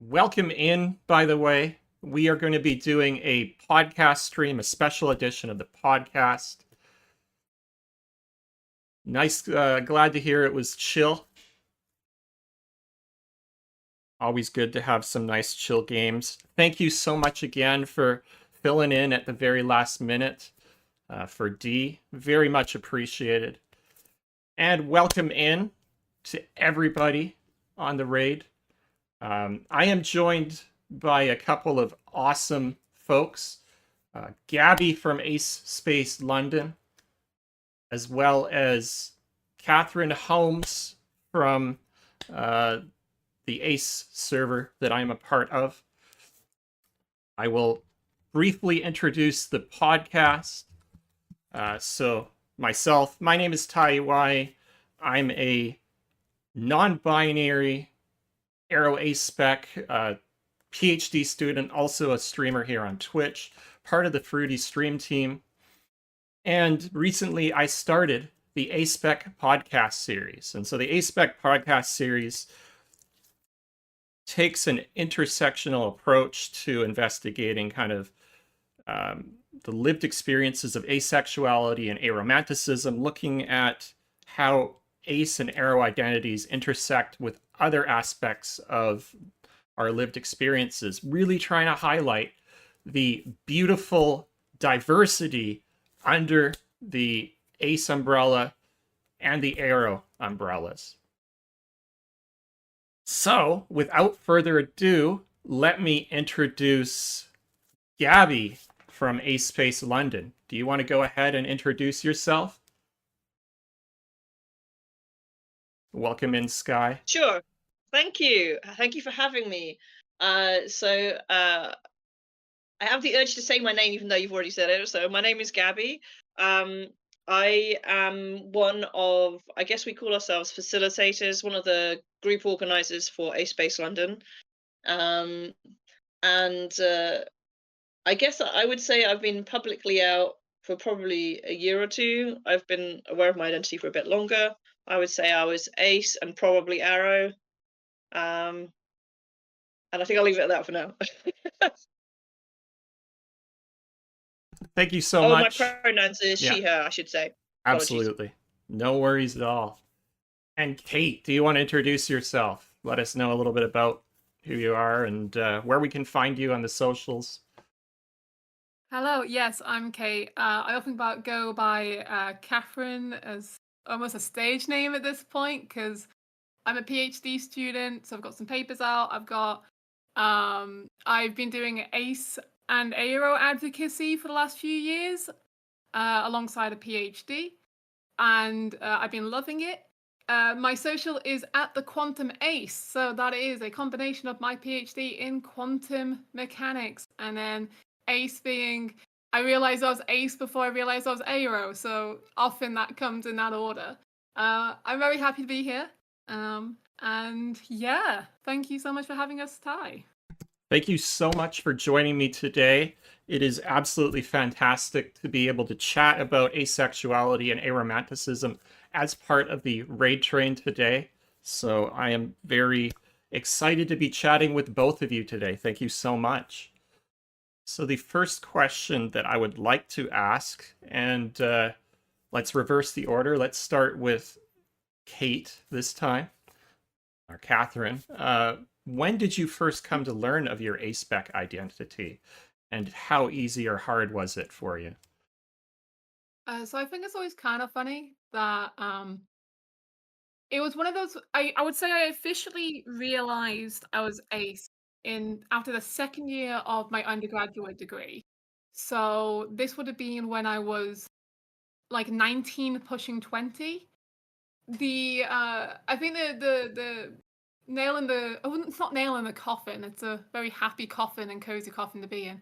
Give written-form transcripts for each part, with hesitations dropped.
Welcome in, by the way. We are going to be doing a podcast stream, a special edition of the podcast. Nice, glad to hear it was chill. Always good to have some nice chill games. Thank you so much again for filling in at the very last minute for D. Very much appreciated. And welcome in to everybody on the raid. I am joined by a couple of awesome folks. Gabby from Ace Space London, as well as Catherine Holmes from the Ace server that I'm a part of. I will briefly introduce the podcast. Myself, my name is Tai Wai. I'm a non-binary Aero Aspec PhD student, also a streamer here on Twitch, part of the Fruity Stream team. And recently I started the Aspec podcast series. And so the Aspec podcast series takes an intersectional approach to investigating kind of the lived experiences of asexuality and aromanticism, looking at how ace and aro identities intersect with other aspects of our lived experiences, really trying to highlight the beautiful diversity under the ace umbrella and the aro umbrellas. So, without further ado, let me introduce Gabby from Ace Space London. Do you want to go ahead and introduce yourself? Welcome in, Sky. Sure. Thank you. Thank you for having me. I have the urge to say my name even though you've already said it. So my name is Gabby. I am one of, I guess we call ourselves facilitators, one of the group organizers for A Space London. Um, and I guess I would say I've been publicly out for probably a year or two. I've been aware of my identity for a bit longer. I would say I was Ace and probably Arrow. And I think I'll leave it at that for now. Thank you so Oh, my much. pronouns is Yeah, she, her, I should say. Apologies. absolutely. No worries at all. And Kate, do you want to introduce yourself? Let us know a little bit about who you are and where we can find you on the socials. Hello, yes, I'm Kate. I often go by Catherine as almost a stage name at this point because I'm a PhD student, so I've got some papers out. I've been doing ACE and AERO advocacy for the last few years alongside a PhD, and I've been loving it. My social is at the Quantum Ace, so that is a combination of my PhD in quantum mechanics, and then Ace being, I realized I was Ace before I realized I was Aero, so often that comes in that order. I'm very happy to be here, and yeah, thank you so much for having us, Ty. Thank you so much for joining me today. It is absolutely fantastic to be able to chat about asexuality and aromanticism as part of the raid train today. So I am very excited to be chatting with both of you today. Thank you so much. So the first question that I would like to ask, and let's reverse the order. Let's start with Kate this time, or Catherine. When did you first come to learn of your Aspec identity, and how easy or hard was it for you? So I think it's always kind of funny that it was one of those. I would say I officially realized I was ace in after the second year of my undergraduate degree. So this would have been when I was like 19, pushing 20. I think the nail in the it's not nail in the coffin. It's a very happy coffin and cozy coffin to be in.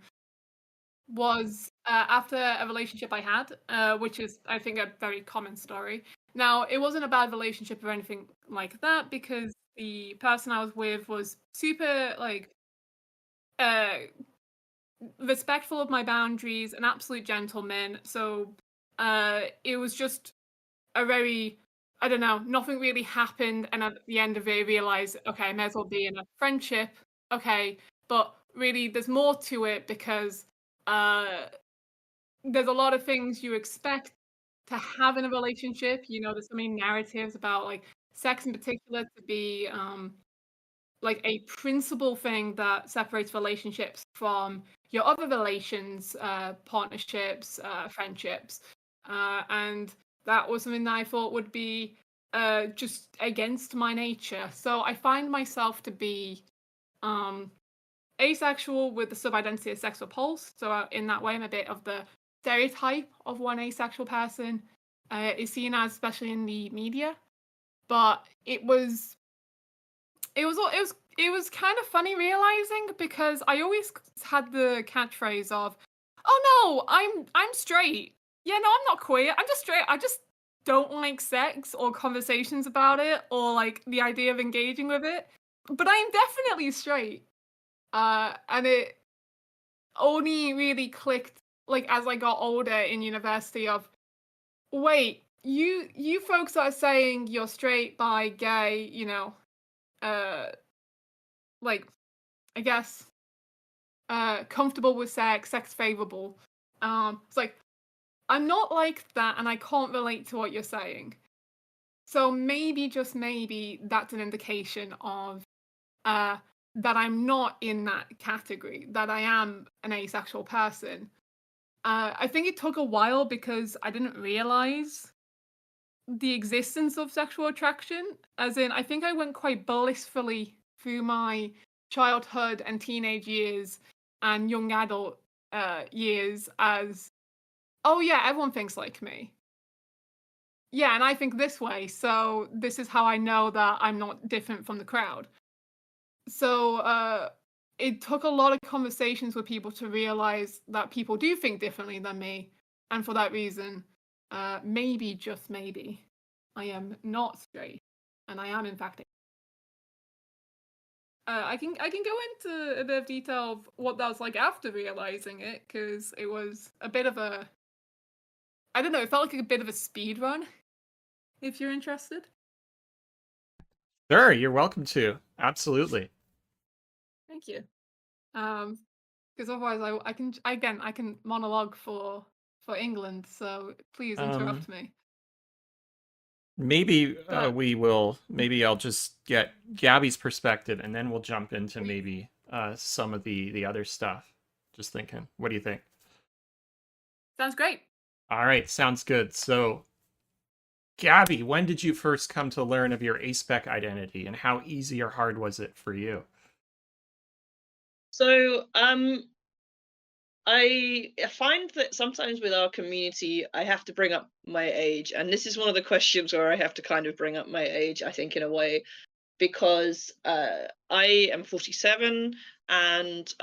Was after a relationship I had, which is, I think, a very common story. Now, it wasn't a bad relationship or anything like that because the person I was with was super, like, uh, respectful of my boundaries, an absolute gentleman. So it was just a very, I don't know, nothing really happened. And at the end of it, I realized, okay, I may as well be in a friendship okay, but really there's more to it because there's a lot of things you expect to have in a relationship. There's so many narratives about like sex in particular to be like a principal thing that separates relationships from your other relations, partnerships, friendships. And that was something that I thought would be just against my nature. So I find myself to be um, asexual with the sub-identity of sex repulsed. So in that way, I'm a bit of the stereotype of one asexual person is seen as, especially in the media. But it was kind of funny realizing, because I always had the catchphrase of, "Oh no, I'm straight. Yeah, no, I'm not queer. I'm just straight. I just don't like sex or conversations about it or like the idea of engaging with it. But I am definitely straight." And it only really clicked like as I got older in university of, wait, you folks are saying you're straight, bi, gay, uh like I guess comfortable with sex favorable. It's like I'm not like that and I can't relate to what you're saying. So maybe, just maybe, that's an indication of uh that I'm not in that category, that I am an asexual person. I think it took a while because I didn't realize the existence of sexual attraction. As in, I think I went quite blissfully through my childhood and teenage years and young adult years as, oh yeah, everyone thinks like me. Yeah, and I think this way, so this is how I know that I'm not different from the crowd. So it took a lot of conversations with people to realize that people do think differently than me, and for that reason, maybe, just maybe, I am not straight, and I am in fact. I can go into a bit of detail of what that was like after realizing it, because it was a bit of a, I don't know, it felt like a bit of a speed run. If you're interested. Sure, you're welcome to. Absolutely. Thank you. Because otherwise I can monologue for England, so please Um, interrupt me. maybe But maybe I'll just get Gabby's perspective and then we'll jump into please, maybe some of the other stuff. Just thinking. What do you think? sounds great. All right, sounds good. So, Gabby, when did you first come to learn of your Aspec identity and how easy or hard was it for you? So I find that sometimes with our community, I have to bring up my age, and this is one of the questions where I have to kind of bring up my age, I think, in a way, because I am 47, and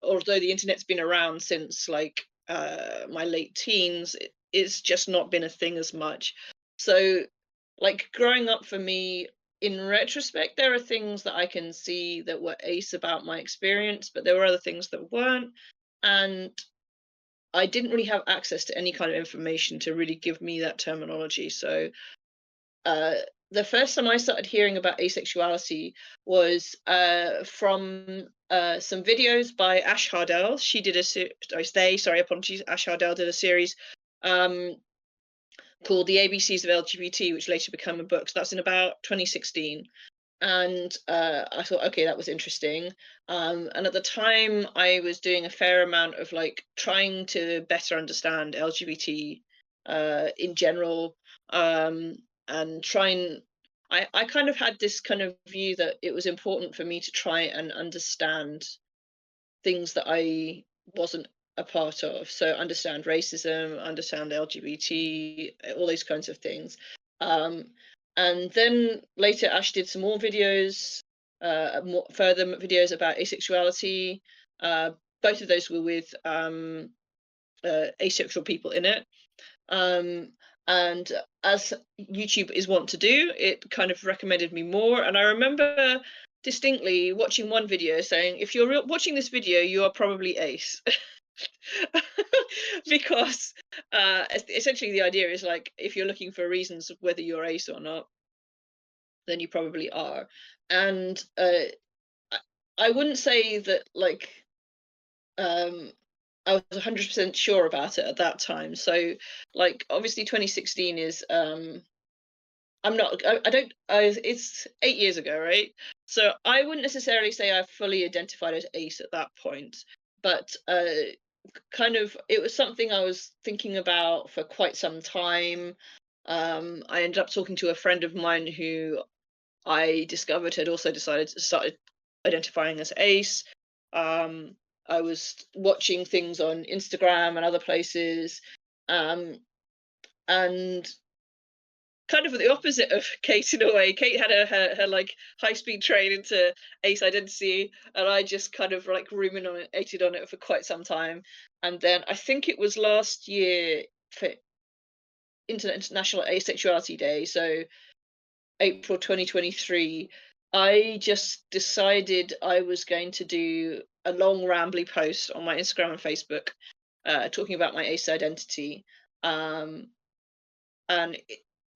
although the internet's been around since like my late teens, it's just not been a thing as much. So, like growing up for me, in retrospect, there are things that I can see that were ace about my experience, but there were other things that weren't. And I didn't really have access to any kind of information to really give me that terminology. So uh, the first time I started hearing about asexuality was from some videos by Ash Hardell. She did apologies. Ash Hardell did a series um, called The ABCs of LGBT, which later became a book. So that's in about 2016. And I thought, okay, that was interesting. And at the time, I was doing a fair amount of like trying to better understand LGBT in general, and trying. I kind of had this kind of view that it was important for me to try and understand things that I wasn't a part of. So understand racism, understand LGBT, all those kinds of things. Um, and then later, Ash did some more videos, further videos about asexuality. Both of those were with asexual people in it. Um, and as YouTube is wont to do, it kind of recommended me more. And I remember distinctly watching one video saying, if you're watching this video, you are probably ace. Because essentially the idea is like, if you're looking for reasons of whether you're ace or not, then you probably are. And I wouldn't say that like I was 100% sure about it at that time. So like obviously 2016 is I'm not I don't it's 8 years ago, right? So I wouldn't necessarily say I fully identified as ace at that point, but kind of it was something I was thinking about for quite some time. I ended up talking to a friend of mine who I discovered had also decided to start identifying as ace. Um, I was watching things on Instagram and other places, um, and kind of the opposite of Kate in a way. Kate had her like high speed train into ace identity, and I just kind of like ruminated on it for quite some time. And then I think it was last year for International Asexuality Day, so April 2023, I just decided I was going to do a long rambly post on my Instagram and Facebook talking about my ace identity. Um, and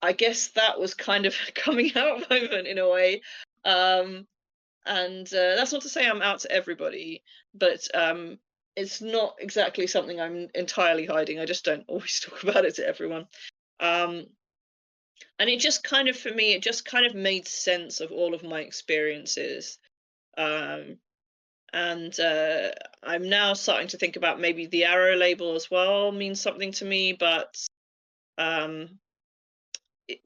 I guess that was kind of a coming out moment in a way. And that's not to say I'm out to everybody, but it's not exactly something I'm entirely hiding. I just don't always talk about it to everyone. Um, and it just kind of, for me, it just kind of made sense of all of my experiences. Um, and I'm now starting to think about maybe the arrow label as well means something to me, but um,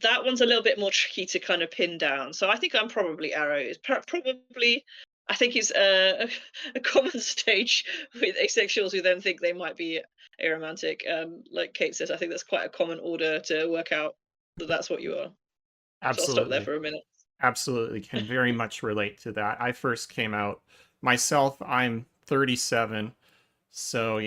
that one's a little bit more tricky to kind of pin down. So I think I'm probably arrow. It's probably, I think, is a common stage with asexuals who then think they might be aromantic. Like Kate says, I think that's quite a common order to work out that that's what you are. So I'll stop there Absolutely. for a minute. Absolutely. Can very much relate to that. I first came out myself, I'm 37. So,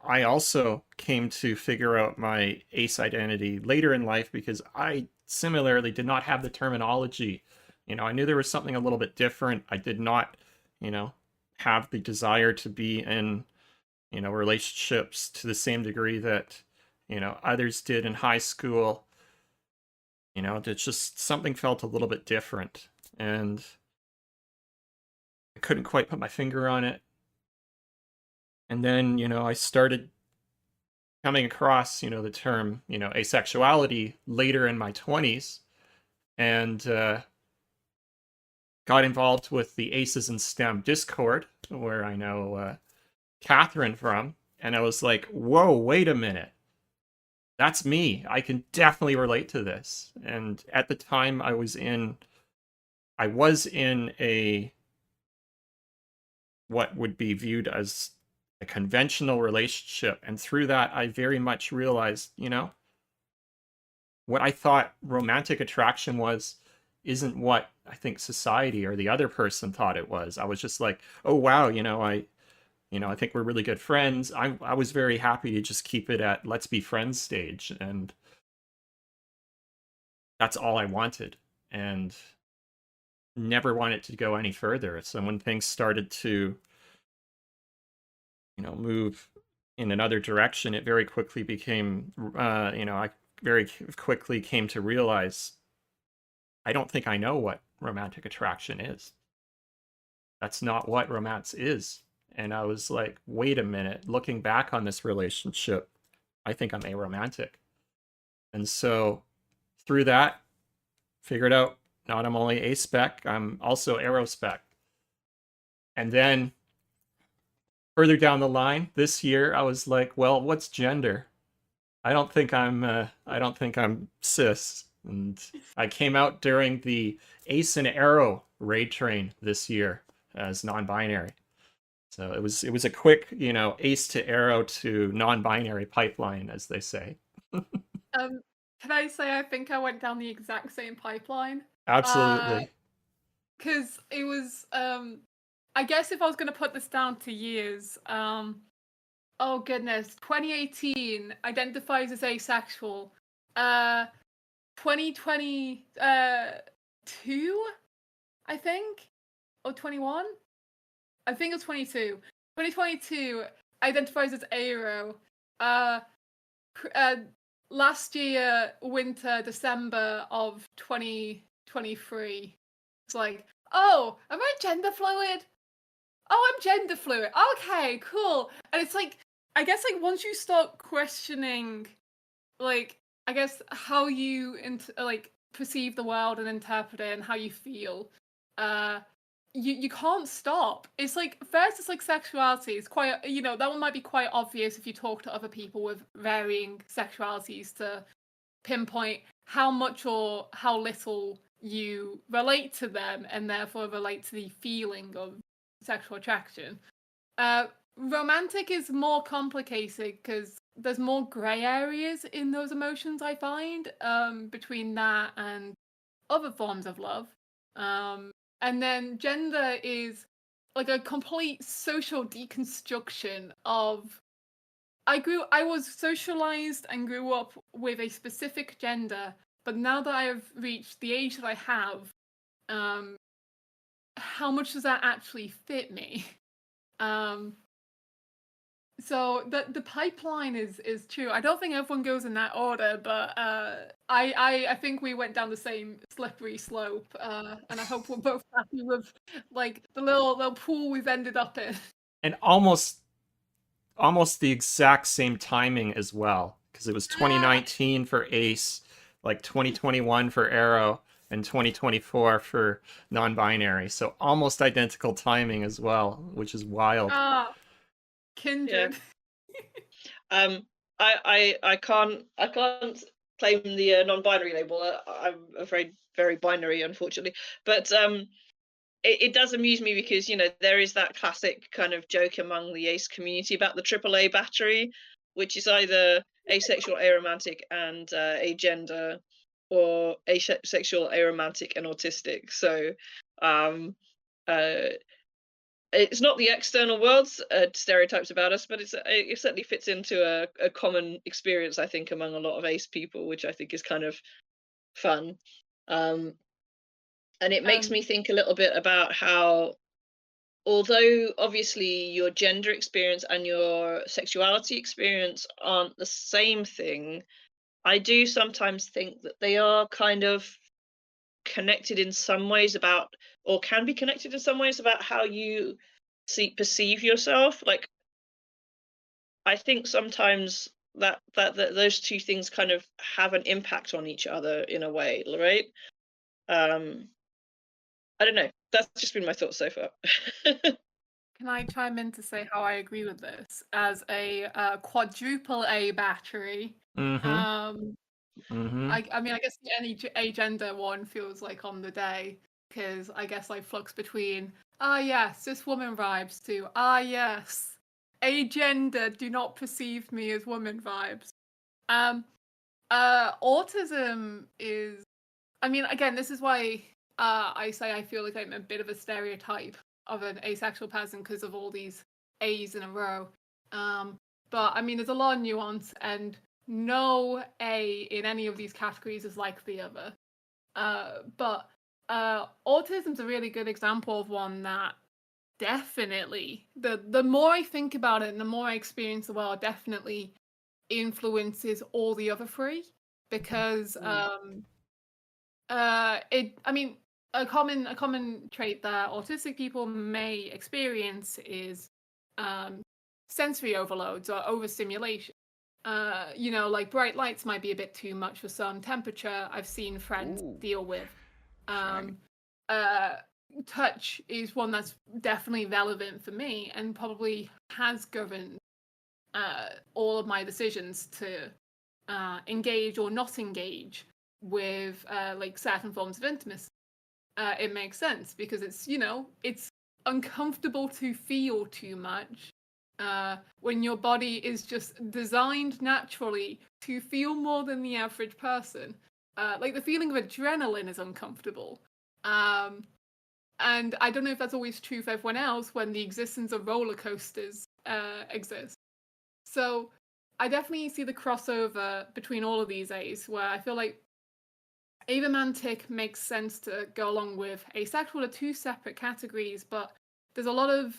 I also came to figure out my ace identity later in life because I similarly did not have the terminology. I knew there was something a little bit different. I did not, you know, have the desire to be in, relationships to the same degree that, others did in high school. It's just something felt a little bit different. And I couldn't quite put my finger on it. And then, I started coming across, the term, asexuality later in my 20s and got involved with the Aces in STEM Discord, where I know Catherine from. And I was like, whoa, wait a minute. That's me. I can definitely relate to this. And at the time I was in a what would be viewed as a conventional relationship. And through that, I very much realized, what I thought romantic attraction was isn't what I think society or the other person thought it was. I was just like, oh wow, I think we're really good friends. I was very happy to just keep it at let's be friends stage, and that's all I wanted, and never wanted to go any further. So when things started to, move in another direction, it very quickly became, I very quickly came to realize I don't think I know what romantic attraction is. That's not what romance is. And I was like, wait a minute, looking back on this relationship, I think I'm aromantic. And so through that, figured out not I'm only Aspec, I'm also Aerospec. And then further down the line this year, I was like, well, what's gender? I don't think I'm cis. And I came out during the Ace and Arrow raid train this year as non-binary. So it was a quick, ace to arrow to non-binary pipeline, as they say. Can I say I think I went down the exact same pipeline? Absolutely. Because it was I guess if I was going to put this down to years, oh goodness, 2018 identifies as asexual. 2022, I think, or 21. I think it was 22. 2022 identifies as aero. Last year, winter, December of 2023. It's like, oh, am I gender fluid? oh, I'm gender fluid. Okay, cool. And it's like, I guess like once you start questioning, like, I guess how you like perceive the world and interpret it and how you feel, uh, you can't stop. It's like first, it's like sexuality. It's quite, that one might be quite obvious if you talk to other people with varying sexualities to pinpoint how much or how little you relate to them and therefore relate to the feeling of sexual attraction. Uh, Romantic is more complicated because there's more grey areas in those emotions, I find, between that and other forms of love. And then gender is like a complete social deconstruction of I was socialized and grew up with a specific gender, but now that I have reached the age that I have, um, how much does that actually fit me? Um, so the pipeline is true. I don't think everyone goes in that order, but I think we went down the same slippery slope, and I hope we're both happy with like the little pool we've ended up in. And almost the exact same timing as well, because it was 2019 for Ace, like 2021 for Arrow, and 2024 for non-binary. So almost identical timing as well, which is wild. Ah, kindred. I can't claim the non-binary label. I'm afraid very binary, unfortunately. But it does amuse me because there is that classic kind of joke among the ace community about the AAA battery, which is either asexual, aromantic, and agender, or asexual, aromantic, and autistic. So um, uh, it's not the external world's stereotypes about us, but it certainly fits into a common experience, I think, among a lot of ace people, which I think is kind of fun. And it makes me think a little bit about how, although obviously your gender experience and your sexuality experience aren't the same thing, I do sometimes think that they are kind of connected in some ways about, or can be connected in some ways about how you perceive yourself. Like, I think sometimes that those two things kind of have an impact on each other in a way, right? I don't know. That's just been my thoughts so far. Can I chime in to say how I agree with this? As a quadruple A battery, Mm-hmm. Mm-hmm. I mean, I guess any agender one feels like on the day because I guess I flux between yes, cis woman vibes to yes, agender do not perceive me as woman vibes. Um, Autism is, I mean, again, this is why I say I feel like I'm a bit of a stereotype of an asexual person because of all these A's in a row. But I mean, there's a lot of nuance, and no A in any of these categories is like the other. But autism's a really good example of one that definitely, the more I think about it and the more I experience the world, definitely influences all the other three because I mean, a common trait that autistic people may experience is sensory overloads or overstimulation. Like bright lights might be a bit too much for some. Temperature, I've seen friends deal with. Shiny. Touch is one that's definitely relevant for me and probably has governed all of my decisions to engage or not engage with like certain forms of intimacy. It makes sense because it's uncomfortable to feel too much when your body is just designed naturally to feel more than the average person. Like the feeling of adrenaline is uncomfortable. And I don't know if that's always true for everyone else when the existence of roller coasters exists. So I definitely see the crossover between all of these A's where I feel like aromantic makes sense to go along with asexual are two separate categories, but there's a lot of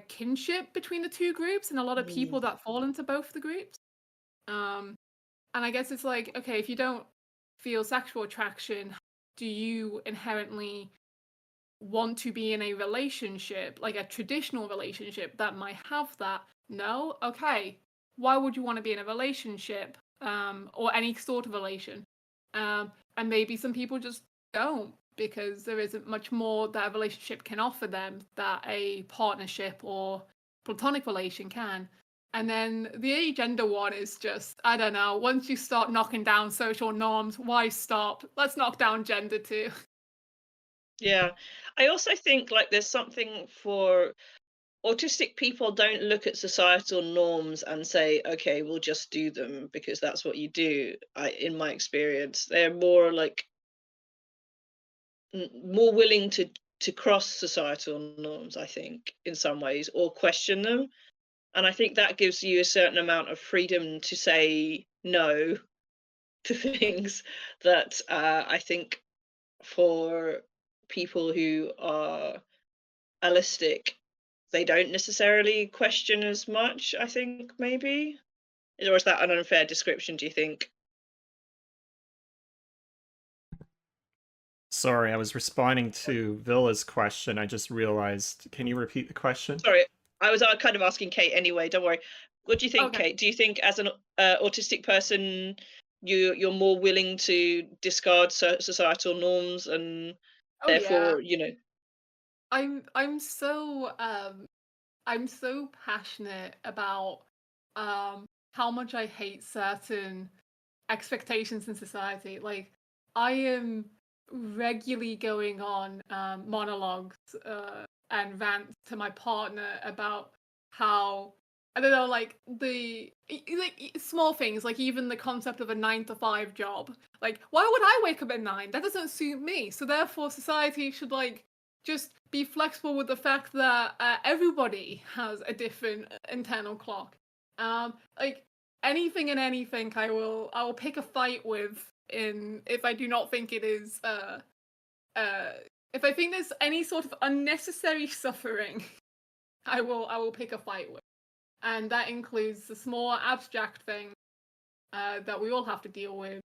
kinship between the two groups and a lot of people that fall into both the groups. And I guess it's like, okay, if you don't feel sexual attraction, do you inherently want to be in a relationship, like a traditional relationship that might have that. No? Okay. Why would you want to be in a relationship? Or any sort of relation? And maybe some people just don't, because there isn't much more that a relationship can offer them that a partnership or platonic relation can. And then the agender one is just, I don't know, once you start knocking down social norms, why stop? Let's knock down gender too. Yeah. I also think like there's something for autistic people don't look at societal norms and say, okay, we'll just do them because that's what you do. In my experience, they're more like more willing to cross societal norms, I think, in some ways, or question them. And I think that gives you a certain amount of freedom to say no to things that I think for people who are allistic, they don't necessarily question as much, I think, maybe. Or is that an unfair description, do you think? Sorry, I was responding to Villa's question. I just realized. Can you repeat the question? Sorry, I was kind of asking Kate anyway, don't worry. What do you think, Okay. Kate? Do you think as an autistic person, you're more willing to discard societal norms and Oh yeah. therefore, you know? I'm so passionate about how much I hate certain expectations in society. Like, I am regularly going on monologues and rants to my partner about how, I don't know, like small things, like even the concept of a 9 to 5 job. Like, why would I wake up at 9? That doesn't suit me. So therefore, society should like just be flexible with the fact that everybody has a different internal clock. Like anything and anything, I will pick a fight with in if I do not think it is if I think there's any sort of unnecessary suffering, I will pick a fight with, and that includes the small abstract things that we all have to deal with,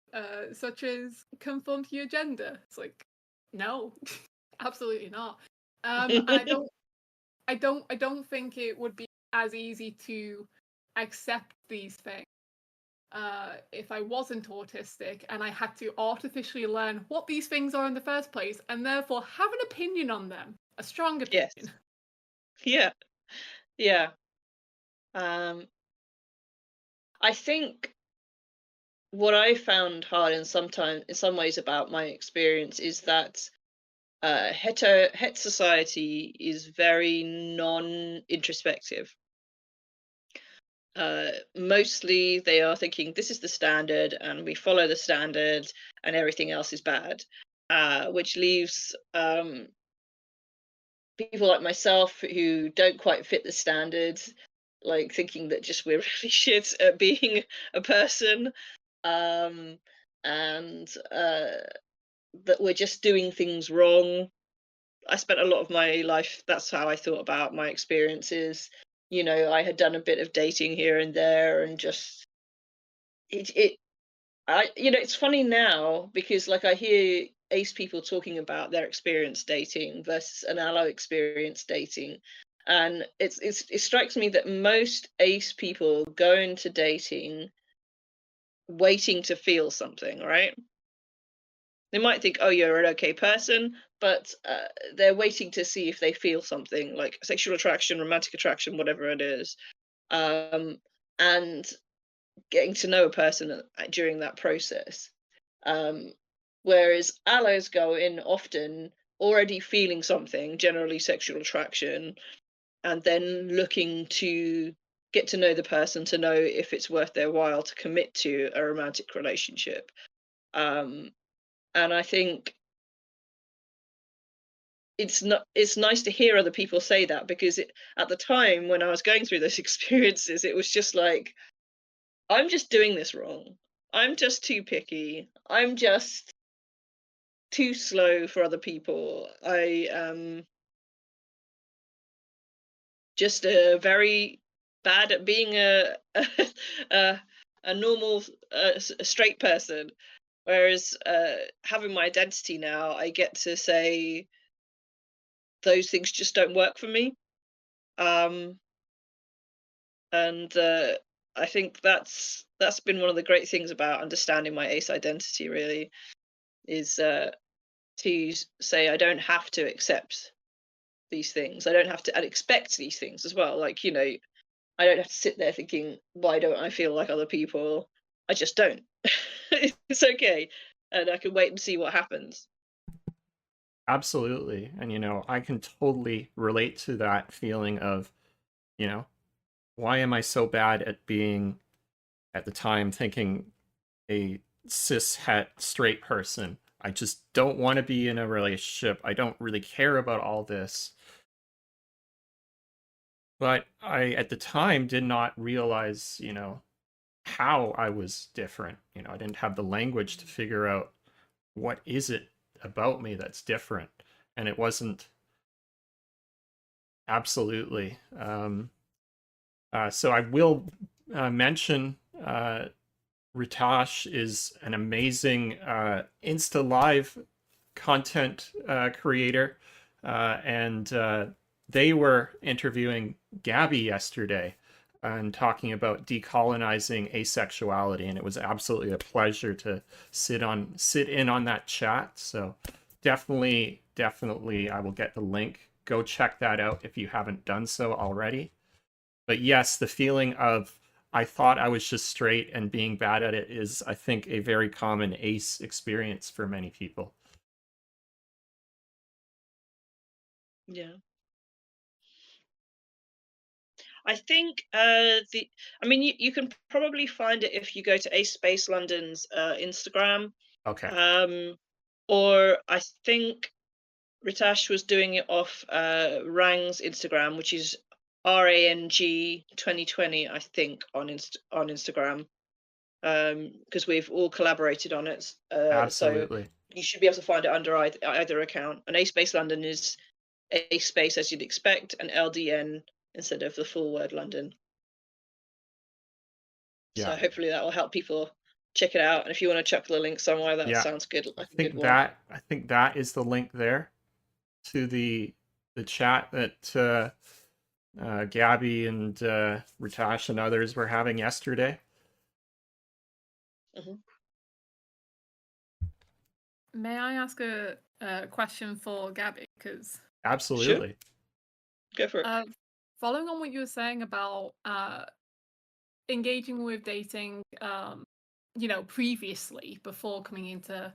such as confront your gender. It's like, no, absolutely not. And I don't think it would be as easy to accept these things if I wasn't autistic and I had to artificially learn what these things are in the first place and therefore have an opinion on them, a strong opinion. Yes. Yeah. Yeah. Um, I think what I found hard in some ways about my experience is that het society is very non-introspective. Mostly they are thinking this is the standard and we follow the standard and everything else is bad, which leaves people like myself who don't quite fit the standard, like thinking that just we're really shit at being a person, and that we're just doing things wrong. I spent a lot of my life, that's how I thought about my experiences. You know, I had done a bit of dating here and there and just it you know, it's funny now because like I hear ace people talking about their experience dating versus an allo experience dating, and it strikes me that most ace people go into dating waiting to feel something, right? They might think, oh, you're an okay person, but they're waiting to see if they feel something like sexual attraction, romantic attraction, whatever it is, and getting to know a person during that process. Um, Whereas allos go in often already feeling something, generally sexual attraction, and then looking to get to know the person to know if it's worth their while to commit to a romantic relationship. And I think it's nice to hear other people say that because at the time when I was going through those experiences, it was just like, I'm just doing this wrong. I'm just too picky. I'm just too slow for other people. I am just very bad at being a normal a straight person. Whereas having my identity now, I get to say those things just don't work for me. And I think that's been one of the great things about understanding my ace identity, really, is to say I don't have to accept these things. I don't have to expect these things as well. Like, I don't have to sit there thinking, why don't I feel like other people? I just don't. It's okay. And I can wait and see what happens. Absolutely. And, I can totally relate to that feeling of, why am I so bad at being, at the time, thinking a cis het straight person? I just don't want to be in a relationship. I don't really care about all this. But I, at the time, did not realize, how I was different. I didn't have the language to figure out what is it about me that's different. And it wasn't absolutely. So I will mention Ritash is an amazing Insta Live content creator. And they were interviewing Gabby yesterday and talking about decolonizing asexuality, and it was absolutely a pleasure to sit in on that chat. So definitely I will get the link. Go check that out if you haven't done so already. But yes, the feeling of I thought I was just straight and being bad at it is, I think, a very common ace experience for many people. Yeah. I think you can probably find it if you go to Ace Space London's Instagram. Okay. Or I think Ritash was doing it off Rang's Instagram, which is RANG 2020, I think, on Instagram. Because we've all collaborated on it. Absolutely. So you should be able to find it under either account. And Ace Space London is A space as you'd expect, and LDN instead of the full word London. Yeah. So hopefully that will help people check it out. And if you want to chuck the link somewhere, that sounds good. I think that is the link there to the chat that Gabby and Ritash and others were having yesterday. Mm-hmm. May I ask a question for Gabby? Because absolutely, sure. Go for it. Following on what you were saying about engaging with dating, previously before coming into,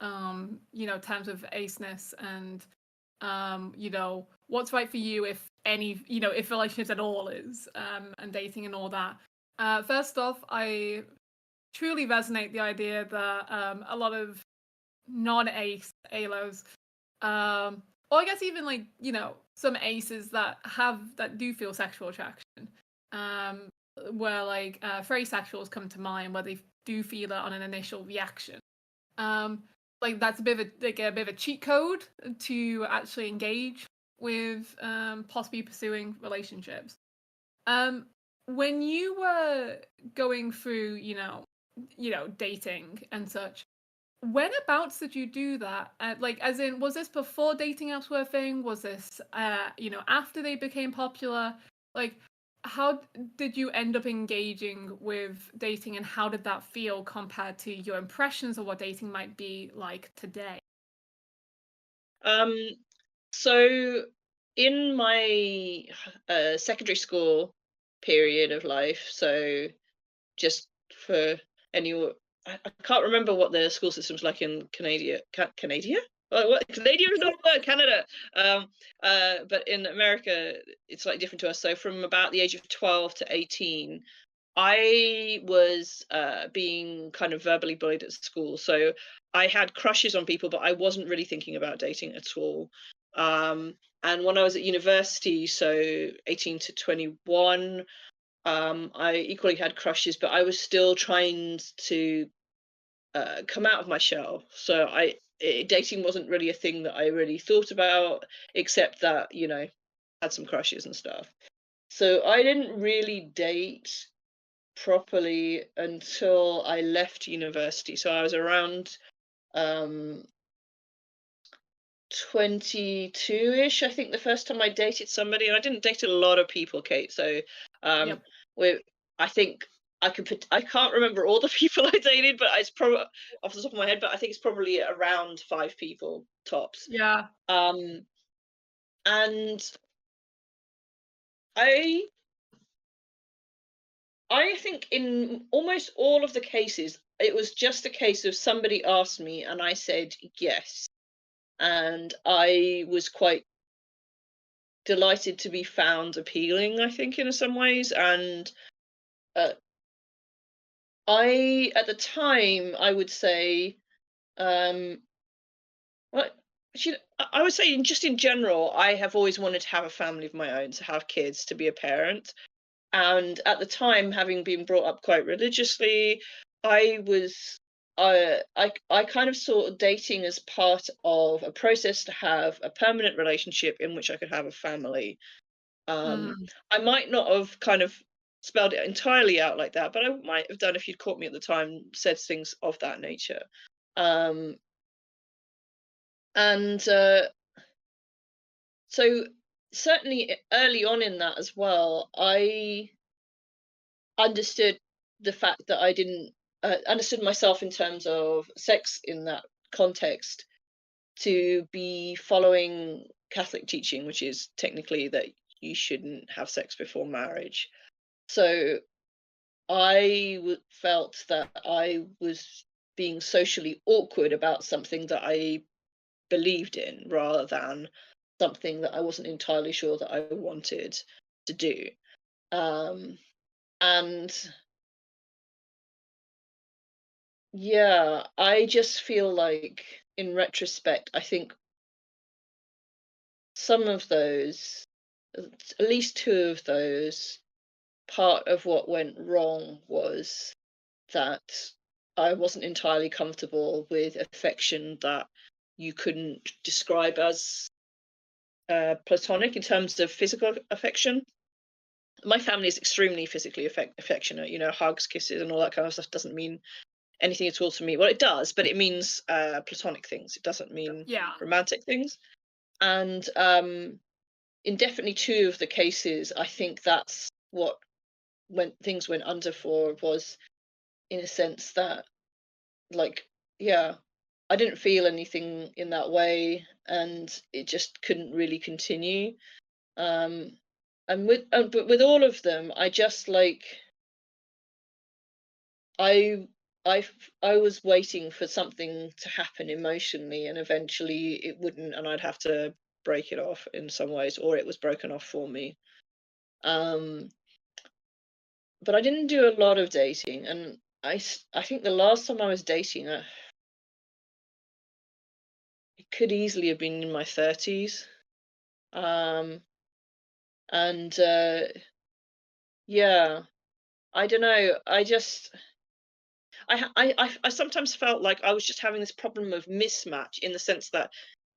terms of aceness and, what's right for you, if any, if relationships at all is, and dating and all that. First off, I truly resonate the idea that a lot of non-ace ALOs, or I guess even like some aces that do feel sexual attraction, where like fairy sexuals come to mind, where they do feel it on an initial reaction. Like that's a bit of a cheat code to actually engage with possibly pursuing relationships. When you were going through, dating and such, whenabouts did you do that? Like, as in, was this before dating apps were a thing? Was this, after they became popular? Like, how did you end up engaging with dating, and how did that feel compared to your impressions of what dating might be like today? So in my secondary school period of life, so just for anyone, I can't remember what the school system's like in Canada. Canada? What? Canada is not a word. Canada. But in America, it's slightly different to us. So from about the age of 12 to 18, I was being kind of verbally bullied at school. So I had crushes on people, but I wasn't really thinking about dating at all. And when I was at university, so 18 to 21, I equally had crushes, but I was still trying to come out of my shell. So dating wasn't really a thing that I really thought about, except that, had some crushes and stuff. So I didn't really date properly until I left university. So I was around 22-ish, I think, the first time I dated somebody, and I didn't date a lot of people, Kate. So Yep. I think I can't remember all the people I dated, but it's probably off the top of my head, but I think it's probably around 5 people tops. Yeah. And I think in almost all of the cases, it was just a case of somebody asked me and I said yes. And I was quite delighted to be found appealing, I think, in some ways. And at the time, I would say, well, I would say just in general, I have always wanted to have a family of my own, to have kids, to be a parent. And at the time, having been brought up quite religiously, I kind of saw dating as part of a process to have a permanent relationship in which I could have a family. Mm. I might not have kind of spelled it entirely out like that, but I might have done if you'd caught me at the time, said things of that nature. And so certainly early on in that as well, I understood the fact that I didn't understood myself in terms of sex in that context to be following Catholic teaching, which is technically that you shouldn't have sex before marriage. So I felt that I was being socially awkward about something that I believed in rather than something that I wasn't entirely sure that I wanted to do. And yeah, I just feel like in retrospect, I think some of those, at least 2 of those, part of what went wrong was that I wasn't entirely comfortable with affection that you couldn't describe as platonic in terms of physical affection. My family is extremely physically affectionate, hugs, kisses, and all that kind of stuff doesn't mean anything at all to me. Well, it does, but it means platonic things. It doesn't mean romantic things. And in definitely 2 of the cases, I think that's what when things went under for, was in a sense that, like, yeah, I didn't feel anything in that way, and it just couldn't really continue. And but with all of them, I just like I I was waiting for something to happen emotionally, and eventually it wouldn't, and I'd have to break it off in some ways, or it was broken off for me. But I didn't do a lot of dating, and I think the last time I was dating, it could easily have been in my 30s. And yeah, I don't know. I sometimes felt like I was just having this problem of mismatch, in the sense that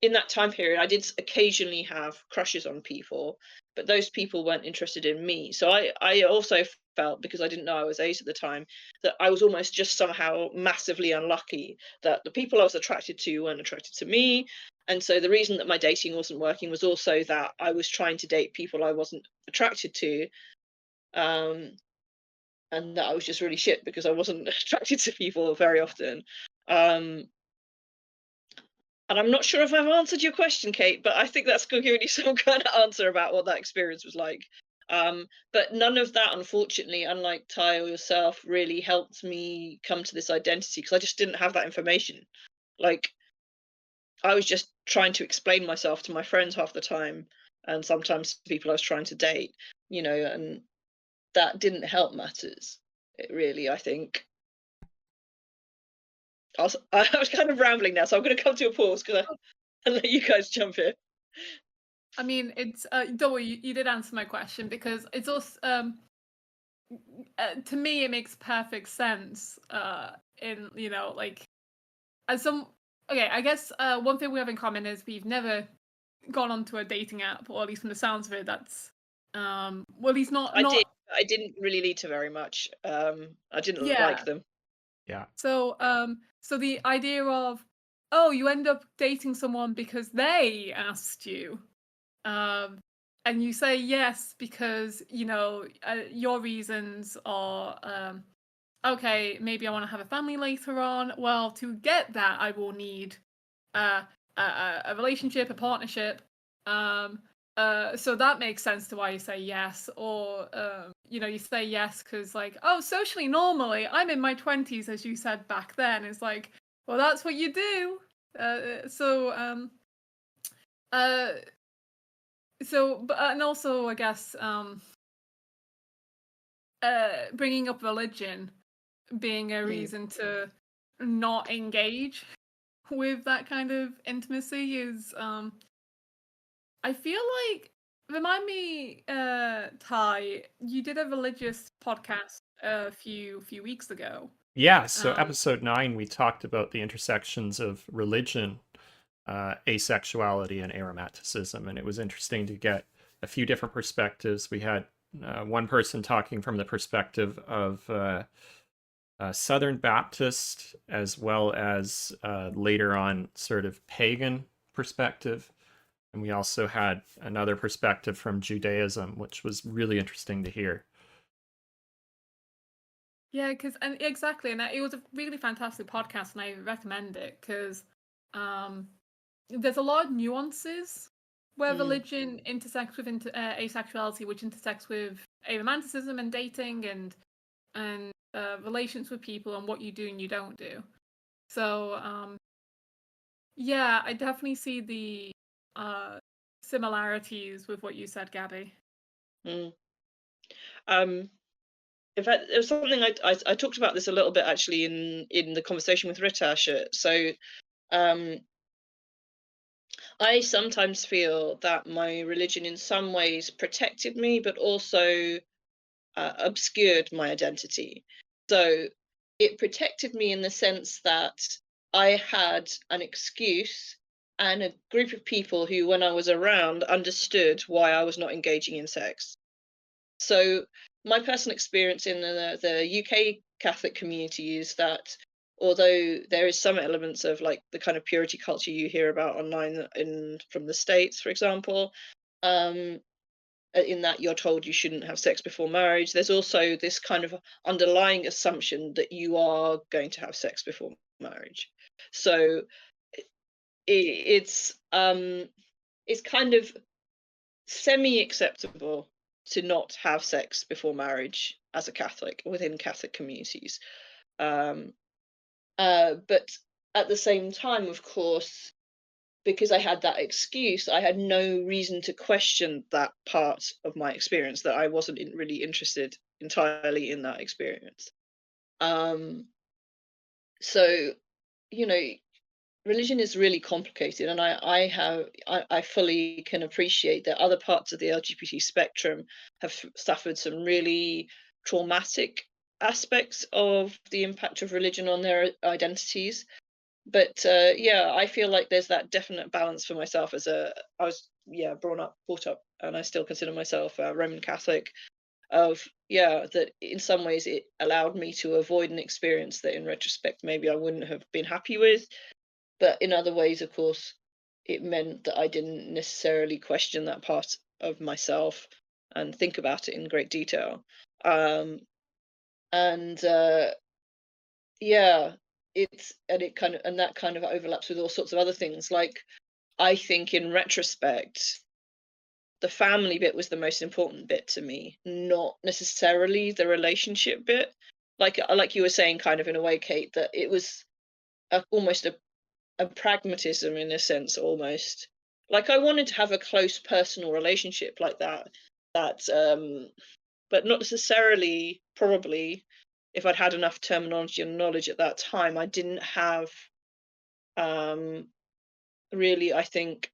in that time period I did occasionally have crushes on people, but those people weren't interested in me. So I also felt, because I didn't know I was 8 at the time, that I was almost just somehow massively unlucky that the people I was attracted to weren't attracted to me. And so the reason that my dating wasn't working was also that I was trying to date people I wasn't attracted to. And that I was just really shit because I wasn't attracted to people very often. And I'm not sure if I've answered your question, Kate, but I think that's giving you some kind of answer about what that experience was like. But none of that, unfortunately, unlike Ty or yourself, really helped me come to this identity, because I just didn't have that information. Like, I was just trying to explain myself to my friends half the time, and sometimes to people I was trying to date, and that didn't help matters. It really, I think. I was kind of rambling now, so I'm going to come to a pause and let you guys jump in. I mean, it's don't worry, you did answer my question, because it's also to me it makes perfect sense. In like, as some okay, I guess one thing we have in common is we've never gone onto a dating app, or at least from the sounds of it, that's well, at least not. I didn't really lead to very much. I didn't like them. Yeah. So so the idea of oh, you end up dating someone because they asked you. Um, and you say yes because, your reasons are, okay, maybe I want to have a family later on. Well, to get that, I will need uh, a relationship, a partnership. Um, so that makes sense to why you say yes. Or, you say yes because, like, oh, socially, normally, I'm in my 20s, as you said back then. It's like, well, that's what you do. Uh, and also, I guess, bringing up religion being a Mm. reason to not engage with that kind of intimacy is, I feel like, remind me, Ty, you did a religious podcast a few weeks ago. Yeah, so Um, episode 9, we talked about the intersections of religion, asexuality, and aromanticism, and it was interesting to get a few different perspectives. We had one person talking from the perspective of Southern Baptist, as well as later on sort of pagan perspective. And we also had another perspective from Judaism, which was really interesting to hear. Yeah, and exactly, and it was a really fantastic podcast, and I recommend it because there's a lot of nuances where Mm. religion intersects with asexuality, which intersects with aromanticism and dating and relations with people and what you do and you don't do. So yeah, I definitely see the similarities with what you said, Gabby. Mm. Um, in fact, it was something I talked about this a little bit actually in the conversation with Ritasha. So um, I sometimes feel that my religion in some ways protected me, but also obscured my identity. So it protected me in the sense that I had an excuse and a group of people who, when I was around, understood why I was not engaging in sex. So my personal experience in the UK Catholic community is that although there is some elements of like the kind of purity culture you hear about online in from the States, for example, um, in that you're told you shouldn't have sex before marriage, there's also this kind of underlying assumption that you are going to have sex before marriage. So it's kind of semi-acceptable to not have sex before marriage as a Catholic within Catholic communities. Um, but at the same time, of course, because I had that excuse, I had no reason to question that part of my experience, that I wasn't really interested entirely in that experience. Um, so, you know, religion is really complicated, and I fully can appreciate that other parts of the LGBT spectrum have suffered some really traumatic aspects of the impact of religion on their identities. But yeah, I feel like there's that definite balance for myself as I was brought up, and I still consider myself a Roman Catholic. Of yeah, that in some ways it allowed me to avoid an experience that in retrospect maybe I wouldn't have been happy with, but in other ways, of course, it meant that I didn't necessarily question that part of myself and think about it in great detail. Um, and yeah, that kind of overlaps with all sorts of other things. Like I think in retrospect, the family bit was the most important bit to me, not necessarily the relationship bit. Like you were saying, kind of in a way, Kate, that it was almost a pragmatism in a sense, almost. Like I wanted to have a close personal relationship like that, that but not necessarily, probably, if I'd had enough terminology and knowledge at that time, I didn't have um really, I think,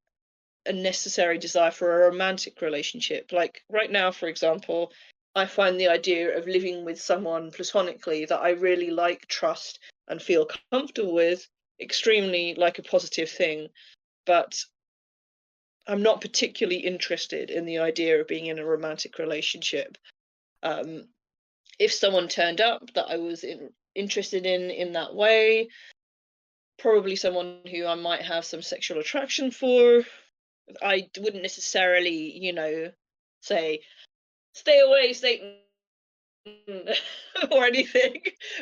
a necessary desire for a romantic relationship. Like right now, for example, I find the idea of living with someone platonically that I really like, trust, and feel comfortable with extremely like a positive thing. But I'm not particularly interested in the idea of being in a romantic relationship. Um, if someone turned up that I was interested in that way, probably someone who I might have some sexual attraction for. I wouldn't necessarily, say, stay away, Satan, or anything,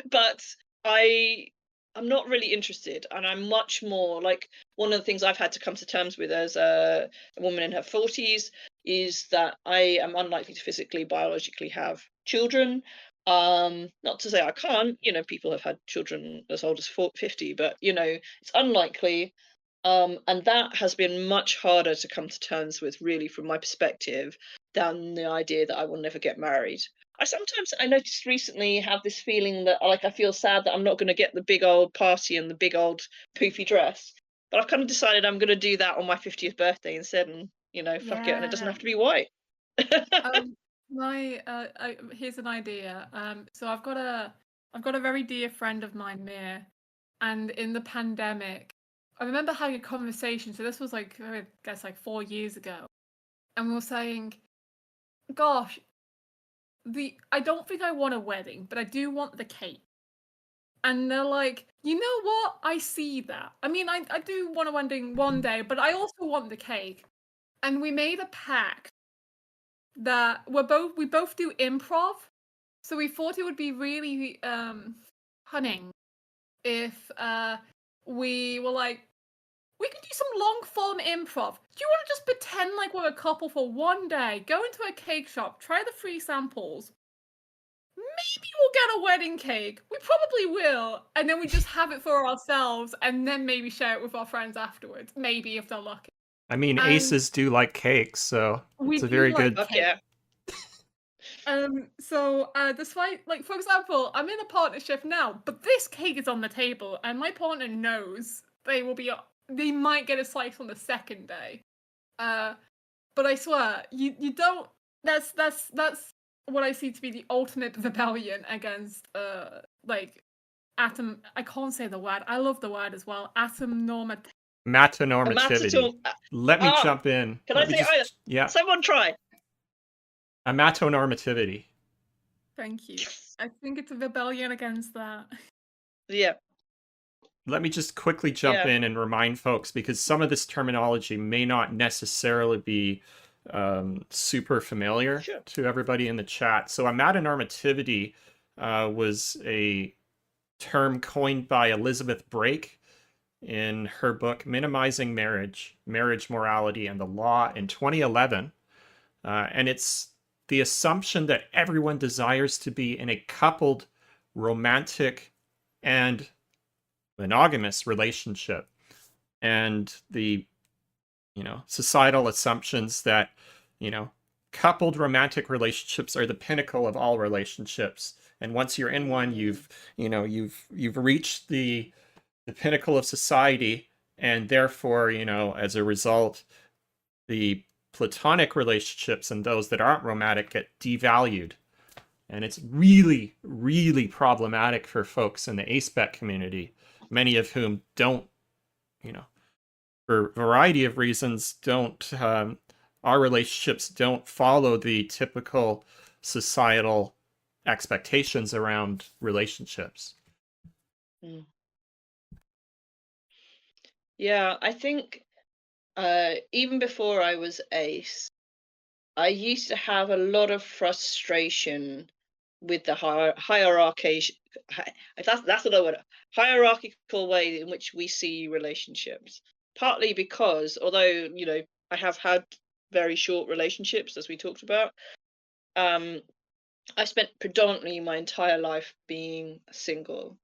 but I'm not really interested, and I'm much more like, one of the things I've had to come to terms with as a woman in her 40s is that I am unlikely to physically, biologically have children. Not to say I can't, people have had children as old as 50, but it's unlikely. And that has been much harder to come to terms with, really, from my perspective, than the idea that I will never get married. I noticed recently, have this feeling that, like, I feel sad that I'm not going to get the big old party and the big old poofy dress, but I've kind of decided I'm going to do that on my 50th birthday instead, and fuck it, and it doesn't have to be white. Here's an idea. So I've got a very dear friend of mine, Mir, and in the pandemic, I remember having a conversation. So this was like, I guess, like 4 years ago, and we were saying, "Gosh, I don't think I want a wedding, but I do want the cake." And they're like, "You know what? I see that. I mean, I do want a wedding one day, but I also want the cake." And we made a pact that we both do improv, so we thought it would be really cunning if we were like, we could do some long form improv. Do you want to just pretend like we're a couple for one day, go into a cake shop, try the free samples, maybe we'll get a wedding cake, we probably will, and then we just have it for ourselves, and then maybe share it with our friends afterwards, maybe, if they're lucky. I mean, And aces do like cakes, so we it's a do very like good. Fuck cake. yeah. So despite, like, for example, I'm in a partnership now, but this cake is on the table, and my partner knows they might get a slice on the second day. But I swear, you don't. That's what I see to be the ultimate rebellion against like atom. I can't say the word. I love the word as well. Atomnormativity. Amatonormativity. Let me Oh, jump in. can Let I me say just, yeah. Someone try. Amatonormativity. Thank you. I think it's a rebellion against that. Yeah. Let me just quickly jump in and remind folks, because some of this terminology may not necessarily be super familiar to everybody in the chat. So amatonormativity was a term coined by Elizabeth Brake in her book Minimizing Marriage, Marriage Morality and the Law in 2011. And it's the assumption that everyone desires to be in a coupled, romantic, and monogamous relationship, and the societal assumptions that coupled romantic relationships are the pinnacle of all relationships, and once you're in one, you've reached the pinnacle of society, and therefore, as a result, the platonic relationships and those that aren't romantic get devalued. And it's really, really problematic for folks in the Aspec community, many of whom don't, for a variety of reasons, our relationships don't follow the typical societal expectations around relationships. Yeah, I think even before I was ace, I used to have a lot of frustration with the hierarchy. That's what I want. Hierarchical way in which we see relationships. Partly because, although I have had very short relationships, as we talked about, I spent predominantly my entire life being single,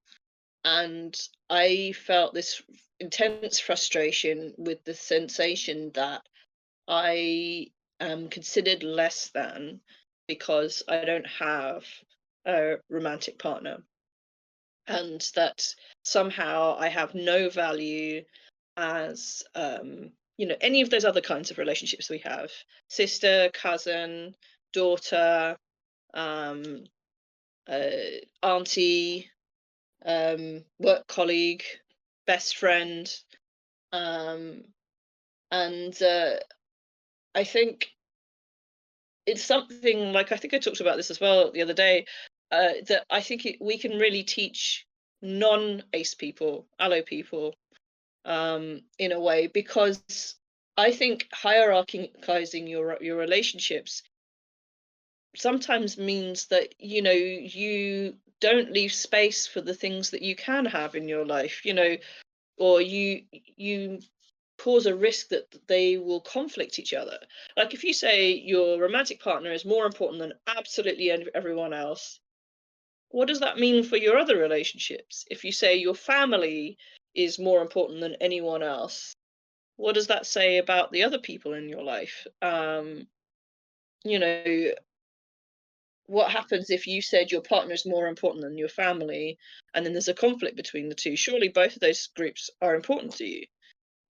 and I felt this intense frustration with the sensation that I am considered less than because I don't have a romantic partner, and that somehow I have no value as any of those other kinds of relationships we have: sister, cousin, daughter, auntie, work colleague, best friend, and I think it's something, like, I think I talked about this as well the other day, that I think we can really teach non-ace people, allo people, in a way, because I think hierarchizing your relationships sometimes means that you don't leave space for the things that you can have in your life, or you cause a risk that they will conflict each other. Like if you say your romantic partner is more important than absolutely everyone else, what does that mean for your other relationships? If you say your family is more important than anyone else, what does that say about the other people in your life? You know, what happens if you said your partner is more important than your family, and then there's a conflict between the two? Surely both of those groups are important to you.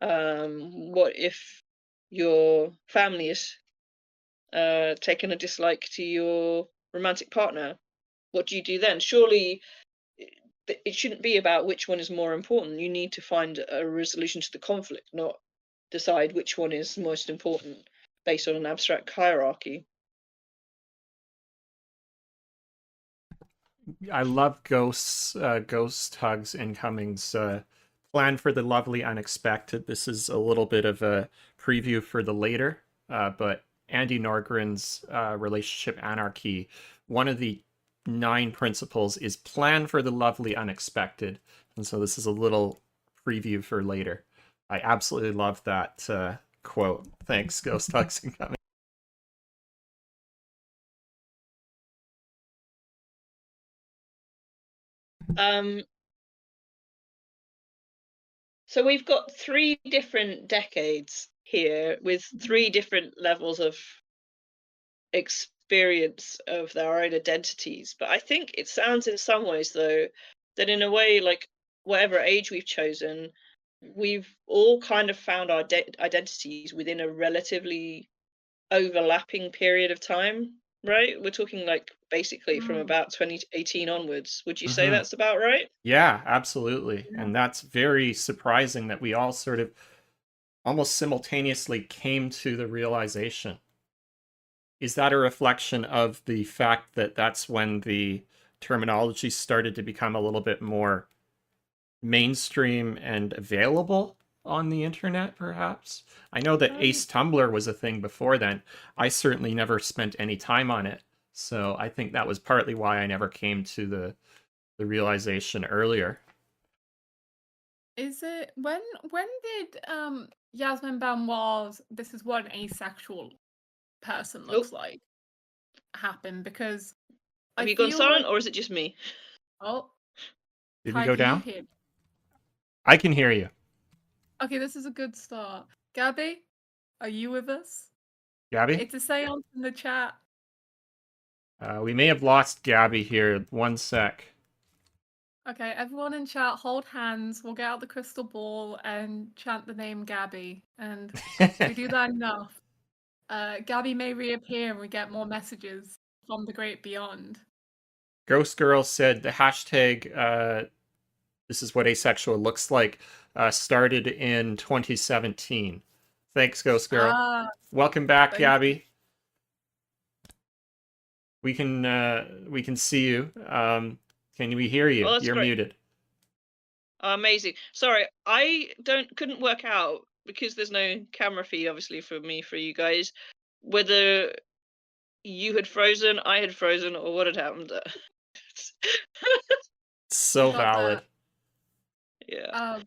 What if your family is taking a dislike to your romantic partner? What do you do then? Surely it shouldn't be about which one is more important. You need to find a resolution to the conflict, not decide which one is most important based on an abstract hierarchy. I love Ghost Hugs Incoming's Plan for the Lovely Unexpected. This is a little bit of a preview for the later, but Andy Norgren's Relationship Anarchy, one of the 9 principles is plan for the lovely unexpected. And so this is a little preview for later. I absolutely love that quote. Thanks, Ghost Hugs Incoming. So we've got 3 different decades here with 3 different levels of experience of their own identities. But I think it sounds in some ways, though, that in a way, like whatever age we've chosen, we've all kind of found our identities within a relatively overlapping period of time, right? We're talking like basically from about 2018 onwards. Would you say that's about right? Yeah, absolutely. And that's very surprising that we all sort of almost simultaneously came to the realization. Is that a reflection of the fact that that's when the terminology started to become a little bit more mainstream and available on the internet, perhaps? I know that Ace Tumblr was a thing before then. I certainly never spent any time on it. So I think that was partly why I never came to the realization earlier. Is it when did Yasmin Benoit's "This is what an asexual person looks like" happen? Because Have I you gone feel silent, like or is it just me? Did we Ty, go can you down? hear me? I can hear you. Okay, this is a good start. Gabby, are you with us? Gabby? It's a seance in the chat. We may have lost Gabby here. 1 sec. Okay, everyone in chat, hold hands. We'll get out the crystal ball and chant the name Gabby. And if we do that enough, Gabby may reappear and we get more messages from the great beyond. Ghost Girl said the hashtag this is what asexual looks like started in 2017. Thanks, Ghost Girl. Welcome back, Gabby. We can see you. Can we hear you? Oh, You're great. muted. Amazing. Sorry, I couldn't work out, because there's no camera feed obviously for you guys, whether you had frozen, I had frozen, or what had happened. So valid. Yeah.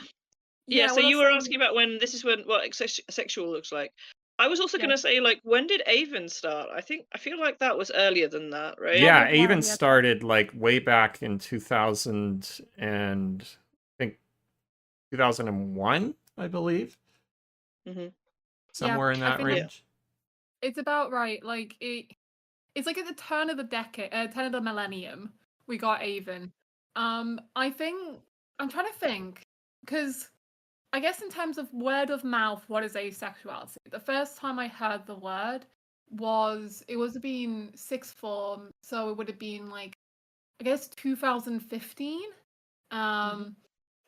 Yeah, so you were asking about when what sexual looks like. I was also going to say, like, when did Avon start? I feel like that was earlier than that, right? Yeah, Avon started like way back in 2000 and I think 2001, I believe. Somewhere in that range. It's about right. Like it's like at the turn of the turn of the millennium, we got Avon. I think I'm trying to think, because I guess in terms of word of mouth, what is asexuality? The first time I heard the word it would have been sixth form, so it would have been like, I guess 2015,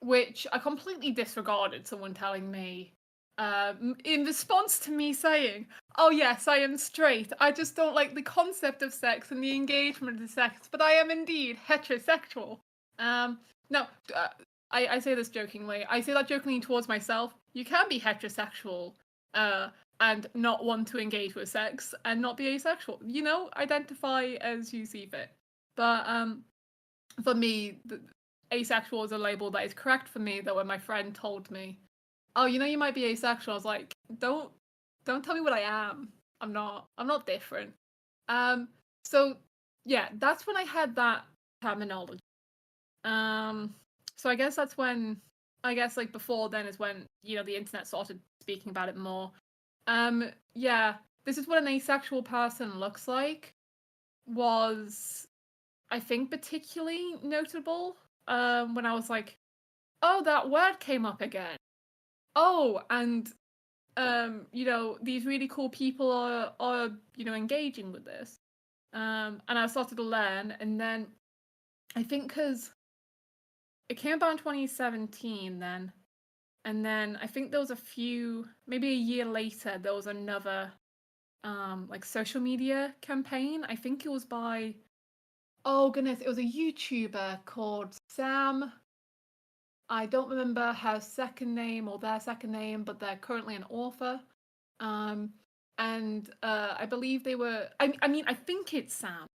which I completely disregarded someone telling me in response to me saying, "Oh yes, I am straight. I just don't like the concept of sex and the engagement of sex, but I am indeed heterosexual." No, I say this jokingly. I say that jokingly towards myself. You can be heterosexual and not want to engage with sex and not be asexual. You know, identify as you see fit. But for me, asexual is a label that is correct for me. That when my friend told me, "Oh, you know, you might be asexual," I was like, "Don't tell me what I am. I'm not different." So yeah, that's when I had that terminology. So I guess that's when, I guess like before then is when, you know, the internet started speaking about it more. Yeah, this is what an asexual person looks like was, I think, particularly notable when I was like, oh, that word came up again. Oh, and you know, these really cool people are you know, engaging with this. And I started to learn, and then I think because it came about in 2017 then, and then I think there was a few, maybe a year later, there was another like social media campaign. I think it was by, oh goodness, it was a YouTuber called Sam. I don't remember her second name or their second name, but they're currently an author. And I believe they were, I mean, I think it's Sam.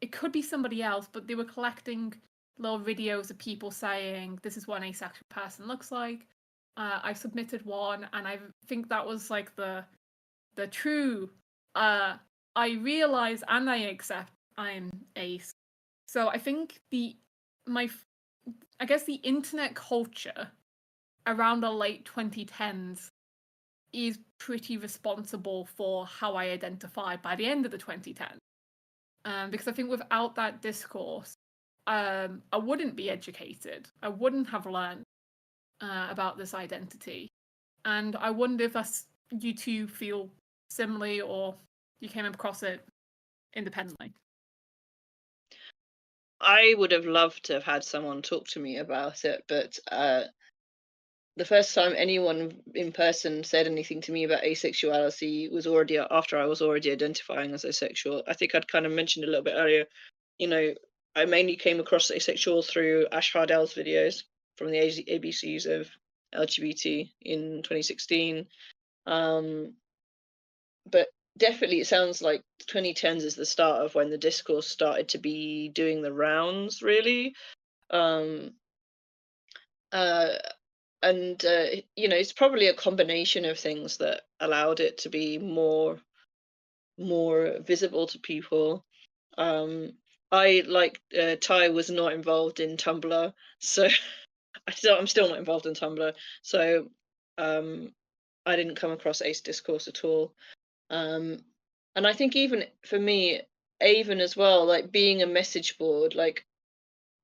It could be somebody else, but they were collecting little videos of people saying, this is what an asexual person looks like. I submitted one, and I think that was like the true, I realize and I accept I'm ace. So I think I guess the internet culture around the late 2010s is pretty responsible for how I identify by the end of the 2010s. Because I think without that discourse, I wouldn't be educated. I wouldn't have learned about this identity. And I wonder if you two feel similarly or you came across it independently. I would have loved to have had someone talk to me about it, but the first time anyone in person said anything to me about asexuality was already after I was already identifying as asexual. I think I'd kind of mentioned a little bit earlier, you know, I mainly came across asexual through Ash Hardell's videos from the ABCs of LGBT in 2016. But definitely it sounds like 2010s is the start of when the discourse started to be doing the rounds, really. Um, you know, it's probably a combination of things that allowed it to be more visible to people. I, like Ty, was not involved in Tumblr, so I'm still not involved in Tumblr, so I didn't come across ace discourse at all. And I think even for me, Avon as well, like being a message board, like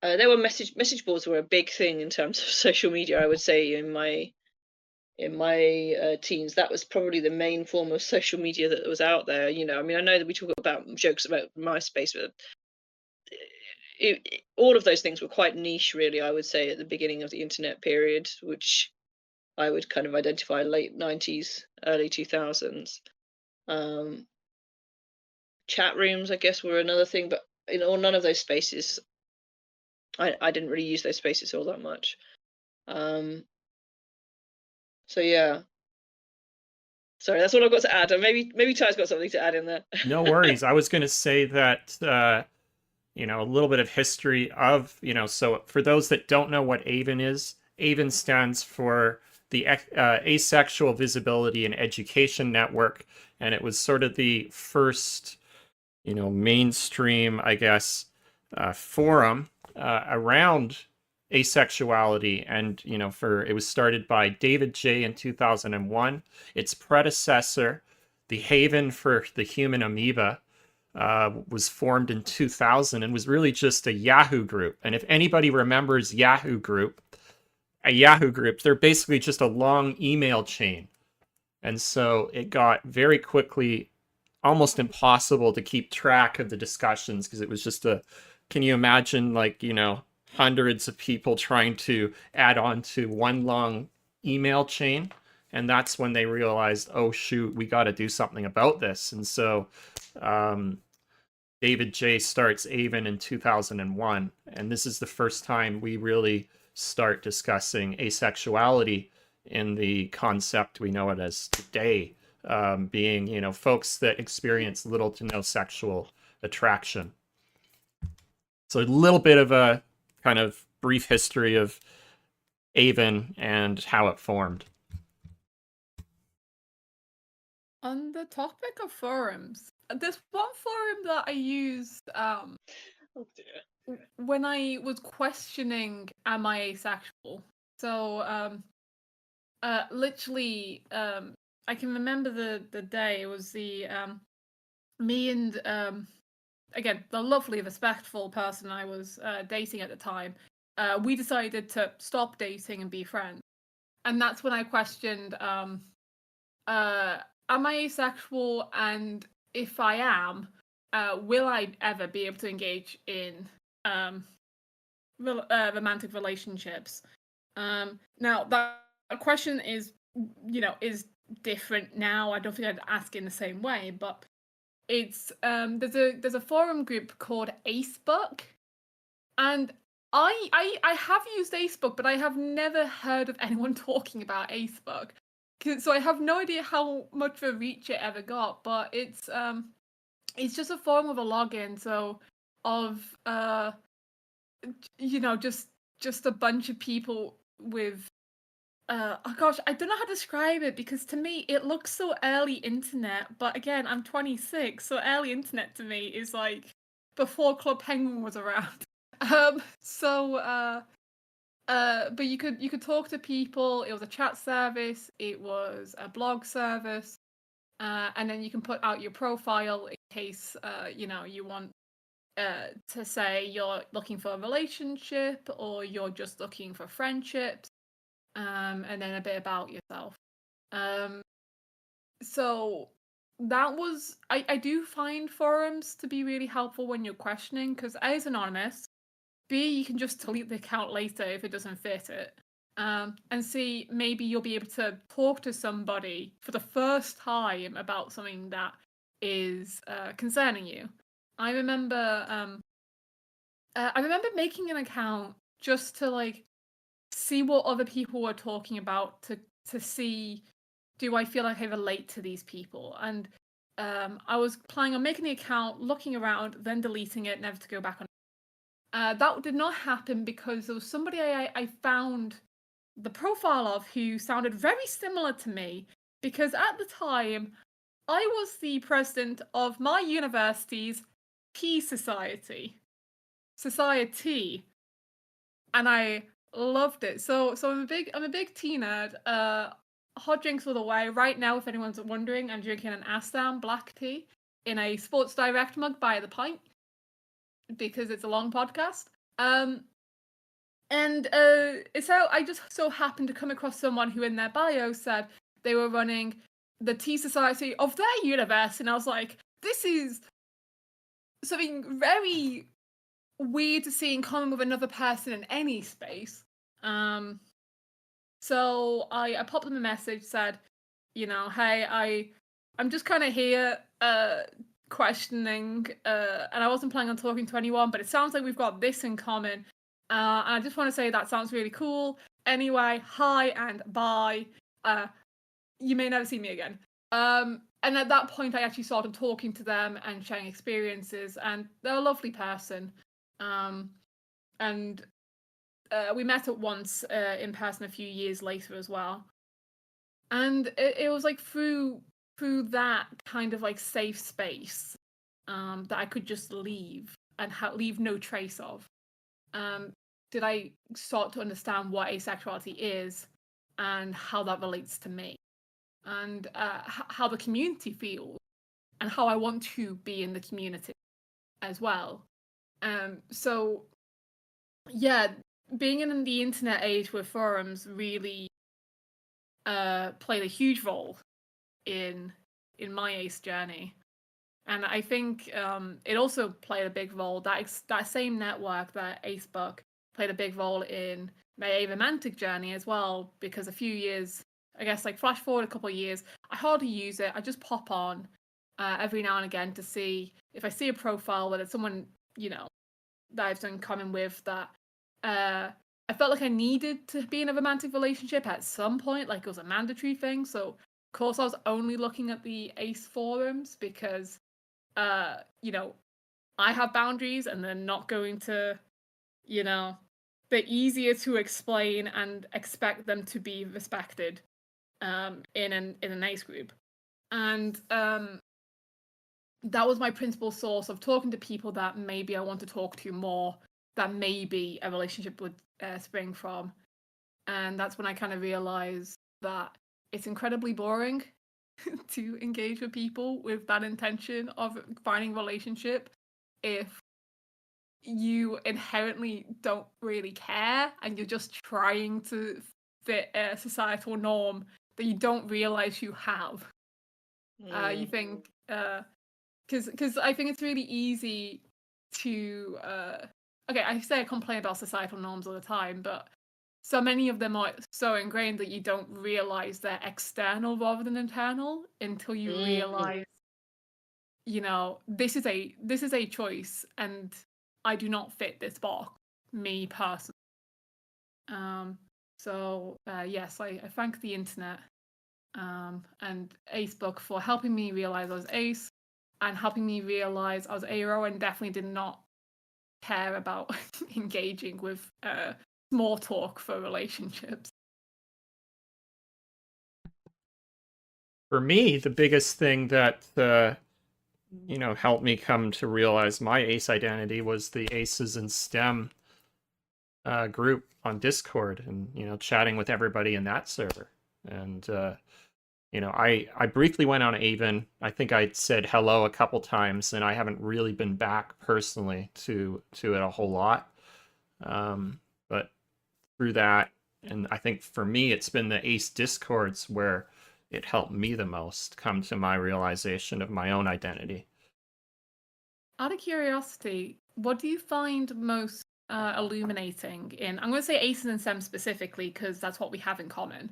there were message boards were a big thing in terms of social media. I would say in my teens, that was probably the main form of social media that was out there. You know, I mean, I know that we talk about jokes about MySpace, but all of those things were quite niche, really. I would say at the beginning of the internet period, which I would kind of identify late 90s, early 2000s. Chat rooms, I guess, were another thing, but you know, none of those spaces. I didn't really use those spaces all that much. So yeah. Sorry, that's all I've got to add. And maybe Ty's got something to add in there. No worries. I was going to say that, you know, a little bit of history of, you know, so for those that don't know what AVEN is, AVEN stands for the Asexual Visibility and Education Network. And it was sort of the first, you know, mainstream, I guess, forum around asexuality. And, you know, it was started by David J. in 2001. Its predecessor, the Haven for the Human Amoeba, was formed in 2000 and was really just a Yahoo group. And if anybody remembers Yahoo group, they're basically just a long email chain. And so it got very quickly almost impossible to keep track of the discussions because it was just can you imagine, like, you know, hundreds of people trying to add on to one long email chain? And that's when they realized, oh shoot, we got to do something about this. And so David J starts AVEN in 2001, and this is the first time we really start discussing asexuality in the concept we know it as today, being, you know, folks that experience little to no sexual attraction. So a little bit of a kind of brief history of Avon and how it formed. On the topic of forums, there's one forum that I used Oh dear. when I was questioning, am I asexual? So literally, I can remember the day. It was the me and again, the lovely, respectful person I was dating at the time. We decided to stop dating and be friends, and that's when I questioned, am I asexual? And if I am, will I ever be able to engage in romantic relationships? Now that question is, is different now. I don't think I'd ask in the same way, but it's there's a forum group called Aspec, and I have used Aspec, but I have never heard of anyone talking about Aspec. So I have no idea how much of a reach it ever got, but it's just a form of a login, so of just a bunch of people with oh gosh, I don't know how to describe it, because to me it looks so early internet, but again, I'm 26, so early internet to me is like before Club Penguin was around. But you could talk to people. It was a chat service, it was a blog service, and then you can put out your profile in case you want to say you're looking for a relationship or you're just looking for friendships, and then a bit about yourself. So that was I do find forums to be really helpful when you're questioning, because A, is anonymous, B, you can just delete the account later if it doesn't fit it, and C, maybe you'll be able to talk to somebody for the first time about something that is concerning you. I remember making an account just to like see what other people were talking about, to see, do I feel like I relate to these people? And I was planning on making the account, looking around, then deleting it, never to go back on. That did not happen because there was somebody I found the profile of who sounded very similar to me, because at the time I was the president of my university's Tea Society, and I loved it. So I'm a big tea nerd. Hot drinks all the way. Right now, if anyone's wondering, I'm drinking an Assam black tea in a Sports Direct mug by the pint, because it's a long podcast. And so I just so happened to come across someone who in their bio said they were running the Tea Society of their universe, and I was like, this is something very weird to see in common with another person in any space. So I popped them a message, said, hey, I'm just kind of here questioning, and I wasn't planning on talking to anyone, but it sounds like we've got this in common, and I just want to say that sounds really cool. Anyway, hi and bye. You may never see me again. And at that point, I actually started talking to them and sharing experiences, and they're a lovely person. And we met at once in person a few years later as well. And it was like through that kind of like safe space that I could just leave and leave no trace of. Did I start to understand what asexuality is and how that relates to me, and how the community feels, and how I want to be in the community as well. So yeah, being in the internet age with forums really played a huge role in my ace journey, and I think it also played a big role, that same network, that Aspec, played a big role in my romantic journey as well, because a few years, I guess, like flash forward a couple of years, I hardly use it. I just pop on every now and again to see if I see a profile where it's someone that I've done in common with, that I I felt like I needed to be in a romantic relationship at some point, like it was a mandatory thing. So of course I was only looking at the Ace forums because you know, I have boundaries and they're not going to, you know, they're easier to explain and expect them to be respected in an Ace group. And that was my principal source of talking to people that maybe I want to talk to more, that maybe a relationship would spring from. And that's when I kind of realized that it's incredibly boring to engage with people with that intention of finding a relationship if you inherently don't really care and you're just trying to fit a societal norm that you don't realize you have. You think because I think it's really easy to okay, I say I complain about societal norms all the time, but so many of them are so ingrained that you don't realize they're external rather than internal until you realize, you know, this is a choice and I do not fit this box, me personally. So yes, I thank the internet and Acebook for helping me realize I was Ace and helping me realize I was ARO and definitely did not care about engaging with small talk for relationships. For me, the biggest thing that helped me come to realize my Ace identity was the Aces in STEM group on Discord, and chatting with everybody in that server. And I briefly went on Avon. I think I said hello a couple times, and I haven't really been back personally to it a whole lot. But through that, and I think for me, it's been the Ace Discords where it helped me the most come to my realization of my own identity. Out of curiosity, what do you find most illuminating in, I'm going to say Aces in STEM specifically because that's what we have in common.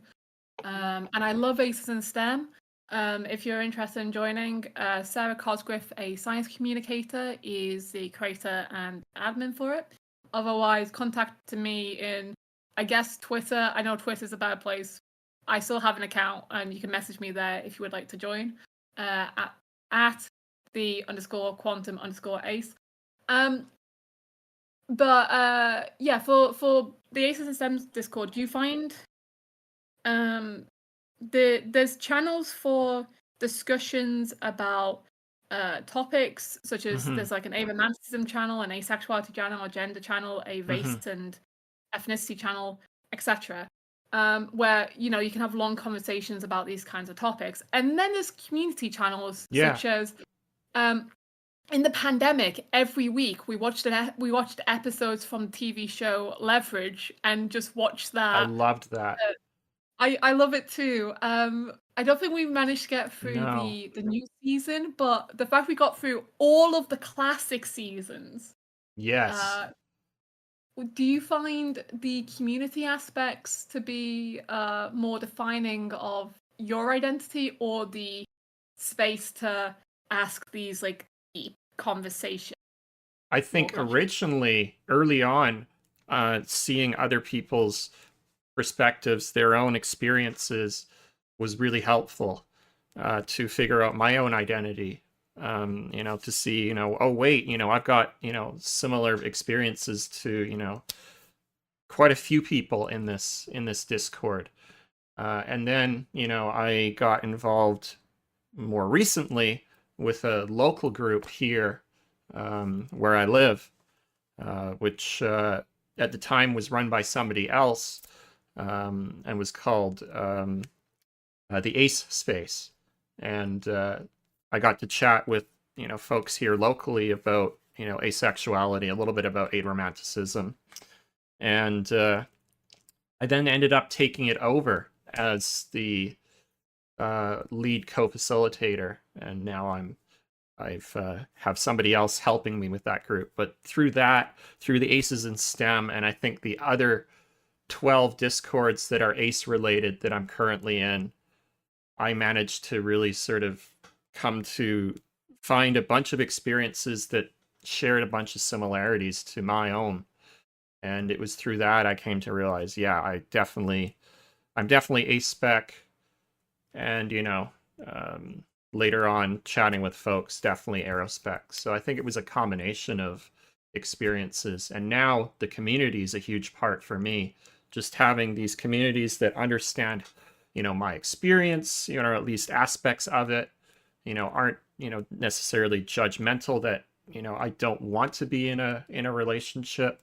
And I love Aces in STEM. If you're interested in joining, Sarah Cosgriff, a science communicator, is the creator and admin for it. Otherwise, contact me in, I guess, Twitter. I know Twitter's a bad place. I still have an account, and you can message me there if you would like to join. At the _quantum_ace. But yeah, for the Aces and STEM Discord, do you find there's channels for discussions about topics such as there's like an aromanticism channel, an asexuality channel, a gender channel, a race and ethnicity channel, etc. Where you can have long conversations about these kinds of topics, and then there's community channels such as in the pandemic, every week we watched episodes from the TV show Leverage and just watched that. I loved that. I love it too. I don't think we managed to get through the new season, but the fact we got through all of the classic seasons. Yes. Do you find the community aspects to be more defining of your identity, or the space to ask these like deep conversations? I think originally, early on, seeing other people's perspectives, their own experiences, was really helpful to figure out my own identity. To see, oh wait, I've got, similar experiences to, quite a few people in this Discord. And then, I got involved more recently with a local group here where I live, which at the time was run by somebody else and was called the Ace Space. And I got to chat with, folks here locally about, asexuality, a little bit about aromanticism. And I then ended up taking it over as the lead co-facilitator, and now I've have somebody else helping me with that group. But through the Aces in STEM, and I think the other 12 Discords that are Ace related that I'm currently in, I managed to really sort of come to find a bunch of experiences that shared a bunch of similarities to my own. And it was through that I came to realize, yeah, I'm definitely Aspec. And, later on chatting with folks, definitely Aerospec. So I think it was a combination of experiences. And now the community is a huge part for me. Just having these communities that understand, my experience, or at least aspects of it, aren't, necessarily judgmental that, I don't want to be in a relationship.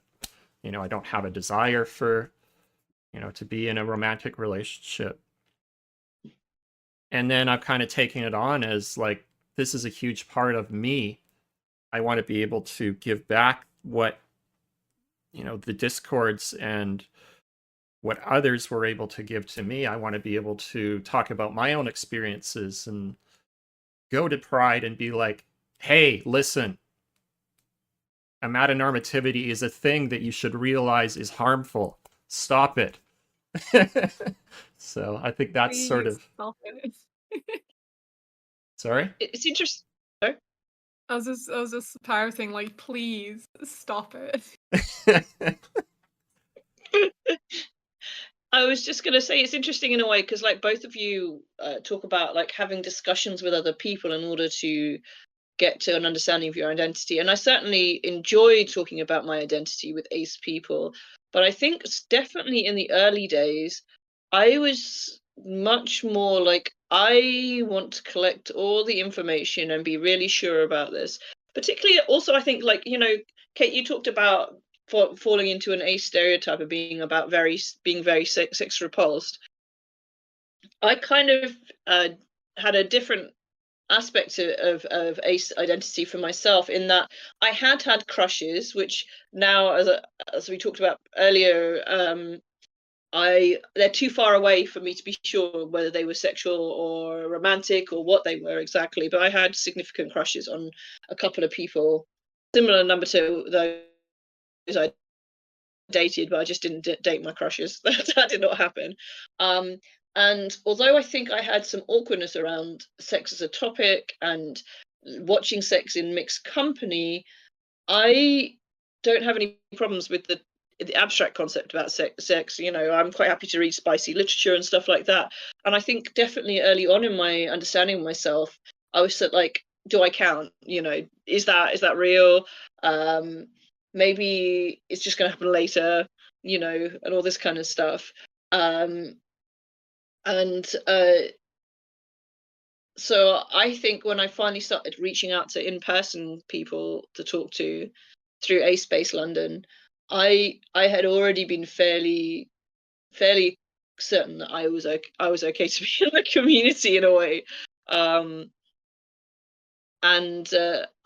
I don't have a desire for, to be in a romantic relationship. And then I'm kind of taking it on as like, this is a huge part of me. I want to be able to give back what, the discords and what others were able to give to me. I want to be able to talk about my own experiences and go to Pride and be like, hey, listen, amatonormativity is a thing that you should realize is harmful. Stop it. So I think that's Please sort of. stop it. Sorry? Sorry? It's interesting. I was just parroting like, please stop it. I was just going to say it's interesting in a way because like both of you talk about like having discussions with other people in order to get to an understanding of your identity, and I certainly enjoy talking about my identity with ace people, but I think it's definitely in the early days I was much more like I want to collect all the information and be really sure about this. Particularly also I think like Kate, you talked about falling into an ace stereotype of being very sex repulsed. I kind of had a different aspect of ace identity for myself in that I had crushes, which now as we talked about earlier, they're too far away for me to be sure whether they were sexual or romantic or what they were exactly, but I had significant crushes on a couple of people, similar number to those I dated, but I just didn't date my crushes. That did not happen. And although I think I had some awkwardness around sex as a topic and watching sex in mixed company, I don't have any problems with the abstract concept about sex. I'm quite happy to read spicy literature and stuff like that. And I think definitely early on in my understanding of myself, I was like, do I count? Is that real? Maybe it's just going to happen later, and all this kind of stuff. So I think when I finally started reaching out to in-person people to talk to through Aspec London, I had already been fairly certain that I was okay to be in the community in a way.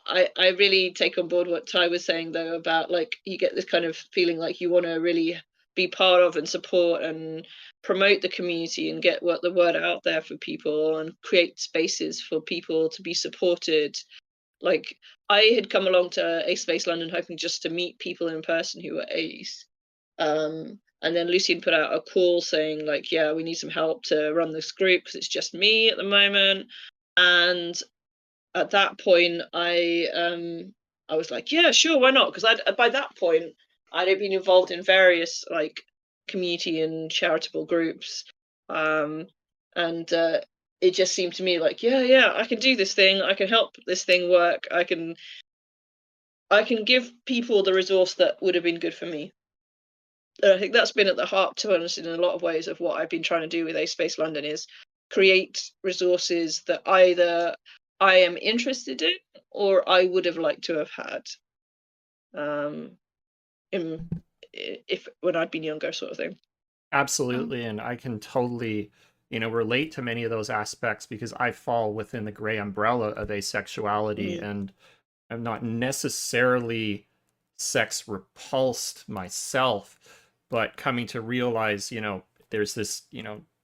I really take on board what Ty was saying though about like you get this kind of feeling like you want to really be part of and support and promote the community and get the word out there for people and create spaces for people to be supported. Like I had come along to Aspec London hoping just to meet people in person who were ace. And then Lucian put out a call saying like, yeah, we need some help to run this group because it's just me at the moment. And at that point I was like, yeah, sure, why not? Because by that point I'd been involved in various like community and charitable groups, and it just seemed to me like, yeah, I can do this thing, I can help this thing work, I can give people the resource that would have been good for me. And I think that's been at the heart, to be honest, in a lot of ways of what I've been trying to do with Aspec London is create resources that either I am interested in or I would have liked to have had if when I'd been younger, sort of thing. Absolutely. And I can totally, relate to many of those aspects because I fall within the gray umbrella of asexuality and I'm not necessarily sex repulsed myself, but coming to realize, there's this,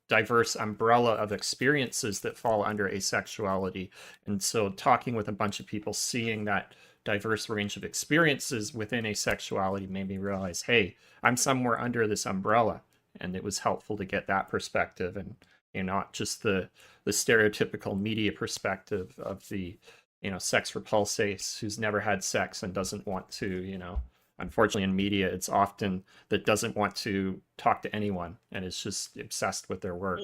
diverse umbrella of experiences that fall under asexuality. And so talking with a bunch of people, seeing that diverse range of experiences within asexuality made me realize, hey, I'm somewhere under this umbrella. And it was helpful to get that perspective and not just the stereotypical media perspective of the sex repulse ace who's never had sex and doesn't want to unfortunately in media, it's often that doesn't want to talk to anyone and is just obsessed with their work.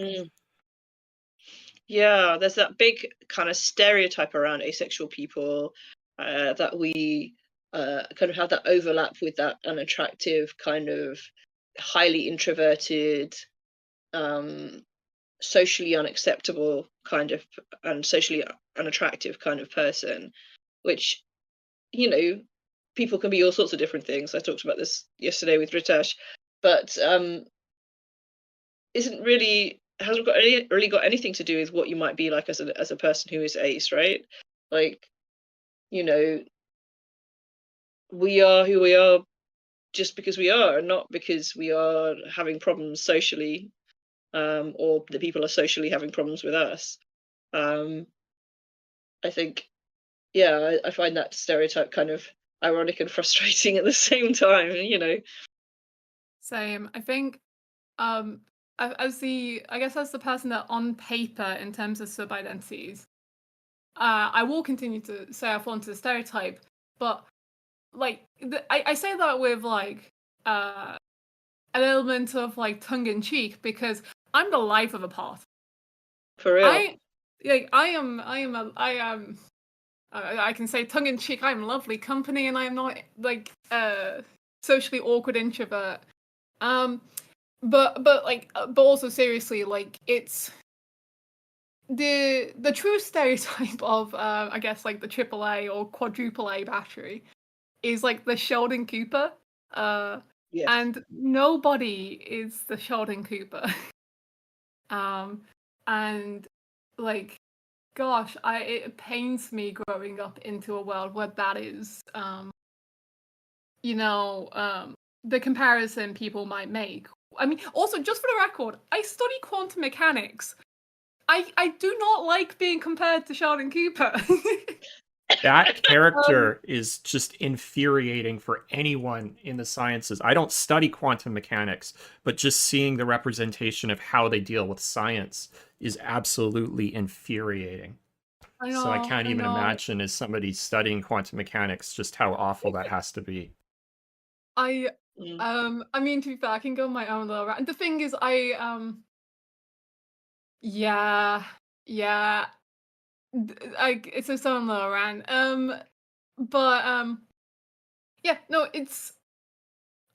Yeah, there's that big kind of stereotype around asexual people, that we kind of have that overlap with that unattractive, kind of highly introverted, socially unacceptable kind of, and socially unattractive kind of person, which, you know, people can be all sorts of different things. I talked about this yesterday with Ritesh, but hasn't really got anything to do with what you might be like as a person who is ace, right? Like, you know, we are who we are just because we are, not because we are having problems socially, or the people are socially having problems with us. I think, yeah, I find that stereotype kind of ironic and frustrating at the same time, you know. Same. I think as the person that on paper in terms of sub identities, I will continue to say I fall into the stereotype, but like I say that with like an element of like tongue in cheek because I'm the life of a part. For real. I can say tongue in cheek, I'm lovely company and I'm not like socially awkward introvert. But also seriously, like it's the true stereotype of I guess like the AAA or quadruple A battery is like the Sheldon Cooper. Yes. And nobody is the Sheldon Cooper. And like gosh, it pains me growing up into a world where that is the comparison people might make. I mean, also, just for the record, I study quantum mechanics. I do not like being compared to Sheldon Cooper. That character is just infuriating for anyone in the sciences. I don't study quantum mechanics, but just seeing the representation of how they deal with science is absolutely infuriating. So I can't even imagine as somebody studying quantum mechanics just how awful that has to be. I mean, to be fair, I can go on my own little rant. The thing is, yeah, it's its own little rant. Yeah, no,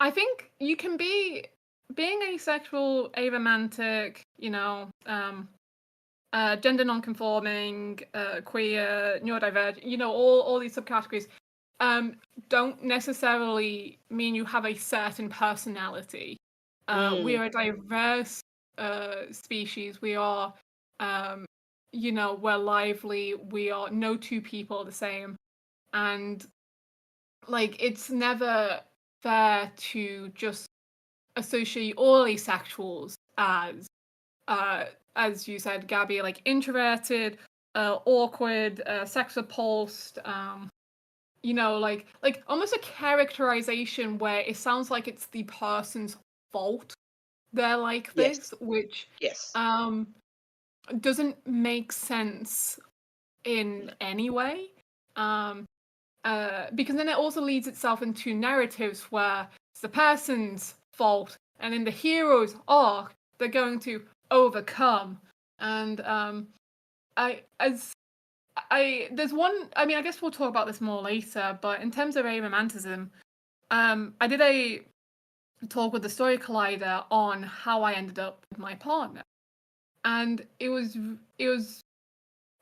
I think you can being asexual, aromantic, gender non-conforming, queer, neurodivergent, all these subcategories, don't necessarily mean you have a certain personality. We are a diverse species. We are, we're lively. We are no two people are the same, and like it's never fair to just associate all asexuals as you said, Gabby, like introverted, awkward, sex repulsed, like almost a characterization where it sounds like it's the person's fault they're like this, which doesn't make sense in any way. Because then it also leads itself into narratives where it's the person's fault, and in the hero's arc, they're going to overcome. And there's one. I mean, I guess we'll talk about this more later. But in terms of aromanticism, I did a talk with the Story Collider on how I ended up with my partner, and it was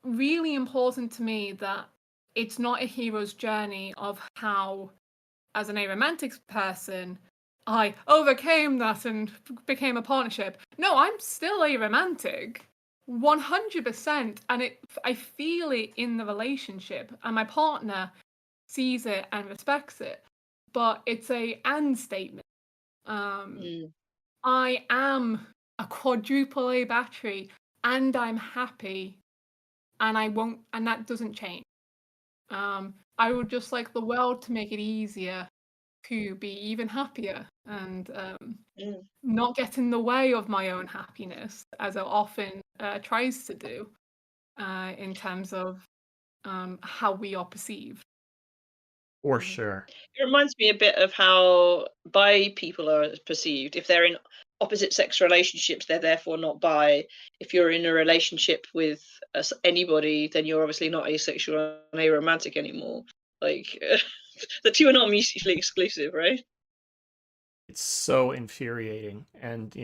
really important to me that it's not a hero's journey of how, as an aromantic person, I overcame that and became a partnership. No, I'm still aromantic, 100%, and I feel it in the relationship, and my partner sees it and respects it. But it's a and statement. I am a quadruple A battery, and I'm happy, and I won't, and that doesn't change. I would just like the world to make it easier to be even happier and not get in the way of my own happiness, as it often tries to do in terms of how we are perceived. For Mhm. sure. It reminds me a bit of how bi people are perceived. If they're in opposite sex relationships, they're therefore not bi. If you're in a relationship with anybody, then you're obviously not asexual and aromantic anymore. Like the two are not mutually exclusive, right? It's so infuriating. And,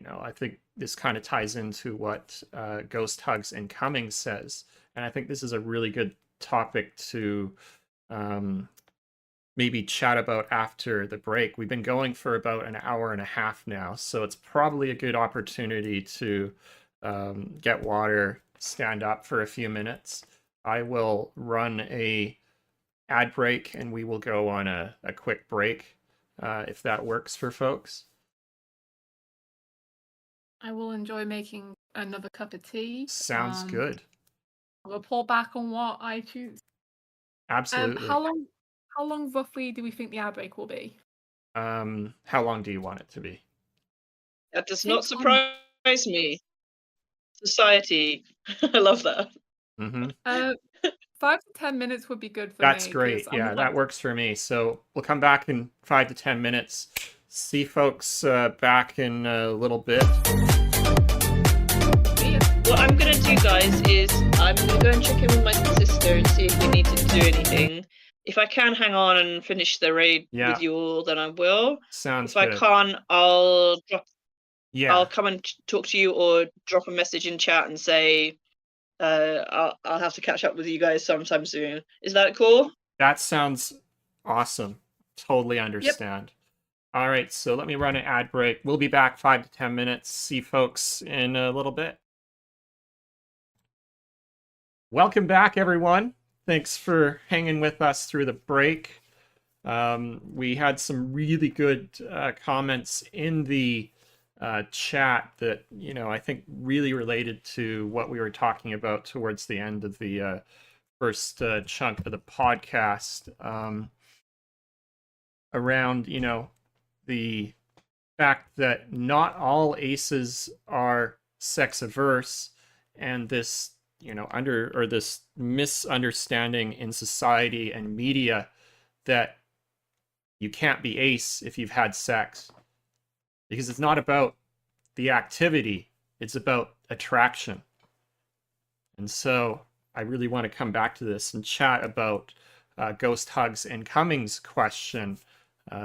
I think this kind of ties into what Ghost Hugs and Cummings says. And I think this is a really good topic to um, maybe chat about after the break. We've been going for about an hour and a half now, so it's probably a good opportunity to get water, stand up for a few minutes. I will run a ad break and we will go on a quick break if that works for folks. I will enjoy making another cup of tea. Sounds good. I'll report back on what I choose. Absolutely. How long roughly do we think the outbreak will be? How long do you want it to be? That does Take not time. surprise me. Society. I love that. Mm-hmm. 5 to 10 minutes would be good for That's me great. because I'm Yeah, that like, works for me. So we'll come back in 5 to 10 minutes. See folks back in a little bit. What I'm gonna do, guys, is I'm gonna go and check in with my sister and see if we need to do anything. If I can hang on and finish the raid Yeah. with you all, then I will. Sounds If I good. can't, I'll Yeah, come and talk to you or drop a message in chat and say I'll have to catch up with you guys sometime soon. Is that cool? that sounds awesome. Totally understand. All right, so let me run an ad break. We'll be back 5 to 10 minutes. See folks in a little bit. Welcome back, everyone. Thanks for hanging with us through the break. We had some really good comments in the chat that, I think really related to what we were talking about towards the end of the first chunk of the podcast, around, the fact that not all aces are sex averse, and this, this misunderstanding in society and media that you can't be ace if you've had sex, because it's not about the activity, it's about attraction. And so I really want to come back to this and chat about Ghost Hugs and Cummings' question.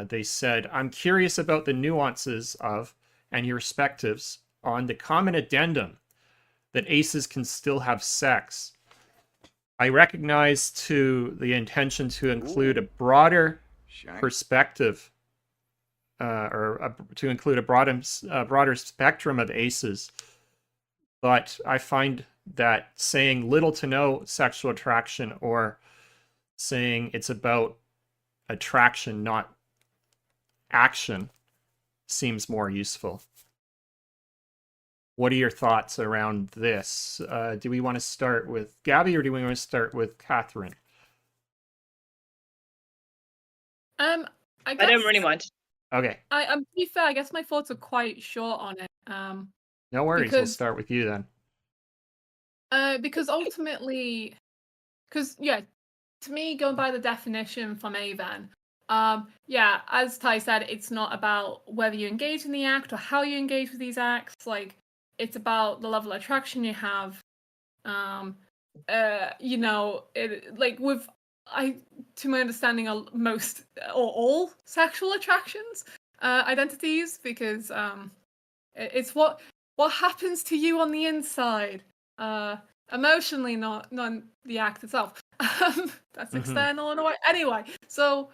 They said, I'm curious about the nuances of and your perspectives on the common addendum that aces can still have sex. I recognize to the intention to include a broader perspective, to include a broader spectrum of aces. But I find that saying little to no sexual attraction, or saying it's about attraction, not action, seems more useful. What are your thoughts around this? Do we want to start with Gabby or do we want to start with Catherine? I I don't really mind. Okay. To be fair, I guess my thoughts are quite short on it. No worries. We'll Because start with you then. because ultimately, to me, going by the definition from Avan, as Ty said, it's not about whether you engage in the act or how you engage with these acts. Like, it's about the level of attraction you have. To my understanding, most or all sexual attractions, identities, because it's what happens to you on the inside, emotionally, not the act itself. That's external in a way. Anyway, so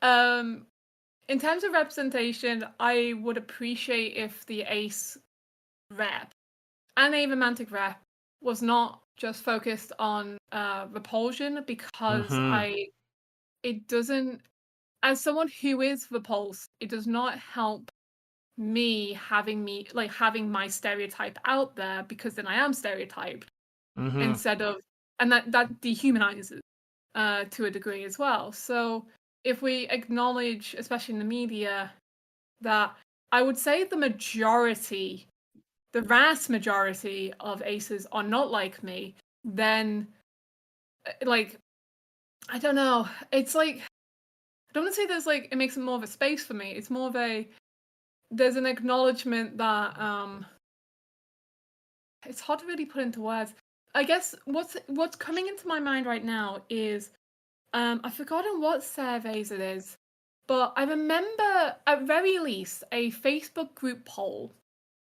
in terms of representation, I would appreciate if the ace rep and a romantic rep was not just focused on repulsion, because it doesn't, as someone who is repulsed, it does not help me having my stereotype out there, because then I am stereotyped instead of, and that dehumanizes to a degree as well. So if we acknowledge, especially in the media, that I would say the vast majority of aces are not like me, then I don't know. It's like, I don't want to say there's like, it makes it more of a space for me. It's more of a, there's an acknowledgement that it's hard to really put into words. I guess what's coming into my mind right now is I've forgotten what surveys it is, but I remember at very least a Facebook group poll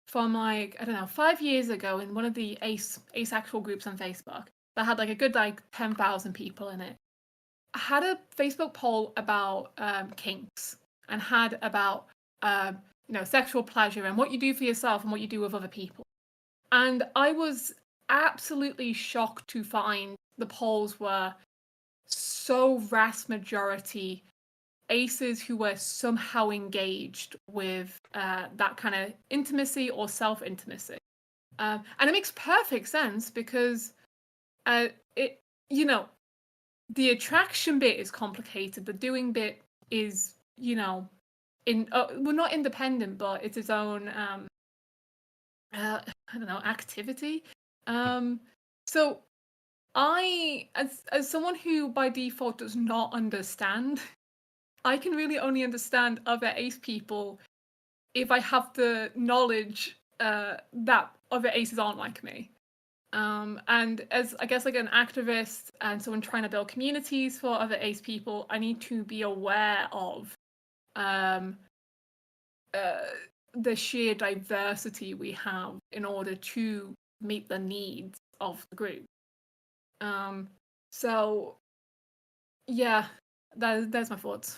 from like, I don't know, 5 years ago in one of the asexual groups on Facebook that had like a good like 10,000 people in it. I had a Facebook poll about kinks and had about sexual pleasure and what you do for yourself and what you do with other people. And I was absolutely shocked to find the polls were so vast majority aces who were somehow engaged with that kind of intimacy or self-intimacy. And it makes perfect sense because it, the attraction bit is complicated. The doing bit is, well, not independent, but it's its own, I don't know, activity. So I, as someone who by default does not understand, I can really only understand other ace people if I have the knowledge that other aces aren't like me. And as I guess like an activist and someone trying to build communities for other ace people, I need to be aware of the sheer diversity we have in order to meet the needs of the group. So yeah, there's my thoughts.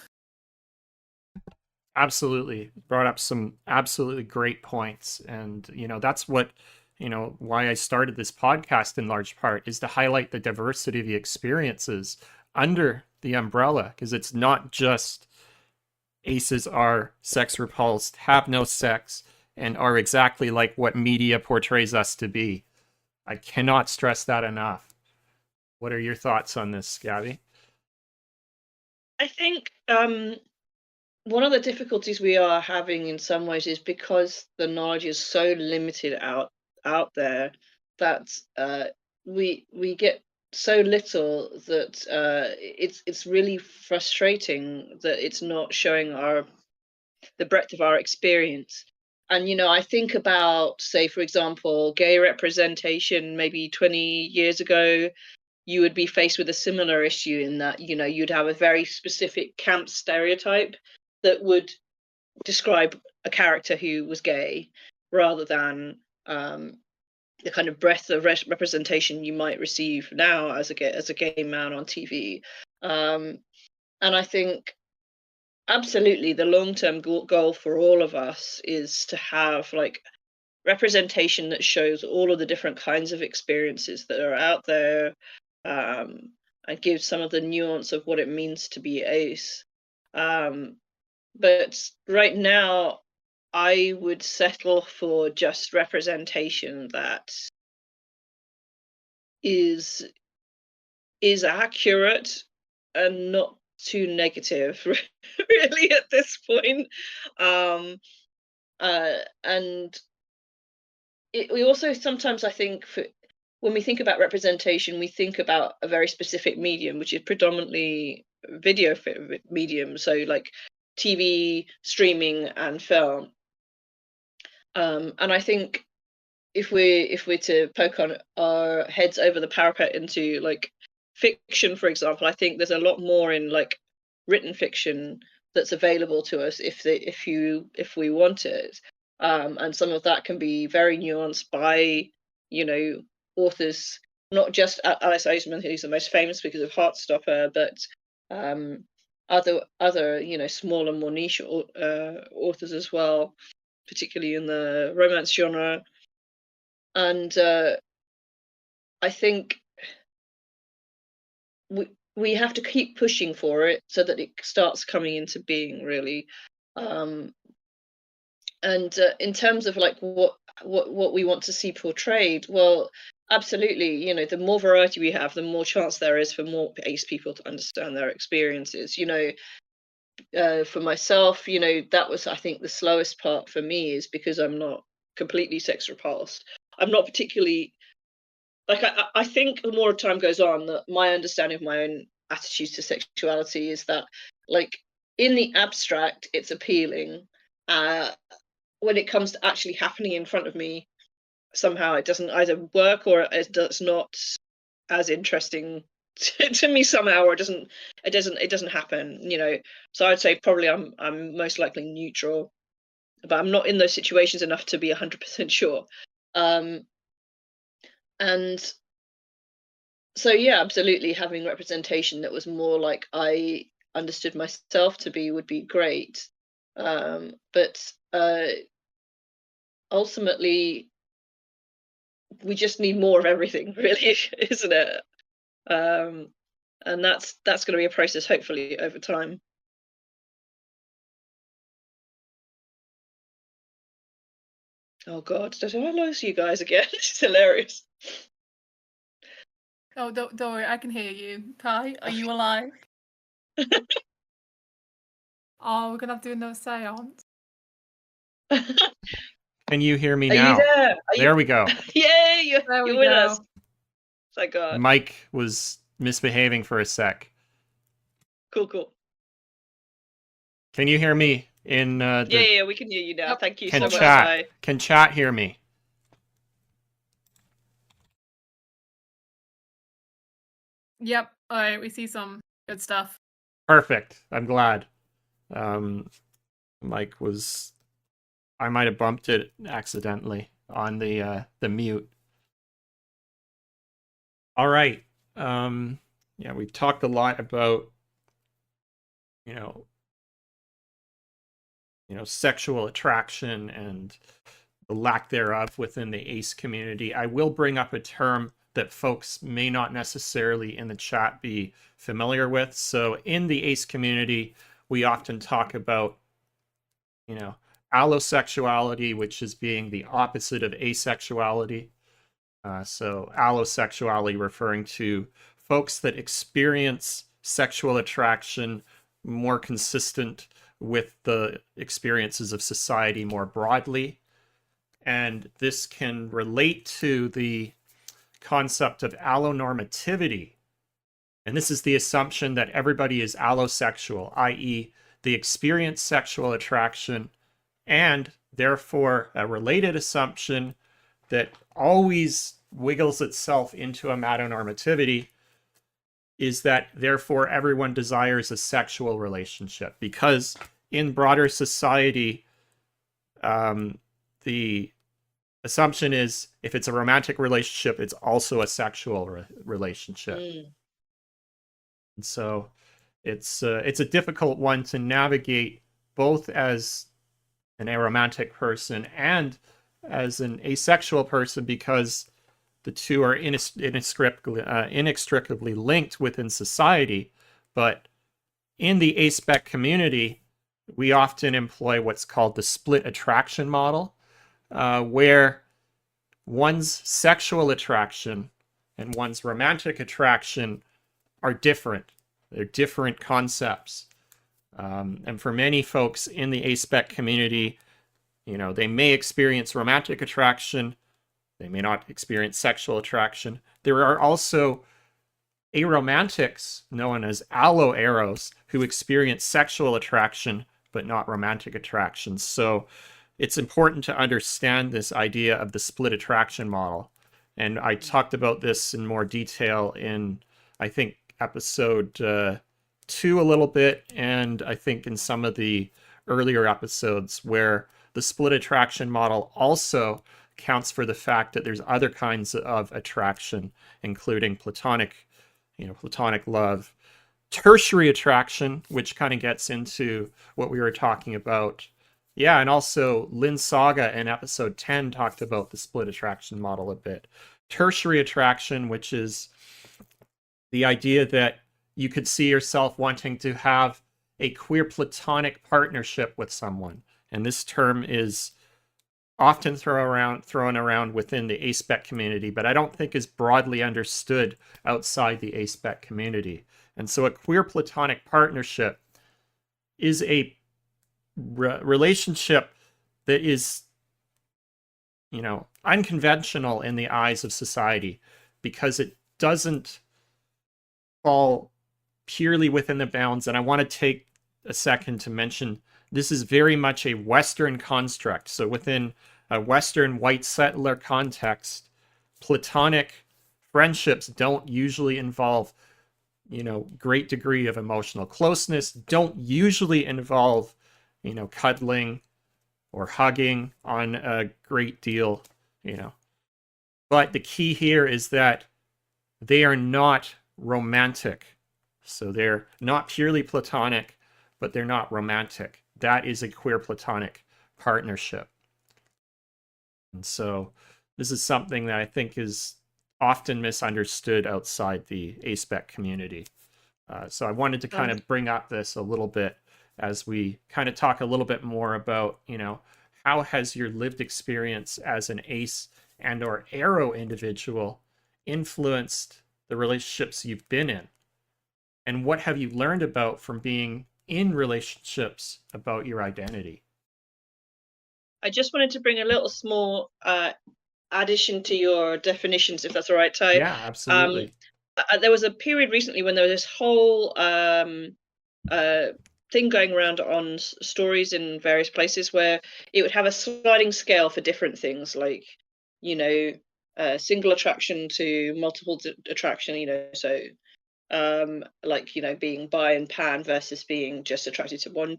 Absolutely. Brought up some absolutely great points. And, that's what, why I started this podcast in large part is to highlight the diversity of the experiences under the umbrella, because it's not just aces are sex repulsed, have no sex, and are exactly like what media portrays us to be. I cannot stress that enough. What are your thoughts on this, Gabby? I think one of the difficulties we are having in some ways is because the knowledge is so limited out there that we get so little that it's really frustrating that it's not showing the breadth of our experience. And I think about, say, for example, gay representation maybe 20 years ago. You would be faced with a similar issue in that you'd have a very specific camp stereotype that would describe a character who was gay, rather than the kind of breadth of representation you might receive now as a gay man on TV. And I think absolutely the long-term goal for all of us is to have like representation that shows all of the different kinds of experiences that are out there, and gives some of the nuance of what it means to be ace. But right now, I would settle for just representation that is accurate and not too negative, really, at this point. And we also sometimes, I think, when we think about representation, we think about a very specific medium, which is predominantly video medium, so like TV, streaming, and film. And I think if we're to poke on our heads over the parapet into like fiction, for example, I think there's a lot more in like written fiction that's available to us if we want it. And some of that can be very nuanced by authors, not just Alice Oseman, who's the most famous because of Heartstopper, but other smaller, more niche authors as well, particularly in the romance genre. And I think we have to keep pushing for it so that it starts coming into being, really. And in terms of like what we want to see portrayed, well, absolutely, the more variety we have, the more chance there is for more ace people to understand their experiences. For myself, that was, I think, the slowest part for me, is because I'm not completely sex repulsed. I'm not particularly, like, I think the more time goes on, that my understanding of my own attitudes to sexuality is that, like, in the abstract, it's appealing. When it comes to actually happening in front of me, somehow it doesn't either work or it's not as interesting to me somehow, or it doesn't happen, you know. So I'd say probably I'm most likely neutral, but I'm not in those situations enough to be 100% sure. And so yeah, absolutely, having representation that was more like I understood myself to be would be great. But ultimately, we just need more of everything, really, isn't it? And that's going to be a process, hopefully, over time. Oh God, did I lose you guys again? It's hilarious. Oh, don't worry, I can hear you. Kai, are you alive? Oh, we're gonna have to do another seance. Can you hear me Are now? you there? There we go. Yay, There we you're with go. us. Thank God. Mike was misbehaving for a sec. Cool. Can you hear me? Yeah, we can hear you now. Yep. Thank you Can so much, chat? Kai. Can chat hear me? Yep. All right, we see some good stuff. Perfect. I'm glad. Mike was. I might have bumped it accidentally on the mute. All right. Yeah, we've talked a lot about you know sexual attraction and the lack thereof within the ace community. I will bring up a term that folks may not necessarily in the chat be familiar with. So in the ace community, we often talk about allosexuality, which is being the opposite of asexuality. So allosexuality referring to folks that experience sexual attraction more consistent with the experiences of society more broadly. And this can relate to the concept of allonormativity. And this is the assumption that everybody is allosexual, i.e., they experience sexual attraction, and therefore a related assumption that always wiggles itself into amatonormativity is that therefore everyone desires a sexual relationship, because in broader society, the assumption is if it's a romantic relationship, it's also a sexual relationship. And so it's a difficult one to navigate, both as an aromantic person and as an asexual person, because the two are inextricably linked within society. But in the Aspec community, we often employ what's called the split attraction model, where one's sexual attraction and one's romantic attraction are different. They're different concepts. And for many folks in the Aspec community, they may experience romantic attraction. They may not experience sexual attraction. There are also aromantics, known as alloeros, who experience sexual attraction but not romantic attraction. So it's important to understand this idea of the split attraction model. And I talked about this in more detail in, I think, episode 2 a little bit, and I think in some of the earlier episodes, where the split attraction model also accounts for the fact that there's other kinds of attraction, including platonic love, tertiary attraction, which kind of gets into what we were talking about. Yeah, and also Lynn Saga in episode 10 talked about the split attraction model a bit. Tertiary attraction, which is the idea that you could see yourself wanting to have a queer platonic partnership with someone. And this term is often thrown around within the Aspec community, but I don't think is broadly understood outside the Aspec community. And so a queer platonic partnership is a relationship that is, unconventional in the eyes of society, because it doesn't fall purely within the bounds. And I want to take a second to mention this is very much a Western construct. So within a Western white settler context, platonic friendships don't usually involve, great degree of emotional closeness, don't usually involve, cuddling or hugging on a great deal, But the key here is that they are not romantic. So they're not purely platonic, but they're not romantic. That is a queer platonic partnership. And so this is something that I think is often misunderstood outside the Aspec community. So I wanted to kind of bring up this a little bit as we kind of talk a little bit more about, how has your lived experience as an ace and or arrow individual influenced the relationships you've been in? And what have you learned about from being in relationships about your identity? I just wanted to bring a little small addition to your definitions, if that's all right, Ty. Yeah, absolutely. There was a period recently when there was this whole thing going around on stories in various places where it would have a sliding scale for different things, like, single attraction to multiple attraction, so like, being bi and pan versus being just attracted to one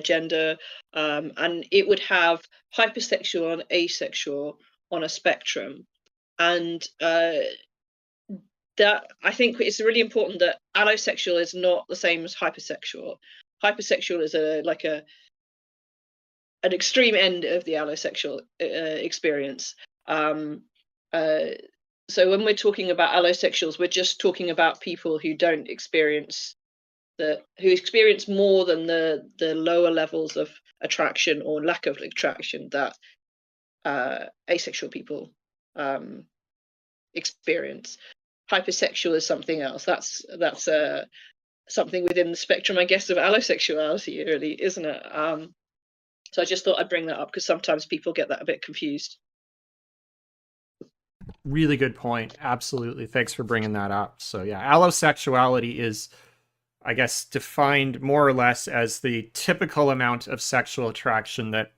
gender, and it would have hypersexual and asexual on a spectrum. And that, I think it's really important that allosexual is not the same as hypersexual. Hypersexual is an extreme end of the allosexual experience. So when we're talking about allosexuals, we're just talking about people who don't experience who experience more than the lower levels of attraction or lack of attraction that asexual people experience. Hypersexual is something else. That's something within the spectrum, I guess, of allosexuality, really, isn't it? So I just thought I'd bring that up because sometimes people get that a bit confused. Really good point. Absolutely. Thanks for bringing that up. So yeah, allosexuality is, I guess, defined more or less as the typical amount of sexual attraction that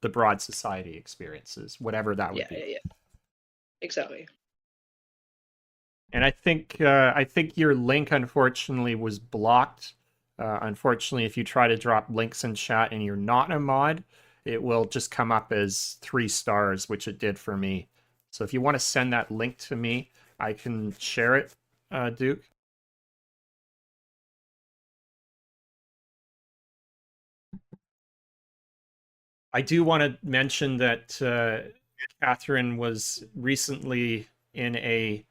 the broad society experiences, whatever that would be. Yeah. Exactly. And I think your link, unfortunately, was blocked. Unfortunately, if you try to drop links in chat and you're not a mod, it will just come up as 3 stars, which it did for me. So if you want to send that link to me, I can share it, Duke. I do want to mention that Catherine was recently in a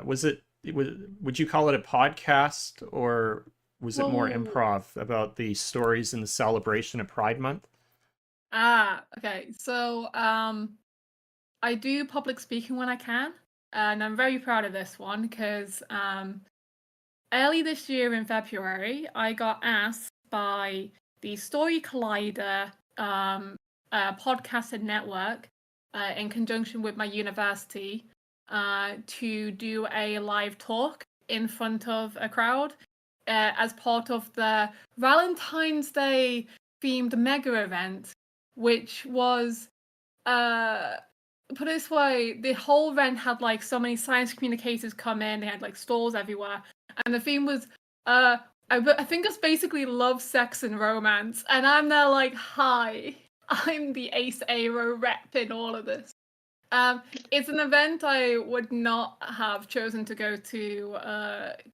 would you call it a podcast, or was it more improv about the stories in the celebration of Pride Month? Okay. So I do public speaking when I can, and I'm very proud of this one because early this year in February, I got asked by the Story Collider podcasted network in conjunction with my university to do a live talk in front of a crowd as part of the Valentine's Day themed mega event, which was put it this way, the whole event had like so many science communicators come in, they had like stalls everywhere, and the theme was I think it's basically love, sex, and romance. And I'm there like, hi, I'm the Ace Aero rep in all of this. It's an event I would not have chosen to go to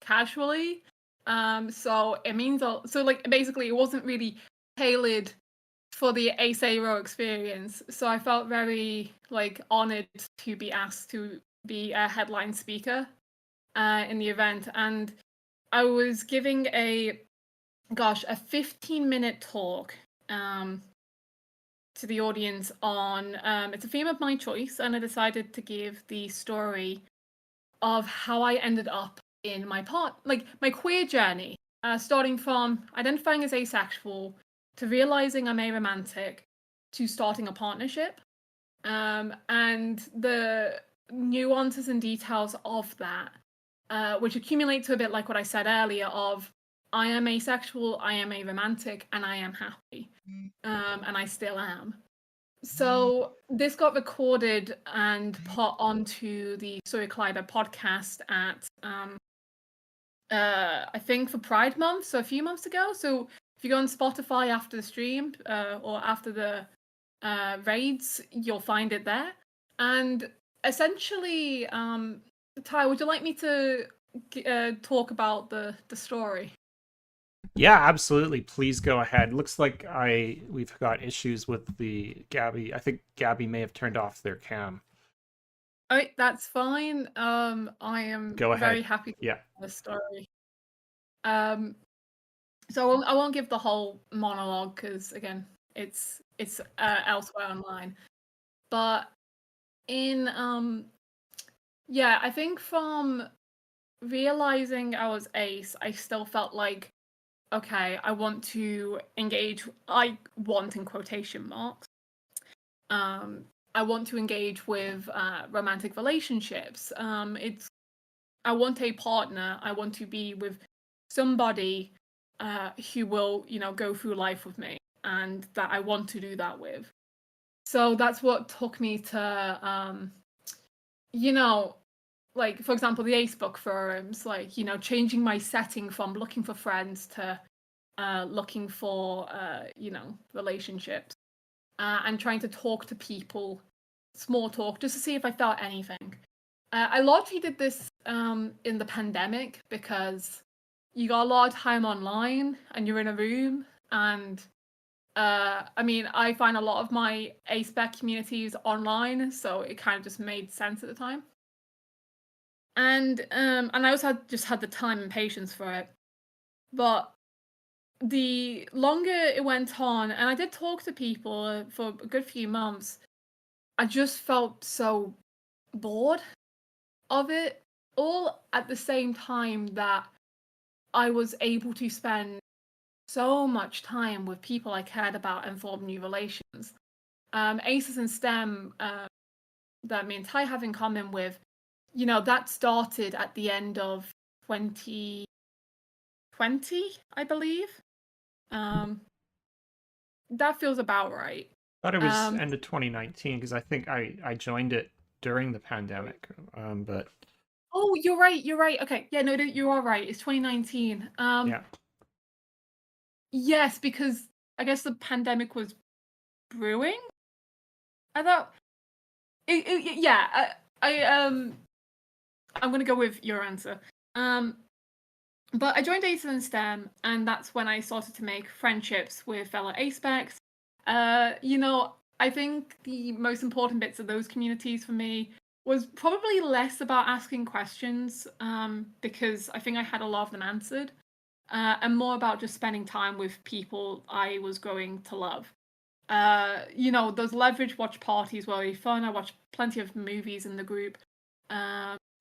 casually. So it means like basically it wasn't really tailored for the Ace Aero experience. So I felt very like honored to be asked to be a headline speaker in the event, and I was giving a 15-minute talk to the audience on it's a theme of my choice, and I decided to give the story of how I ended up in my queer journey, starting from identifying as asexual to realizing I'm aromantic to starting a partnership, and the nuances and details of that. which accumulate to a bit like what I said earlier of I am asexual, I am aromantic, and I am happy. And I still am. So this got recorded and put onto the Surrey Collider podcast at I think for Pride Month, so a few months ago. So if you go on Spotify after the stream or after the raids, you'll find it there. And essentially, Ty, would you like me to talk about the story? Yeah, absolutely. Please go ahead. Looks like we've got issues with the Gabby. I think Gabby may have turned off their cam. All right, that's fine. I am Go ahead. very happy to Yeah. tell the story. So I won't give the whole monologue because again, it's elsewhere online. But in yeah, I think from realizing I was ace, I still felt like, okay, I want to engage. I want in quotation marks. I want to engage with romantic relationships. I want a partner. I want to be with somebody who will, go through life with me, and that I want to do that with. So that's what took me to, like, for example, the Aspec forums, like, changing my setting from looking for friends to looking for, relationships, and trying to talk to people, small talk, just to see if I felt anything. I largely did this in the pandemic because you got a lot of time online and you're in a room. And I find a lot of my Aspec communities online, so it kind of just made sense at the time. And I also just had the time and patience for it. But the longer it went on, and I did talk to people for a good few months, I just felt so bored of it, all at the same time that I was able to spend so much time with people I cared about and form new relations. Aces and STEM, that me and Ty have in common with, that started at the end of 2020, I believe. That feels about right. I thought it was end of 2019 because I think I joined it during the pandemic. But oh, you're right. Okay, yeah, no, you are right. It's 2019. yeah. Yes, because I guess the pandemic was brewing. I thought, yeah. I'm gonna go with your answer. But I joined Aces and STEM, and that's when I started to make friendships with fellow Aspecs. I think the most important bits of those communities for me was probably less about asking questions, because I think I had a lot of them answered, and more about just spending time with people I was growing to love. Those leverage watch parties were really fun. I watched plenty of movies in the group.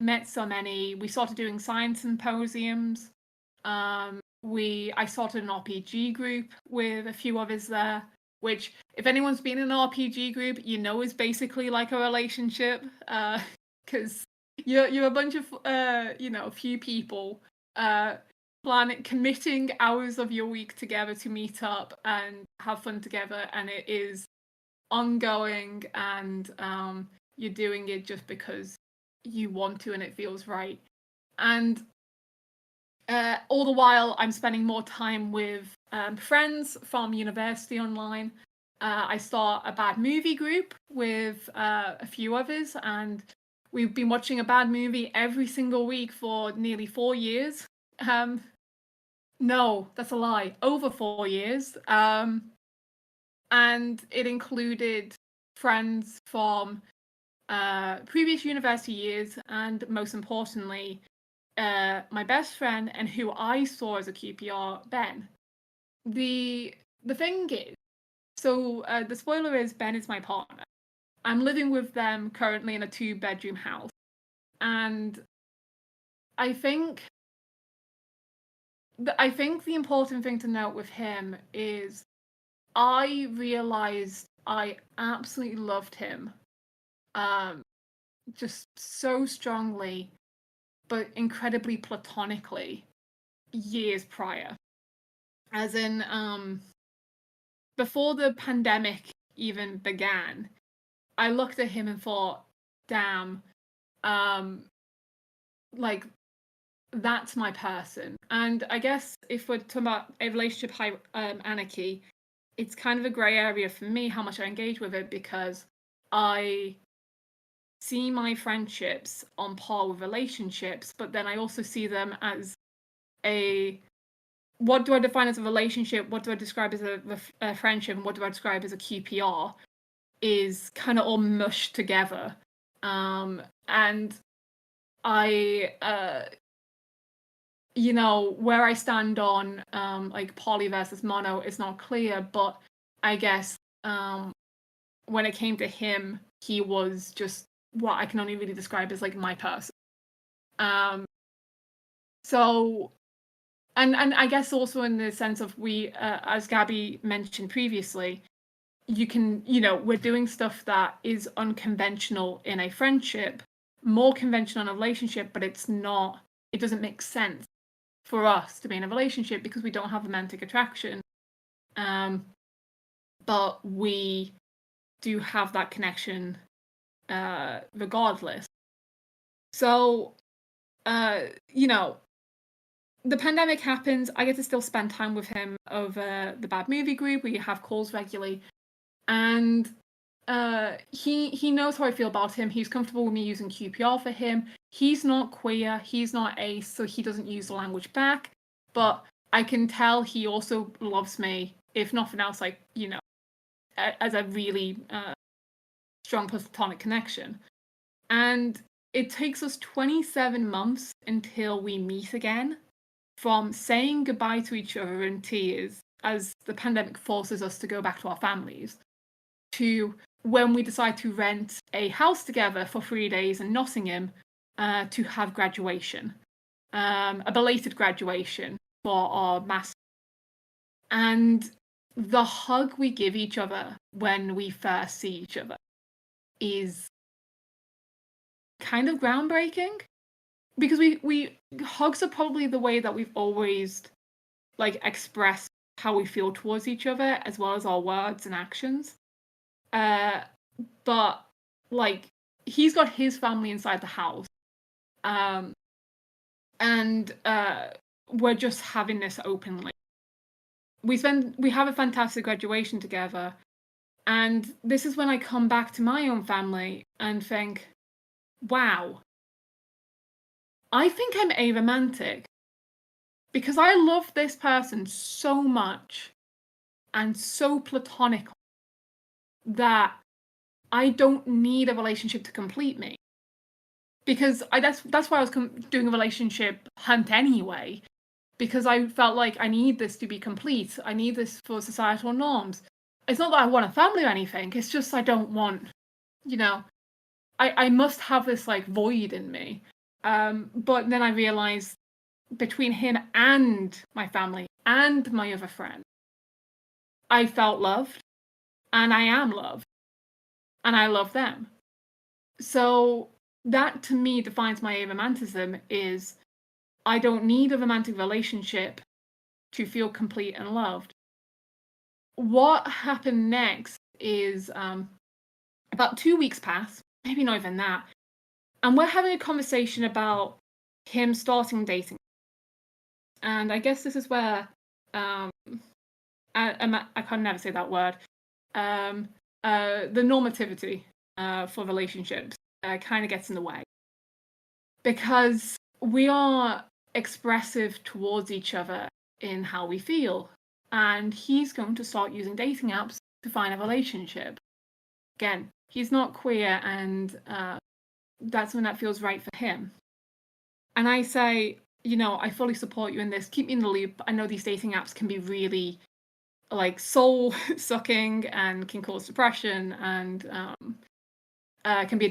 Met so many. We started doing science symposiums. I started an RPG group with a few others there, which, if anyone's been in an RPG group, is basically like a relationship, because you're a bunch of few people committing hours of your week together to meet up and have fun together, and it is ongoing, and you're doing it just because you want to and it feels right. And all the while, I'm spending more time with friends from university online. I start a bad movie group with a few others, and we've been watching a bad movie every single week for nearly 4 years. No, that's a lie. Over 4 years. And it included friends from previous university years, and most importantly, my best friend and who I saw as a QPR, Ben. The thing is, so the spoiler is Ben is my partner. I'm living with them currently in a 2-bedroom house, and I think the important thing to note with him is I realized I absolutely loved him, just so strongly, but incredibly platonically years prior. As in, before the pandemic even began, I looked at him and thought, damn, like, that's my person. And I guess if we're talking about a relationship anarchy, it's kind of a grey area for me how much I engage with it, because I see my friendships on par with relationships, but then I also see them as what do I define as a relationship, what do I describe as a friendship, and what do I describe as a QPR, is kind of all mushed together. And I, where I stand on like poly versus mono is not clear, but I guess when it came to him, he was just what I can only really describe as like my person. So, and I guess also in the sense of we, as Gabby mentioned previously, we're doing stuff that is unconventional in a friendship, more conventional in a relationship, but it doesn't make sense for us to be in a relationship because we don't have romantic attraction. But we do have that connection regardless. So, the pandemic happens. I get to still spend time with him over the Bad Movie Group. We have calls regularly. And he knows how I feel about him. He's comfortable with me using QPR for him. He's not queer. He's not ace, so he doesn't use the language back. But I can tell he also loves me, if nothing else, like, as a really strong platonic connection. And it takes us 27 months until we meet again, from saying goodbye to each other in tears as the pandemic forces us to go back to our families, to when we decide to rent a house together for 3 days in Nottingham to have graduation, a belated graduation for our master. And the hug we give each other when we first see each other is kind of groundbreaking, because we hugs are probably the way that we've always like expressed how we feel towards each other, as well as our words and actions. But like, he's got his family inside the house, and we're just having this openly. We have a fantastic graduation together, and this is when I come back to my own family and think, wow, I think I'm aromantic, because I love this person so much and so platonically that I don't need a relationship to complete me. Because that's why I was doing a relationship hunt anyway, because I felt like I need this to be complete. I need this for societal norms. It's not that I want a family or anything. It's just I don't want, I must have this like void in me. But then I realized between him and my family and my other friends, I felt loved, and I am loved, and I love them. So that to me defines my aromanticism, is I don't need a romantic relationship to feel complete and loved. What happened next is about 2 weeks pass, maybe not even that, and we're having a conversation about him starting dating. And I guess this is where I can never say that word. The normativity for relationships kind of gets in the way, because we are expressive towards each other in how we feel, and he's going to start using dating apps to find a relationship. Again, he's not queer, and that's when that feels right for him. And I say, I fully support you in this. Keep me in the loop. I know these dating apps can be really like soul sucking and can cause depression, and can be a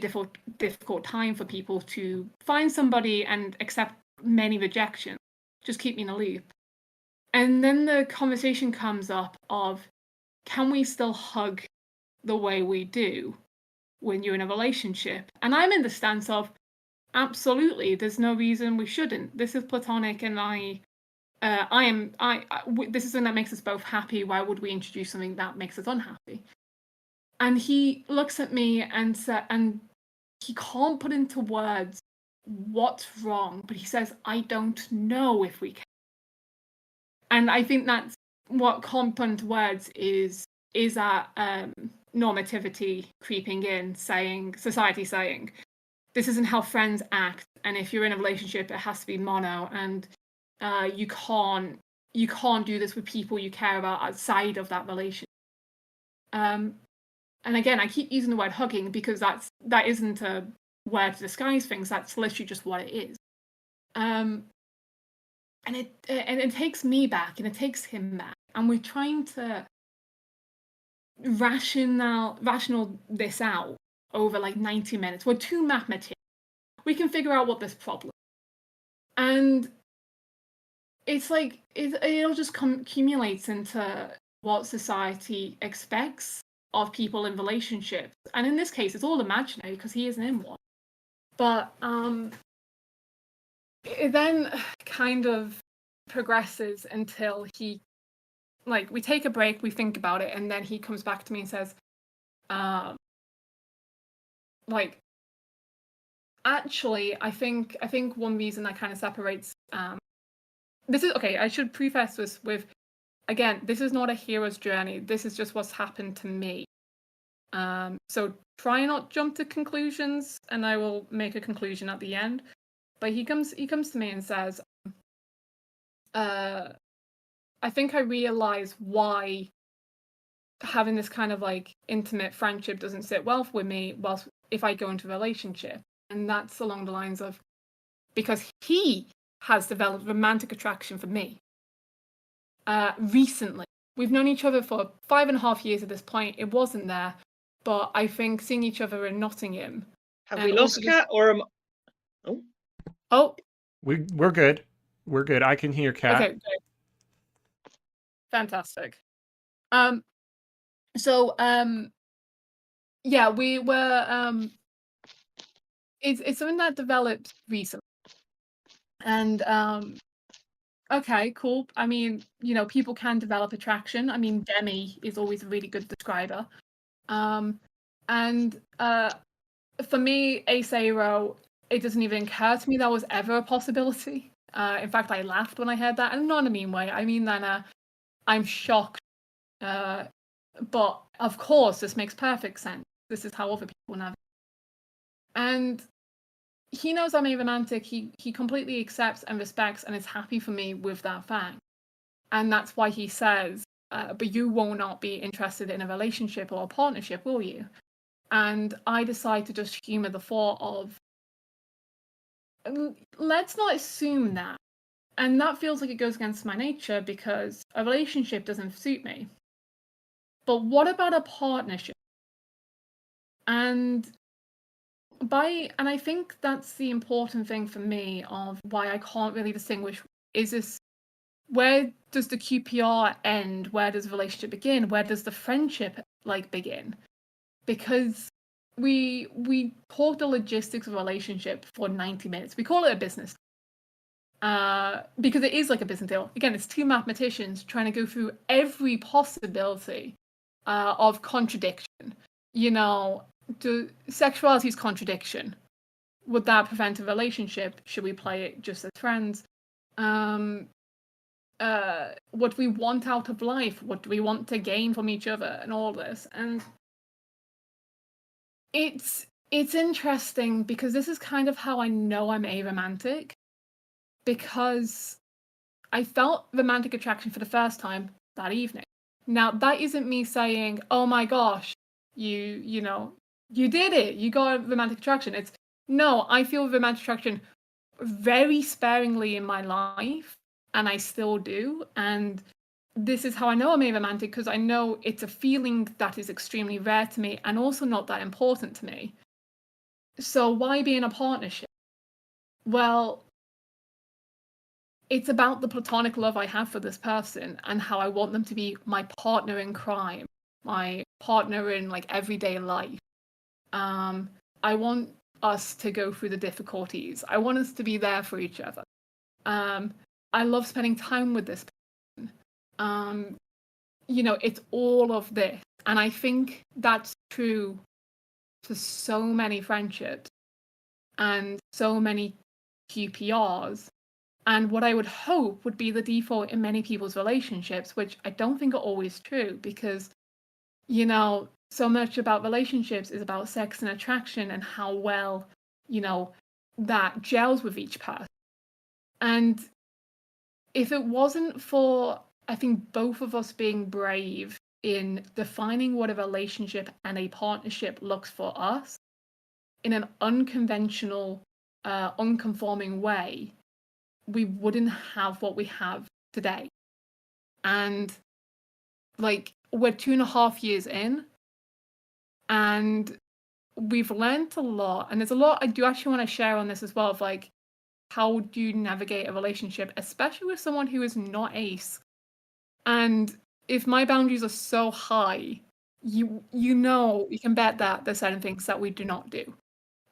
difficult time for people to find somebody and accept many rejections. Just keep me in the loop. And then the conversation comes up of, can we still hug the way we do when you're in a relationship? And I'm in the stance of, absolutely, there's no reason we shouldn't. This is platonic, and this is something that makes us both happy. Why would we introduce something that makes us unhappy? And he looks at me and he can't put into words what's wrong, but he says, I don't know if we can. And I think that's what can't put into words is that normativity creeping in, society saying, this isn't how friends act, and if you're in a relationship, it has to be mono, and you can't do this with people you care about outside of that relationship. And again, I keep using the word hugging because that isn't a word to disguise things. That's literally just what it is. And it takes me back, and it takes him back, and we're trying to rational this out over like 90 minutes. We're two mathematicians. We can figure out what this problem is. And it's like it'll just accumulates into what society expects of people in relationships. And in this case, it's all imaginary because he isn't in one. But it then kind of progresses until we take a break, we think about it, and then he comes back to me and says, actually, I think one reason that kind of separates this is okay. I should preface this with, again, this is not a hero's journey. This is just what's happened to me. So try not jump to conclusions, and I will make a conclusion at the end. But he comes to me and says, I think I realize why having this kind of like intimate friendship doesn't sit well with me if I go into a relationship. And that's along the lines of, because he has developed romantic attraction for me recently. We've known each other for 5.5 years at this point. It wasn't there, but I think seeing each other in Nottingham. Have we lost Kat, or am... Oh, we're good. We're good. I can hear Kat. Okay, good. Fantastic. Yeah, we were it's something that developed recently. And okay, cool. I mean, people can develop attraction. I mean, Demi is always a really good describer. And for me, Ace Aero, it doesn't even occur to me that was ever a possibility. In fact, I laughed when I heard that, and not in a mean way. I mean that I'm shocked. But of course, this makes perfect sense. This is how other people navigate. And he knows I'm aromantic. He completely accepts and respects and is happy for me with that fact. And that's why he says, but you will not be interested in a relationship or a partnership, will you? And I decide to just humor the thought of, let's not assume that. And that feels like it goes against my nature because a relationship doesn't suit me. But what about a partnership? And I think that's the important thing for me of why I can't really distinguish, where does the QPR end? Where does the relationship begin? Where does the friendship begin? Because we talk the logistics of a relationship for 90 minutes. We call it a business. Because it is like a business deal. Again, it's two mathematicians trying to go through every possibility of contradiction. Sexuality is contradiction. Would that prevent a relationship? Should we play it just as friends? What do we want out of life? What do we want to gain from each other? And all this. And it's interesting because this is kind of how I know I'm aromantic. Because I felt romantic attraction for the first time that evening. Now, that isn't me saying, oh my gosh, you did it. You got romantic attraction. It's, no, I feel romantic attraction very sparingly in my life, and I still do. And this is how I know I'm aromantic, because I know it's a feeling that is extremely rare to me and also not that important to me. So why be in a partnership? Well, it's about the platonic love I have for this person and how I want them to be my partner in crime, my partner in everyday life. I want us to go through the difficulties. I want us to be there for each other. I love spending time with this person. It's all of this. And I think that's true to so many friendships and so many QPRs. And what I would hope would be the default in many people's relationships, which I don't think are always true, because, so much about relationships is about sex and attraction and how well, that gels with each person. And if it wasn't for, I think, both of us being brave in defining what a relationship and a partnership looks for us in an unconventional, unconforming way, we wouldn't have what we have today. And we're 2.5 years in, and we've learned a lot. And there's a lot I do actually want to share on this as well, of how do you navigate a relationship, especially with someone who is not ace. And if my boundaries are so high, you can bet that there's certain things that we do not do.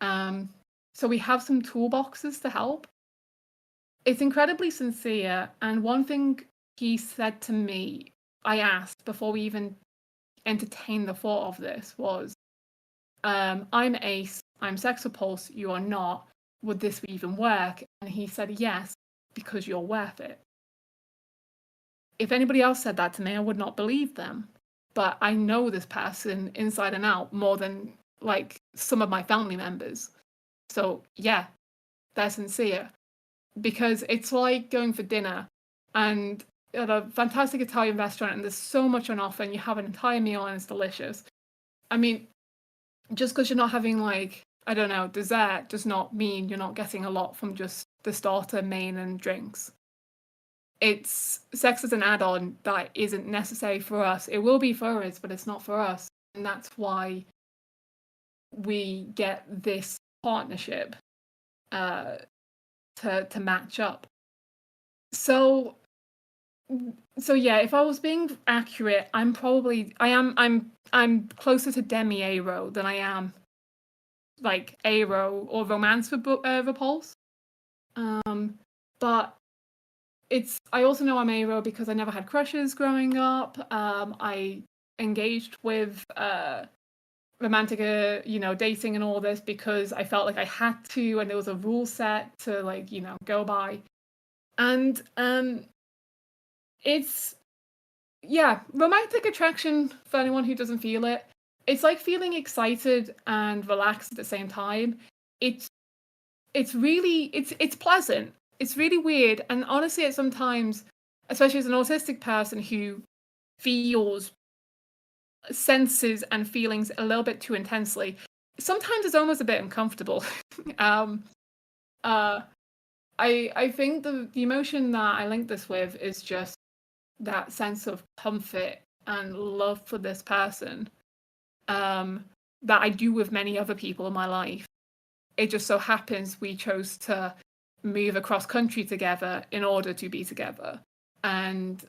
So we have some toolboxes to help. It's incredibly sincere. And one thing he said to me, I asked before we even entertained the thought of this, was, I'm ace, I'm sex repulsed, you are not. Would this even work? And he said, yes, because you're worth it. If anybody else said that to me, I would not believe them. But I know this person inside and out more than some of my family members. So yeah, they're sincere. Because it's like going for dinner and at a fantastic Italian restaurant, and there's so much on offer and you have an entire meal and it's delicious. I mean, just because you're not having I don't know, dessert does not mean you're not getting a lot from just the starter, main, and drinks. It's sex as an add-on that isn't necessary for us. It will be for others, but it's not for us. And that's why we get this partnership to match up. So yeah, if I was being accurate, I'm closer to demi-aro than I am aro or romance repulse. But I also know I'm aro because I never had crushes growing up. I engaged with romantic dating and all this because I felt like I had to, and there was a rule set to go by. And it's romantic attraction, for anyone who doesn't feel it, it's like feeling excited and relaxed at the same time. It's really pleasant. It's really weird. And honestly, at sometimes, especially as an autistic person who feels senses and feelings a little bit too intensely, sometimes it's almost a bit uncomfortable. I think the emotion that I link this with is just that sense of comfort and love for this person that I do with many other people in my life. It just so happens we chose to move across country together in order to be together. And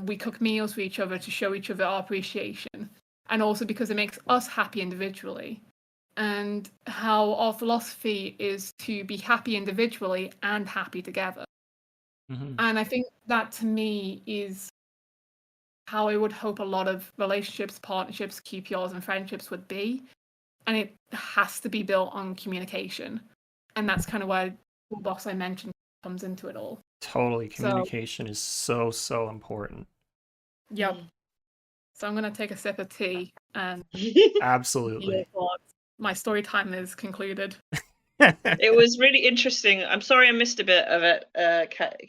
we cook meals for each other to show each other our appreciation. And also because it makes us happy individually. And how our philosophy is to be happy individually and happy together. Mm-hmm. And I think that to me is how I would hope a lot of relationships, partnerships, QPRs, and friendships would be. And it has to be built on communication. And that's kind of where the toolbox I mentioned comes into it all. Totally. Communication is so important. Yep. So I'm going to take a sip of tea and absolutely. My story time is concluded. It was really interesting. I'm sorry I missed a bit of it,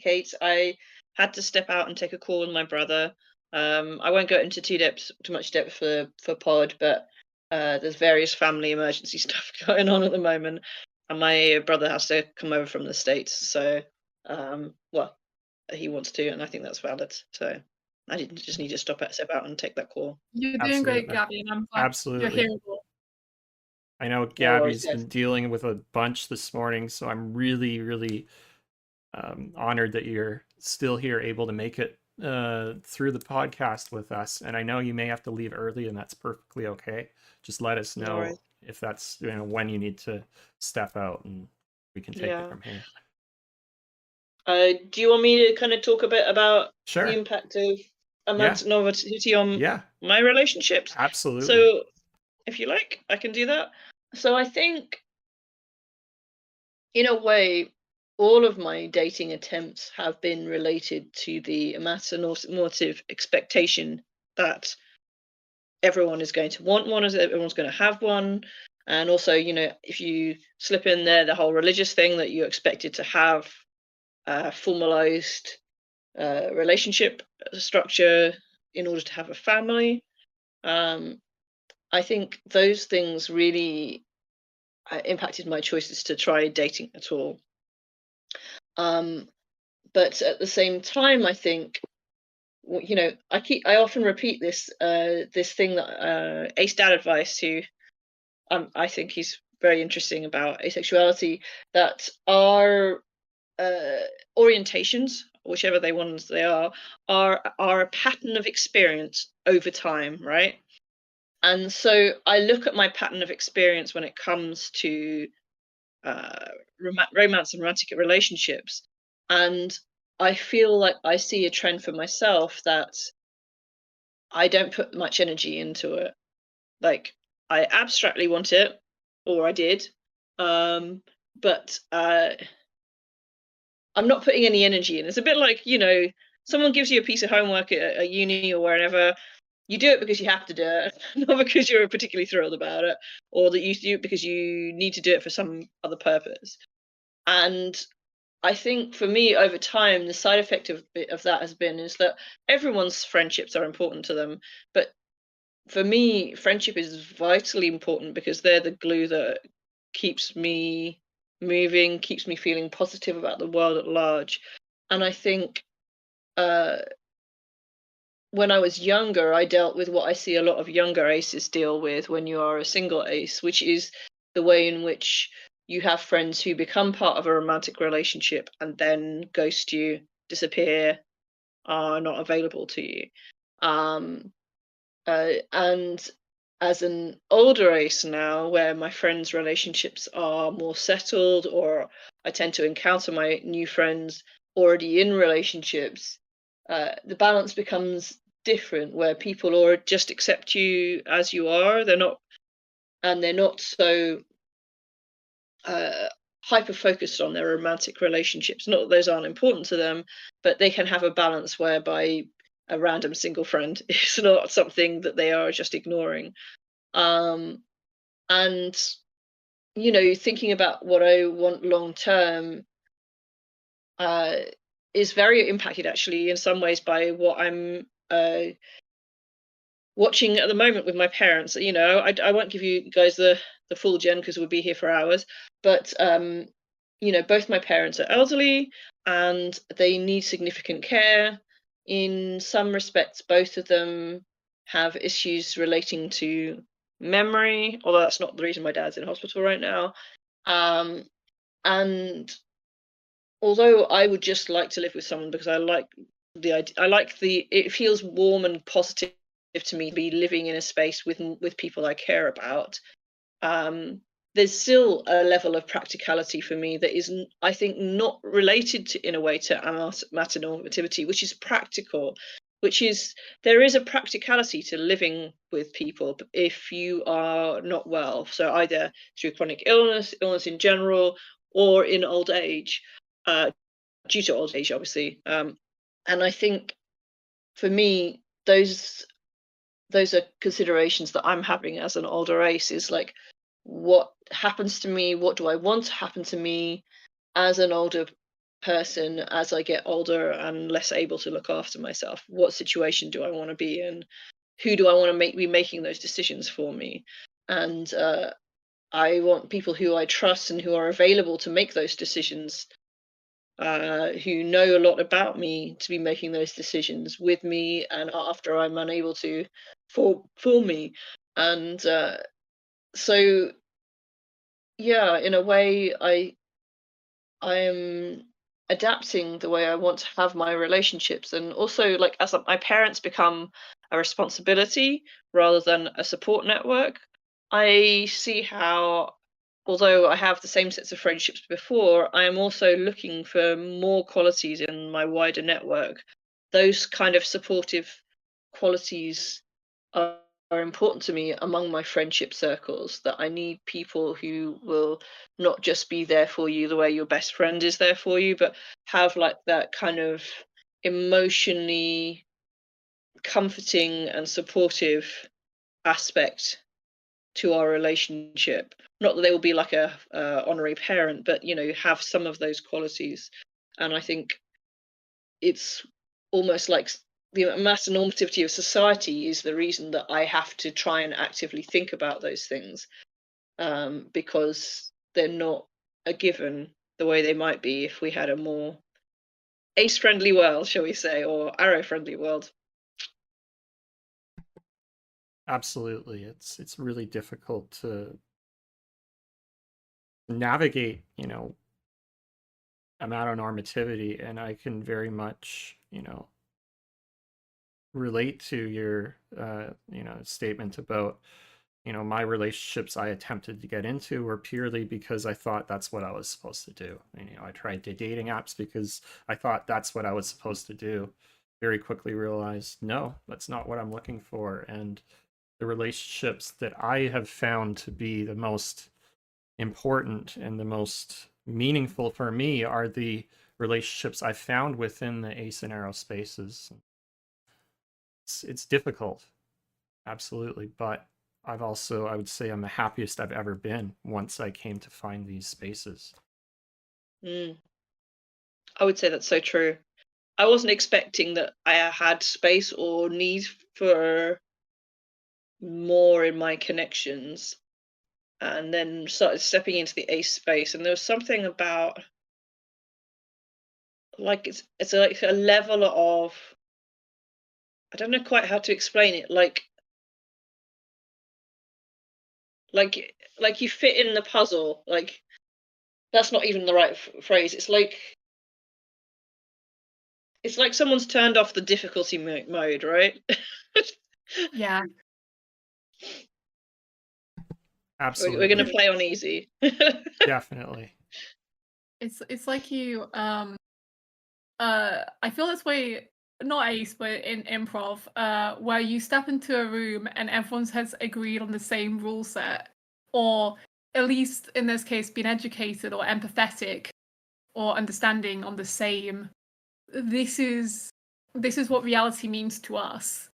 Kate. I had to step out and take a call with my brother. I won't go into too much depth for pod, but there's various family emergency stuff going on at the moment, and my brother has to come over from the States. So, he wants to, and I think that's valid. So I just need to step out and take that call. You're doing great, Gabby, and I'm glad you're hearable. I know Gabby's been dealing with a bunch this morning, so I'm really, really honored that you're still here, able to make it through the podcast with us. And I know you may have to leave early, and that's perfectly okay. Just let us know if that's, you know, when you need to step out, and we can take it Yeah. from here. Do you want me to kind of talk a bit about Sure. the impact of Yeah. Amatonormativity on Yeah, my relationships? absolutely. So, if you like, I can do that. So I think, in a way, all of my dating attempts have been related to the amatonormative expectation that everyone is going to want one, as everyone's going to have one. And also, you know, if you slip in there the whole religious thing that you're expected to have formalized relationship structure in order to have a family. I think those things really impacted my choices to try dating at all. But at the same time, I think, you know, I often repeat this thing that Ace Dad Advice, who I think he's very interesting about asexuality, that our orientations, whichever they are a pattern of experience over time, right? And so I look at my pattern of experience when it comes to romance and romantic relationships, and I feel like I see a trend for myself that I don't put much energy into it. Like, I abstractly want it, or I did, but I'm not putting any energy in. It's a bit like, you know, someone gives you a piece of homework at uni or wherever. You do it because you have to do it, not because you're particularly thrilled about it, or that you do it because you need to do it for some other purpose. And I think for me, over time, the side effect of that has been is that everyone's friendships are important to them, but for me, friendship is vitally important because they're the glue that keeps me moving, keeps me feeling positive about the world at large. And I think uh, when I was younger, I dealt with what I see a lot of younger aces deal with when you are a single ace, which is the way in which you have friends who become part of a romantic relationship and then ghost you, disappear, are not available to you. And as an older ace now, where my friends' relationships are more settled, or I tend to encounter my new friends already in relationships, the balance becomes different, where people or just accept you as you are. They're not so hyper focused on their romantic relationships. Not that those aren't important to them, but they can have a balance whereby a random single friend is not something that they are just ignoring. And you know, thinking about what I want long term is very impacted actually in some ways by what I'm watching at the moment with my parents. You know, I won't give you guys the full gen because we'll be here for hours, but you know, both my parents are elderly and they need significant care. In some respects, both of them have issues relating to memory, although that's not the reason my dad's in hospital right now. And although I would just like to live with someone because I like the idea, it feels warm and positive to me to be living in a space with people I care about. There's still a level of practicality for me that is, I think, not related to, in a way, to amatonormativity, which is practical, which is there is a practicality to living with people if you are not well. So either through chronic illness in general, or in old age, due to old age, obviously. And I think for me, those are considerations that I'm having as an older ace, is like, what happens to me, what do I want to happen to me as an older person as I get older and less able to look after myself? What situation do I want to be in? Who do I want to be making those decisions for me? And I want people who I trust and who are available to make those decisions, who know a lot about me, to be making those decisions with me and after I'm unable to, for me. And so yeah, in a way, I'm adapting the way I want to have my relationships, and also, like, as my parents become a responsibility rather than a support network, I see how, although I have the same sets of friendships before, I am also looking for more qualities in my wider network. Those kind of supportive qualities are important to me among my friendship circles, that I need people who will not just be there for you the way your best friend is there for you, but have like that kind of emotionally comforting and supportive aspect to our relationship. Not that they will be like a honorary parent, but have some of those qualities. And I think it's almost like the amatonormativity of society is the reason that I have to try and actively think about those things, because they're not a given the way they might be if we had a more ace friendly world, shall we say, or arrow friendly world. Absolutely. It's really difficult to navigate, amatonormativity, and I can very much, relate to your statement about, my relationships I attempted to get into were purely because I thought that's what I was supposed to do. And, I tried the dating apps because I thought that's what I was supposed to do. Very quickly realized, no, that's not what I'm looking for. And the relationships that I have found to be the most important and the most meaningful for me are the relationships I found within the ace and arrow spaces. It's difficult, absolutely, but I would say I'm the happiest I've ever been once I came to find these spaces. I would say that's so true. I wasn't expecting that I had space or need for more in my connections, and then started stepping into the ace space, and there was something about, like, it's like a level of, I don't know quite how to explain it, like you fit in the puzzle. Like, that's not even the right phrase. It's like someone's turned off the difficulty mode, right? Yeah. Absolutely. We're going to play on easy. Definitely. It's like you I feel this way, not ace, but in improv, where you step into a room and everyone has agreed on the same rule set, or at least in this case been educated or empathetic or understanding on the same, this is what reality means to us.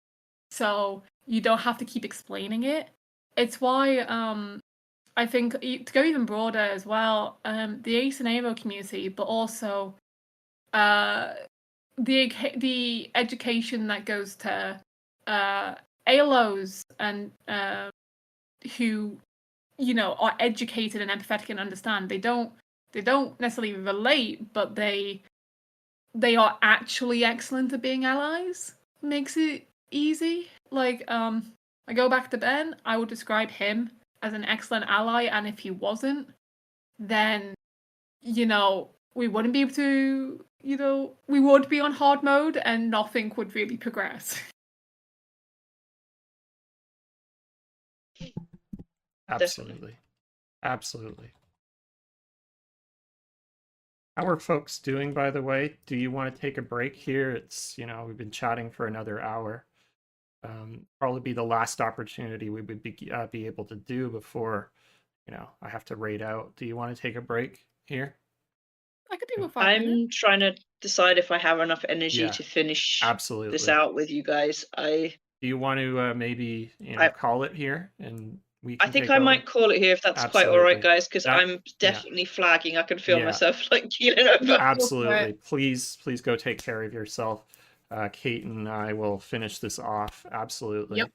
So you don't have to keep explaining it. It's why I think, to go even broader as well, the ace and aro community, but also the education that goes to ALOs and who are educated and empathetic and understand. They don't necessarily relate, but they are actually excellent at being allies. Makes it easy. Like I go back to Ben, I would describe him as an excellent ally, and if he wasn't, then we wouldn't be able to, we would be on hard mode and nothing would really progress. Absolutely. Absolutely. How are folks doing, by the way? Do you want to take a break here? It's, we've been chatting for another hour. Probably be the last opportunity we would be able to do before, I have to raid out. Do you want to take a break here? I could do a 5 minutes. I'm trying to decide if I have enough energy Yeah, to finish absolutely. this out with you guys. Do you want to maybe call it here and we can I think take I over? might call it here if that's quite all right, Absolutely. guys, because That- I'm definitely flagging. I can feel Yeah. myself like keeling over. Absolutely. Please go take care of yourself. Kate and I will finish this off. Absolutely. Yep.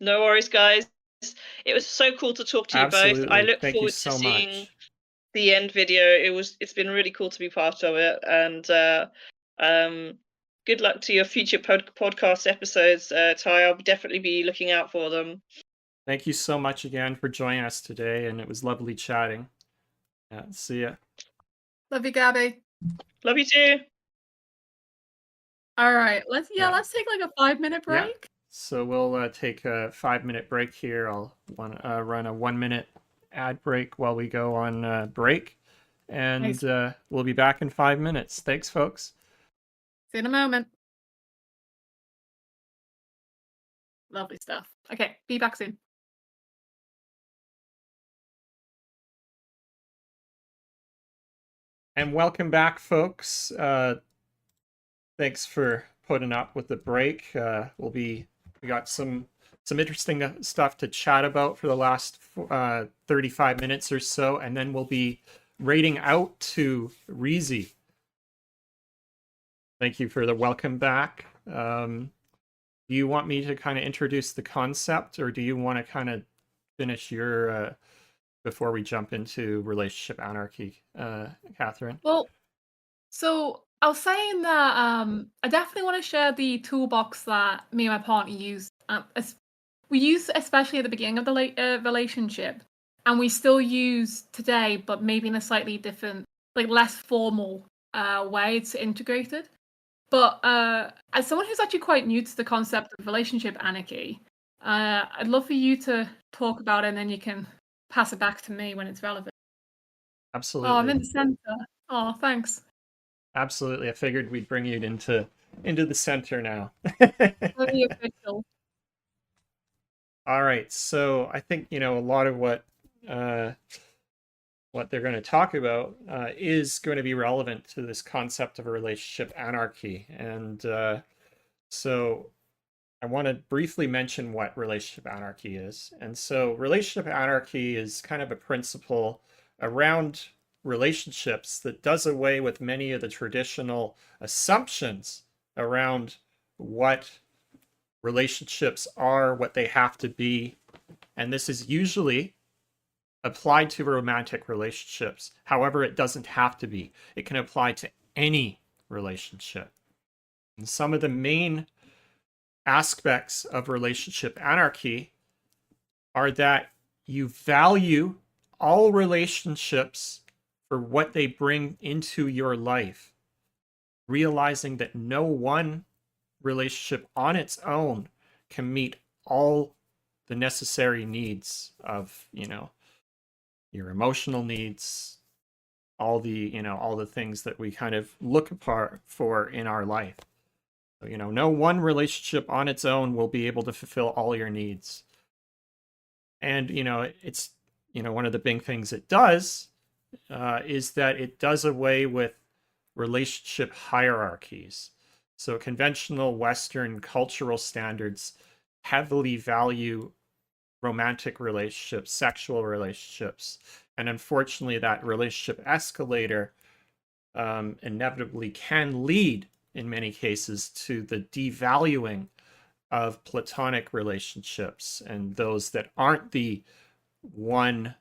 No worries, guys. It was so cool to talk to you both. I Absolutely. look Thank you forward so to seeing much. the end video. It's been really cool to be part of it, and good luck to your future podcast episodes, Ty. I'll definitely be looking out for them. Thank you so much again for joining us today, and it was lovely chatting. See ya. Love you, Gabby. Love you too. All right, let's Yeah. take like a 5-minute break. So we'll take a 5-minute break here. I'll run a 1-minute ad break while we go on break. And Nice. we'll be back in 5 minutes. Thanks, folks. See you in a moment. Lovely stuff. Okay, be back soon. And welcome back, folks. Thanks for putting up with the break. We got some interesting stuff to chat about for the last 35 minutes or so, and then we'll be rating out to Reezy. Thank you for the welcome back. Do you want me to kind of introduce the concept, or do you want to kind of finish your before we jump into relationship anarchy, Catherine? Well, so I was saying that I definitely want to share the toolbox that me and my partner used. We use especially at the beginning of the relationship, and we still use today, but maybe in a slightly different, like less formal way. It's integrated. But as someone who's actually quite new to the concept of relationship anarchy, I'd love for you to talk about it, and then you can pass it back to me when it's relevant. Absolutely. Oh, I'm in the center. Oh, thanks. Absolutely. I figured we'd bring you into the center now. Very official. All right. So I think, a lot of what they're going to talk about is going to be relevant to this concept of a relationship anarchy. And so I want to briefly mention what relationship anarchy is. And so relationship anarchy is kind of a principle around relationships that does away with many of the traditional assumptions around what relationships are, what they have to be. And this is usually applied to romantic relationships. However, it doesn't have to be. It can apply to any relationship. And some of the main aspects of relationship anarchy are that you value all relationships for what they bring into your life, realizing that no one relationship on its own can meet all the necessary needs of, your emotional needs, all the things that we kind of look apart for in our life. So, no one relationship on its own will be able to fulfill all your needs. And, it's, one of the big things it does is that it does away with relationship hierarchies. So conventional Western cultural standards heavily value romantic relationships, sexual relationships. And unfortunately, that relationship escalator inevitably can lead, in many cases, to the devaluing of platonic relationships and those that aren't the one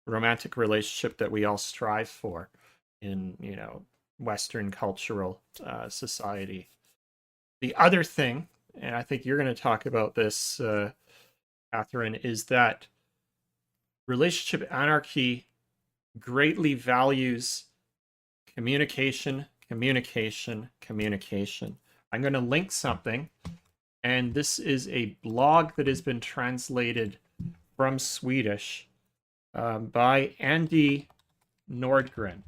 romantic relationship that we all strive for in, Western cultural society. The other thing, and I think you're going to talk about this, Catherine, is that relationship anarchy greatly values communication, communication, communication. I'm going to link something, and this is a blog that has been translated from Swedish by Andy Nordgren.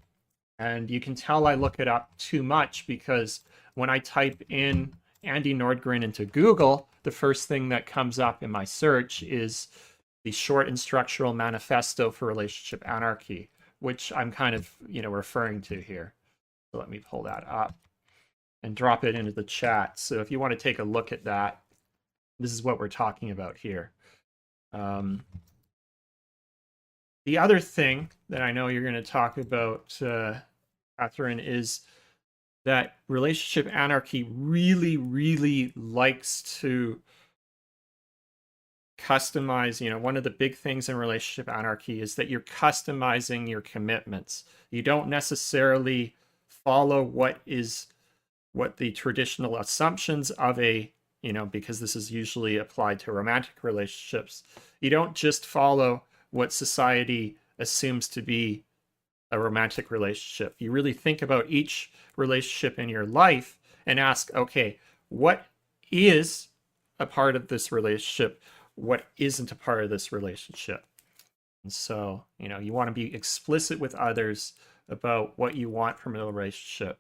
And you can tell I look it up too much because when I type in Andy Nordgren into Google, the first thing that comes up in my search is the Short Instructional Manifesto for Relationship Anarchy, which I'm kind of, referring to here. So let me pull that up and drop it into the chat. So if you want to take a look at that, this is what we're talking about here. The other thing that I know you're going to talk about, Catherine, is that relationship anarchy really, really likes to customize. One of the big things in relationship anarchy is that you're customizing your commitments. You don't necessarily follow what the traditional assumptions of a, because this is usually applied to romantic relationships. You don't just follow what society assumes to be a romantic relationship. You really think about each relationship in your life and ask, okay, what is a part of this relationship, what isn't a part of this relationship. And so, you want to be explicit with others about what you want from a relationship.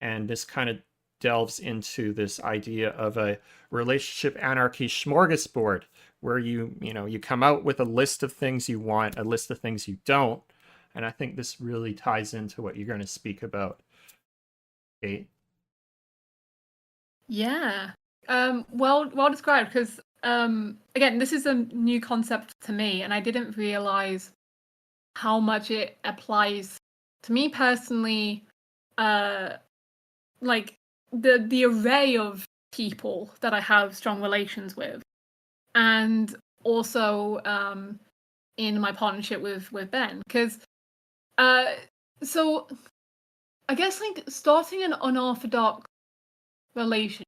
And this kind of delves into this idea of a relationship anarchy smorgasbord, where you come out with a list of things you want, a list of things you don't. And I think this really ties into what you're going to speak about, Kate. Yeah. Well described, because again, this is a new concept to me, and I didn't realize how much it applies to me personally. Like the array of people that I have strong relations with, and also in my partnership with Ben, because so I guess like starting an unorthodox relationship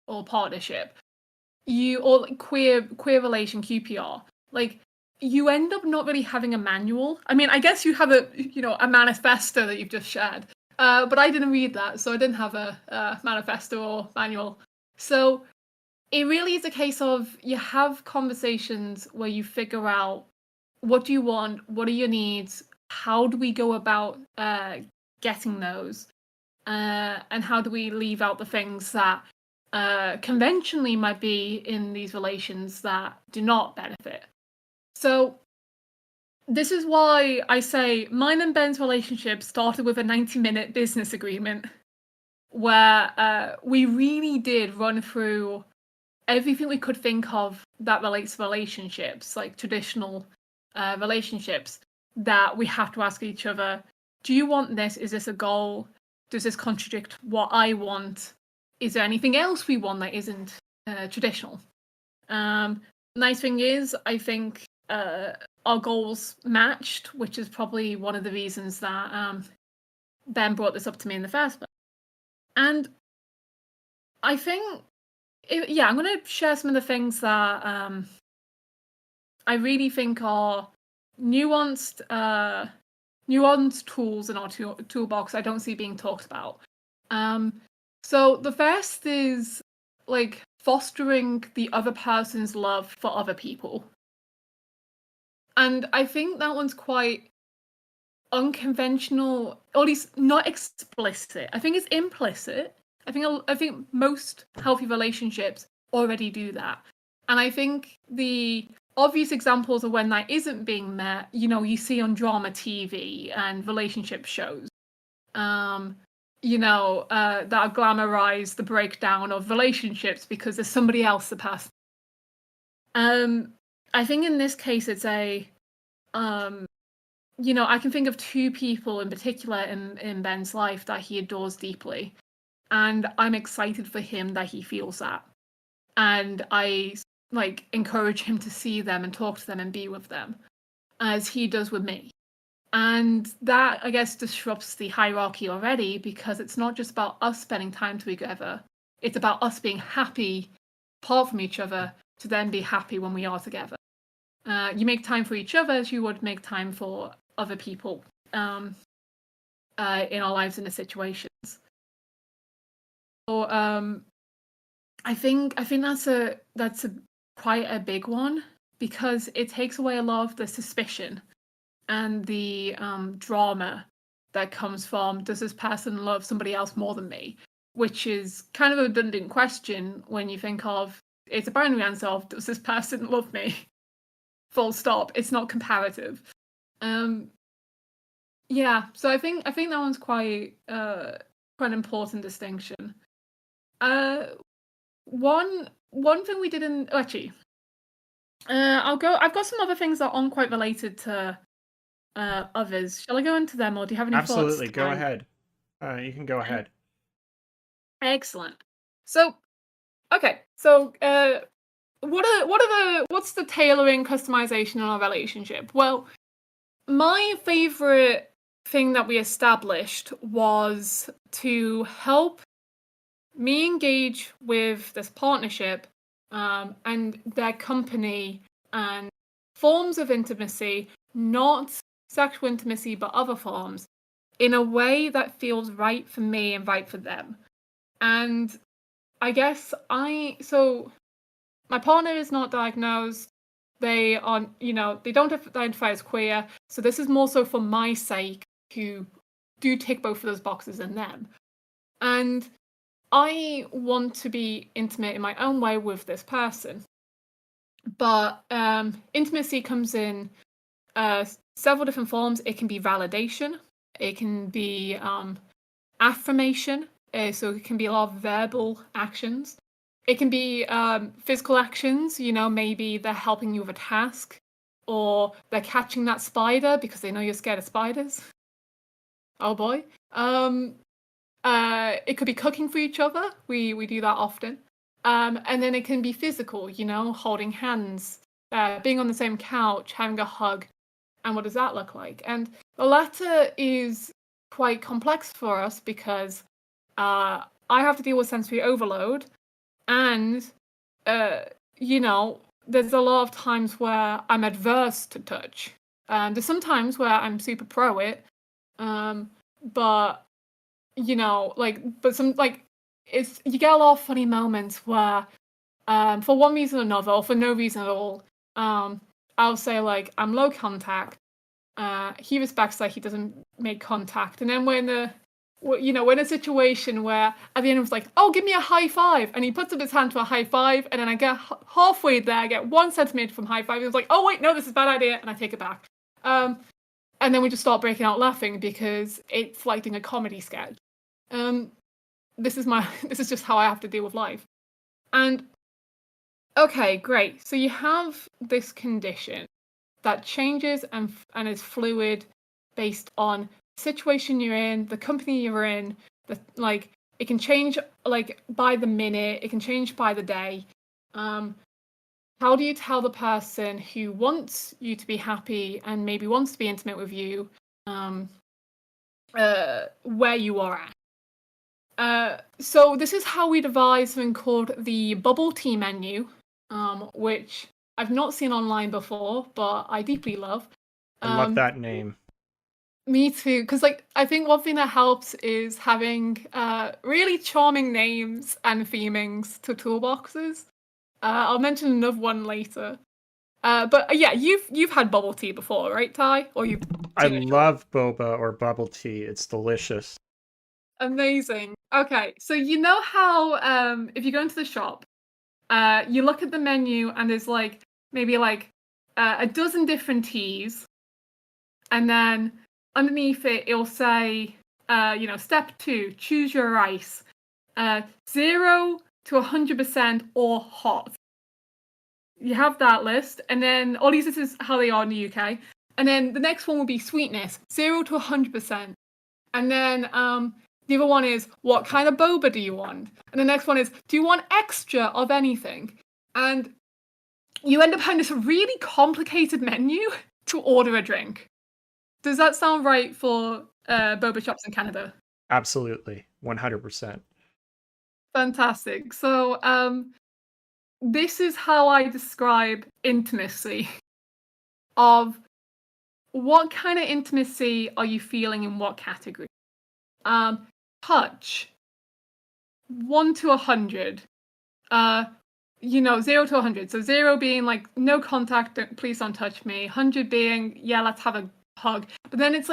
or partnership, or like queer relation QPR, like you end up not really having a manual. I mean, I guess you have a manifesto that you've just shared, but I didn't read that, so I didn't have a manifesto or manual. So it really is a case of you have conversations where you figure out what do you want, what are your needs, how do we go about getting those, and how do we leave out the things that conventionally might be in these relations that do not benefit. So this is why I say mine and Ben's relationship started with a 90-minute business agreement where we really did run through everything we could think of that relates to relationships, like traditional relationships, that we have to ask each other, do you want this? Is this a goal? Does this contradict what I want? Is there anything else we want that isn't traditional? Nice thing is, I think our goals matched, which is probably one of the reasons that Ben brought this up to me in the first place. And I think, I'm going to share some of the things that I really think are nuanced tools in our toolbox I don't see being talked about. So the first is like fostering the other person's love for other people. And I think that one's quite unconventional, or at least not explicit. I think it's implicit. I think most healthy relationships already do that. And I think the obvious examples of when that isn't being met, you see on drama TV and relationship shows. That glamorize the breakdown of relationships because there's somebody else the person. I think in this case it's I can think of two people in particular in Ben's life that he adores deeply, and I'm excited for him that he feels that, and I encourage him to see them and talk to them and be with them as he does with me. And that, I guess, disrupts the hierarchy already, because it's not just about us spending time together. It's about us being happy apart from each other to then be happy when we are together. You make time for each other as you would make time for other people in our lives in the situations. So I think that's quite a big one, because it takes away a lot of the suspicion and the drama that comes from, does this person love somebody else more than me? Which is kind of a redundant question when you think of, it's a binary answer of, does this person love me? Full stop. It's not comparative. Yeah, so I think that one's quite an important distinction. One thing we didn't actually. I've got some other things that aren't quite related to others. Shall I go into them, or do you have any thoughts? Absolutely, go ahead. You can go ahead. Excellent. So, okay. So, what's the tailoring, customization in our relationship? Well, my favorite thing that we established was to help me engage with this partnership and their company and forms of intimacy, not sexual intimacy, but other forms, in a way that feels right for me and right for them. And I guess my partner is not diagnosed. They are, they don't identify as queer. So this is more so for my sake, who do tick both of those boxes in them. And I want to be intimate in my own way with this person. But intimacy comes in several different forms. It can be validation. It can be affirmation. So it can be a lot of verbal actions. It can be physical actions. Maybe they're helping you with a task, or they're catching that spider because they know you're scared of spiders. Oh boy. It could be cooking for each other. We do that often. And then it can be physical, holding hands, being on the same couch, having a hug. And what does that look like? And the latter is quite complex for us because I have to deal with sensory overload. And, there's a lot of times where I'm adverse to touch. There's some times where I'm super pro it. But it's, you get a lot of funny moments where, for one reason or another, or for no reason at all, I'll say like, I'm low contact. He respects that he doesn't make contact, and then we're in a situation where at the end it was like, oh, give me a high five, and he puts up his hand to a high five, and then I get halfway there, I get 1 centimeter from high five, and it's like, oh wait, no, this is a bad idea, and I take it back. And then we just start breaking out laughing because it's like doing a comedy sketch. This is just how I have to deal with life. And okay, great. So you have this condition that changes and is fluid based on the situation you're in, the company you're in, it can change by the minute, it can change by the day. How do you tell the person who wants you to be happy and maybe wants to be intimate with you where you are at? So this is how we devised something called the bubble tea menu, which I've not seen online before, but I deeply love. I love that name. Me too, because I think one thing that helps is having really charming names and themings to toolboxes. I'll mention another one later. But yeah, you've had bubble tea before, right, Ty? Or you've I love boba or bubble tea. It's delicious. Amazing. Okay, so you know how if you go into the shop, you look at the menu and there's maybe a dozen different teas, and then underneath it'll say, step 2, choose your ice, 0 to 100% or hot. You have that list, and then all these, this is how they are in the UK. And then the next one will be sweetness, 0 to 100%. And then the other one is, what kind of boba do you want? And the next one is, do you want extra of anything? And you end up having this really complicated menu to order a drink. Does that sound right for boba shops in Canada? Absolutely, 100%. Fantastic. So this is how I describe intimacy. Of what kind of intimacy are you feeling in what category? Touch, 1 to 100. 0 to 100. So 0 being no contact, please don't touch me. 100 being, yeah, let's have a hug. But then it's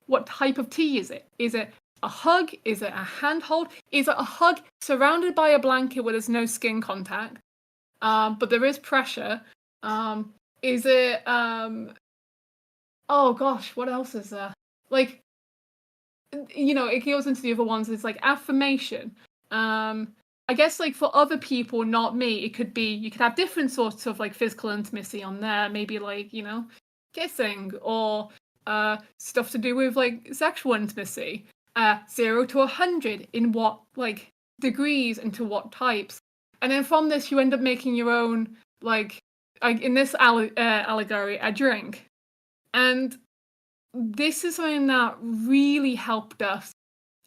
what type of tea is it? Is it a hug? Is it a handhold? Is it a hug surrounded by a blanket where there's no skin contact, but there is pressure? Is it oh gosh, what else is there? It goes into the other ones. It's affirmation. I guess for other people, not me, it could be, you could have different sorts of physical intimacy on there. Maybe kissing, or stuff to do with sexual intimacy. 0 to 100 in what degrees and to what types. And then from this you end up making your own in this allegory, a drink. And this is something that really helped us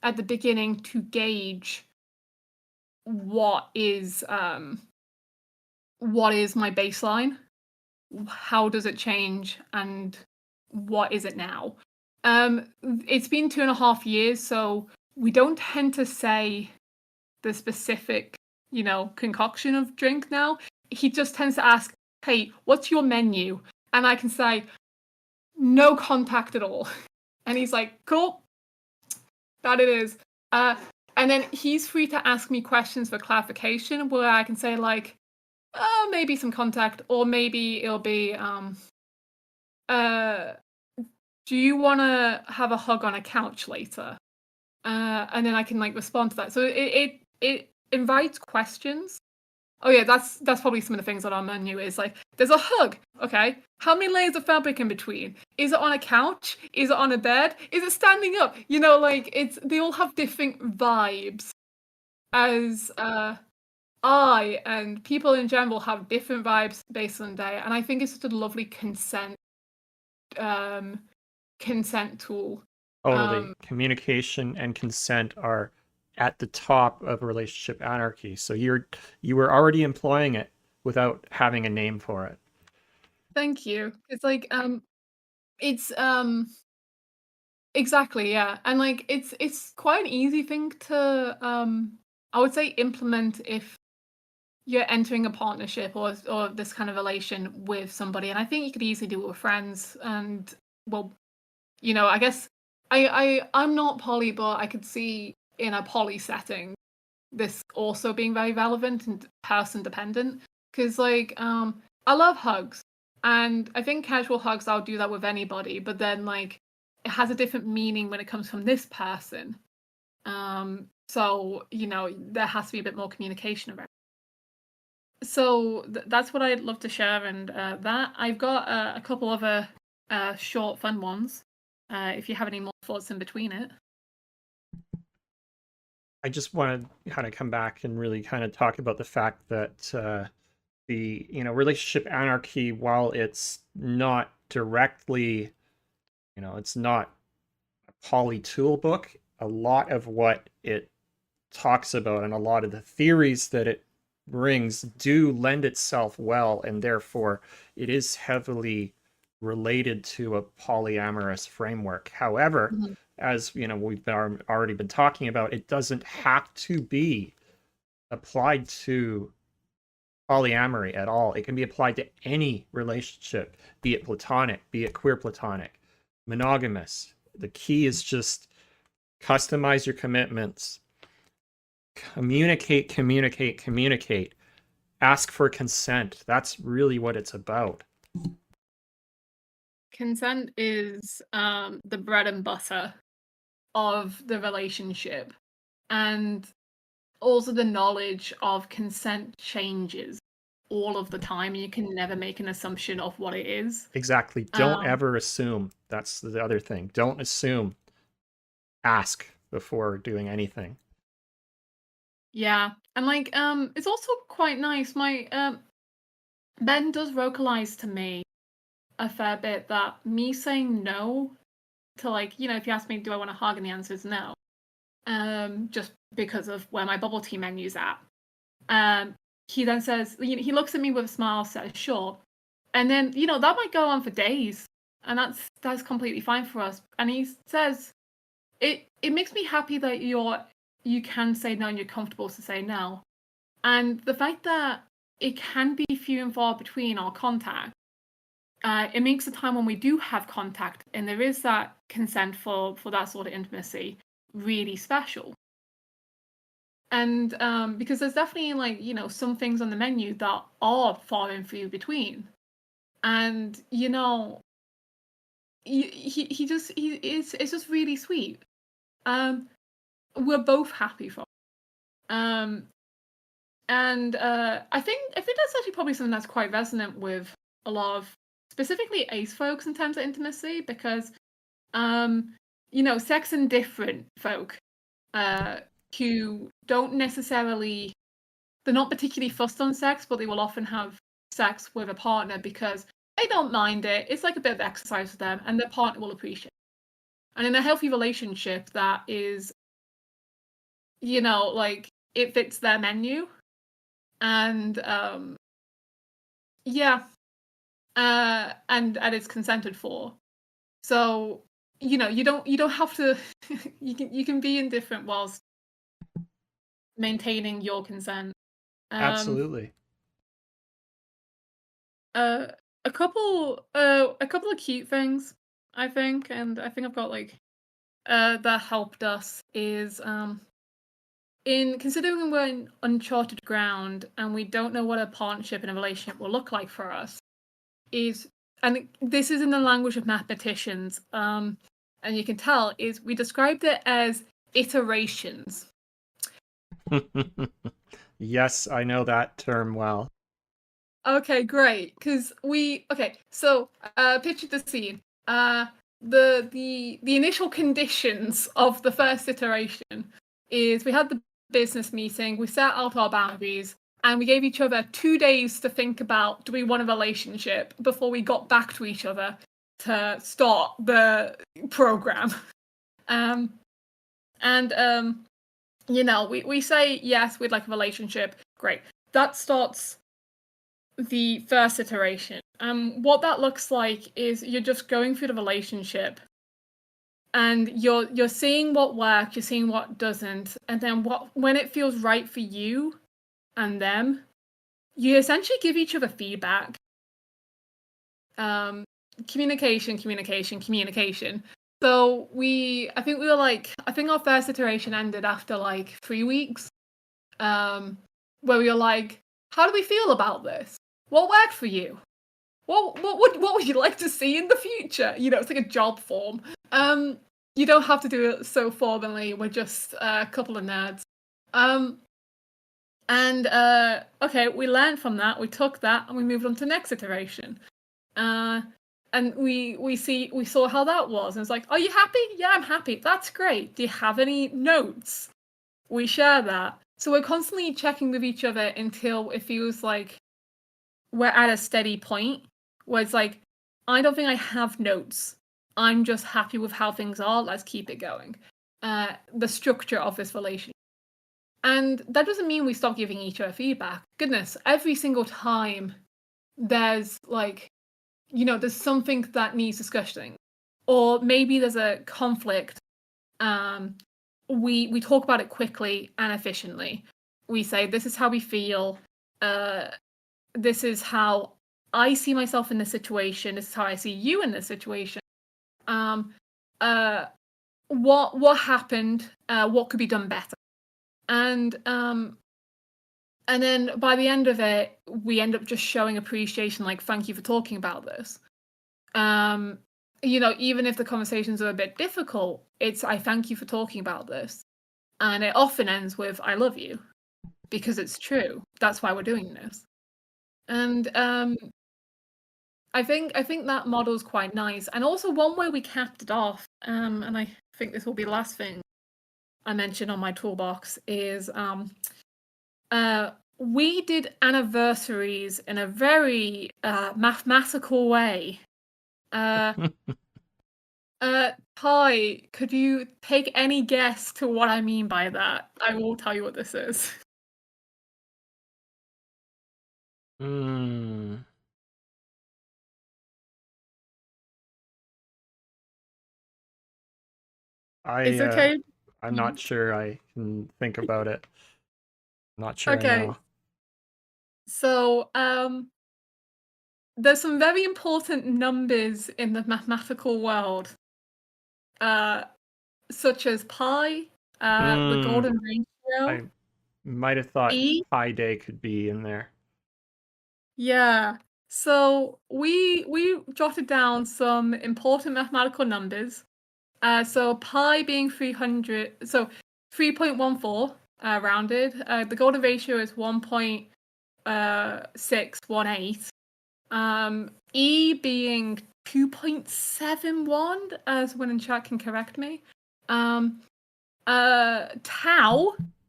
at the beginning to gauge what is my baseline, how does it change, and what is it now. It's been 2.5 years, so we don't tend to say the specific concoction of drink now, he just tends to ask, "Hey, what's your menu?" And I can say, "No contact at all." And he's like, "Cool, that it is." And then he's free to ask me questions for clarification, where I can say like, "Oh, maybe some contact," or maybe it'll be, "Do you want to have a hug on a couch later?" And then I can like respond to that. So it invites questions. Oh yeah, that's probably some of the things on our menu is like, there's a hug. Okay, how many layers of fabric in between? Is it on a couch? Is it on a bed? Is it standing up? They all have different vibes. As I and people in general have different vibes based on day, and I think it's just a lovely um, consent tool. Totally. Communication and consent are at the top of relationship anarchy. So you were already employing it without having a name for it. Thank you. It's like it's exactly, yeah. And like it's quite an easy thing to I would say implement if you're entering a partnership or this kind of relation with somebody. And I think you could easily do it with friends and well, I guess I'm not poly, but I could see in a poly setting this also being very relevant and person dependent. Because like I love hugs. And I think casual hugs I'll do that with anybody, but then like it has a different meaning when it comes from this person. So, there has to be a bit more communication around. So that's what I'd love to share, and that I've got a couple other short, fun ones. If you have any more thoughts in between it. I just want to kind of come back and really kind of talk about the fact that the relationship anarchy, while it's not directly, it's not a poly tool book, a lot of what it talks about and a lot of the theories that it brings do lend itself well, and therefore it is heavily related to a polyamorous framework. However, Mhm. as we've already been talking about, it doesn't have to be applied to polyamory at all. It can be applied to any relationship, be it platonic, be it queer platonic, monogamous. The key is just customize your commitments, communicate, communicate, communicate, ask for consent. That's really what it's about. Consent is the bread and butter of the relationship, and also the knowledge of consent changes all of the time. You can never make an assumption of what it is. Exactly. Don't ever assume. That's the other thing. Don't assume. Ask before doing anything. Yeah, and like it's also quite nice. My Ben does vocalize to me a fair bit that me saying no to like, if you ask me, do I want a hug, and the answer is no, just because of where my bubble tea menu's at. He then says, he looks at me with a smile, says, "Sure," and then that might go on for days, and that's completely fine for us. And he says, it makes me happy that you can say no and you're comfortable to say no, and the fact that it can be few and far between our contact. It makes the time when we do have contact and there is that consent for that sort of intimacy really special. And because there's definitely like some things on the menu that are far and few between, and it's just really sweet. We're both happy for it. And I think that's actually probably something that's quite resonant with a lot of specifically ace folks in terms of intimacy, because sex and different folk who don't necessarily, they're not particularly fussed on sex, but they will often have sex with a partner because they don't mind it. It's like a bit of exercise for them, and their partner will appreciate it. And in a healthy relationship, that is, like it fits their menu, and yeah, and it's consented for. So you don't have to. You can be indifferent whilst maintaining your consent. Absolutely. A couple of cute things, I think, and I think I've got like that helped us is in considering we're in uncharted ground and we don't know what a partnership and a relationship will look like for us, is, and this is in the language of mathematicians, and you can tell, is we described it as iterations. Yes, I know that term well. Okay, great. So picture the scene. The initial conditions of the first iteration is we had the business meeting, we set out our boundaries, and we gave each other 2 days to think about, do we want a relationship, before we got back to each other to start the program. We say yes, we'd like a relationship. Great. That starts the first iteration. What that looks like is you're just going through the relationship and you're seeing what works, you're seeing what doesn't, and then when it feels right for you and them, you essentially give each other feedback. Communication. So I think our first iteration ended after like 3 weeks, where we were like, how do we feel about this? What worked for you? What would you like to see in the future? It's like a job form. You don't have to do it so formally. We're just a couple of nerds. Okay, we learned from that. We took that and we moved on to the next iteration. And we saw how that was, and it's like, are you happy? Yeah, I'm happy. That's great. Do you have any notes? We share that. So we're constantly checking with each other until it feels like we're at a steady point where it's like, I don't think I have notes. I'm just happy with how things are. Let's keep it going. The structure of this relationship. And that doesn't mean we stop giving each other feedback. Goodness, every single time there's like, there's something that needs discussing, or maybe there's a conflict. We talk about it quickly and efficiently. We say, this is how we feel. This is how I see myself in this situation. This is how I see you in this situation. What happened? What could be done better? And then by the end of it, we end up just showing appreciation, like, thank you for talking about this. Even if the conversations are a bit difficult, it's, I thank you for talking about this. And it often ends with, I love you, because it's true. That's why we're doing this. And I think that model is quite nice. And also one way we capped it off, and I think this will be the last thing I mention on my toolbox, is we did anniversaries in a very mathematical way. Ty, could you take any guess to what I mean by that? I will tell you what this is. It's okay. I'm not sure I can think about it. I'm not sure I Okay. know. So, there's some very important numbers in the mathematical world, such as pi, the golden ratio. I might have thought E. Pi Day could be in there. Yeah. So we jotted down some important mathematical numbers. So pi being 300, so 3.14 rounded. The golden ratio is 1.618. E being 2.71, as when in chat can correct me. Tau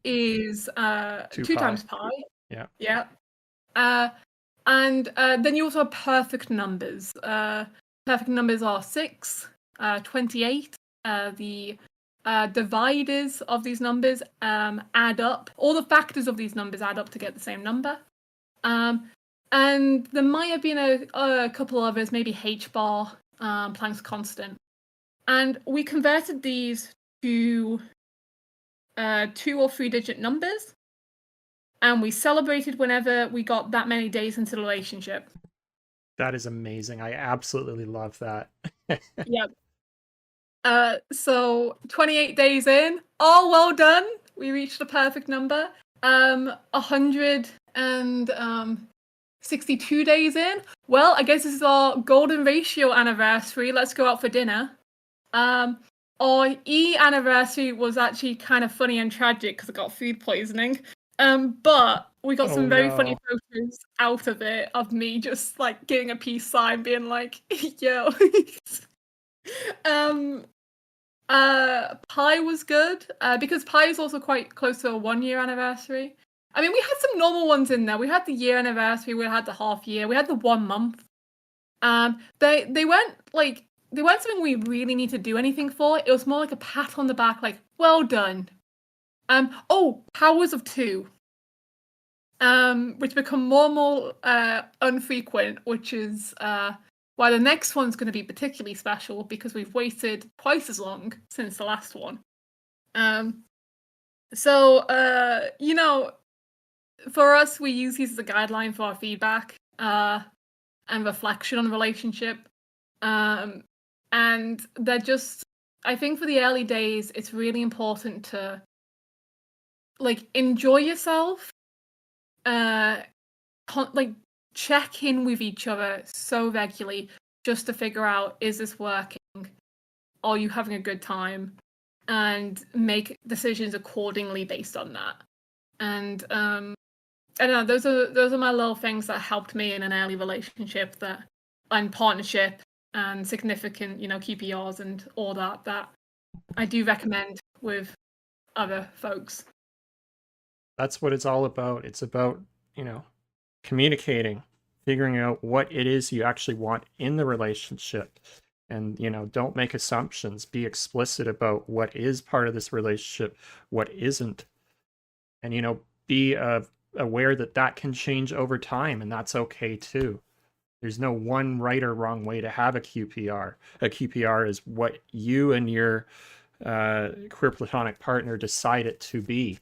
is 2 times pi. Yeah. Yeah. And then you also have perfect numbers. Perfect numbers are 6, 28. The dividers of these numbers add up. All the factors of these numbers add up to get the same number. And there might have been a couple others, maybe h bar, Planck's constant. And we converted these to 2 or 3 digit numbers. and we celebrated whenever we got that many days into the relationship. That is amazing. I absolutely love that. Yep. So 28 days in, all well done. We reached the perfect number. 162 days in. Well, I guess this is our golden ratio anniversary. Let's go out for dinner. Our anniversary was actually kind of funny and tragic because I got food poisoning. But we got some very funny photos out of it, of me just like giving a peace sign, being like, yo. Pi was good, because Pi is also quite close to a 1-year anniversary. I mean, we had some normal ones in there. We had the year anniversary, we had the half year, we had the 1 month. They weren't something we really need to do anything for. It was more like a pat on the back, like, well done. Powers of 2. Which become more and more unfrequent, which is why the next one's going to be particularly special, because we've waited twice as long since the last one. For us, we use these as a guideline for our feedback and reflection on the relationship. And they're just, I think for the early days, it's really important to enjoy yourself, check in with each other so regularly just to figure out, is this working? Are you having a good time? And make decisions accordingly based on that. And I don't know, those are my little things that helped me in an early relationship, and partnership and significant, QPRs and all that I do recommend with other folks. That's what it's all about. It's about, communicating, figuring out what it is you actually want in the relationship. And, don't make assumptions. Be explicit about what is part of this relationship, what isn't. And, be aware that can change over time, and that's okay too. There's no one right or wrong way to have a QPR. A QPR is what you and your queer platonic partner decide it to be.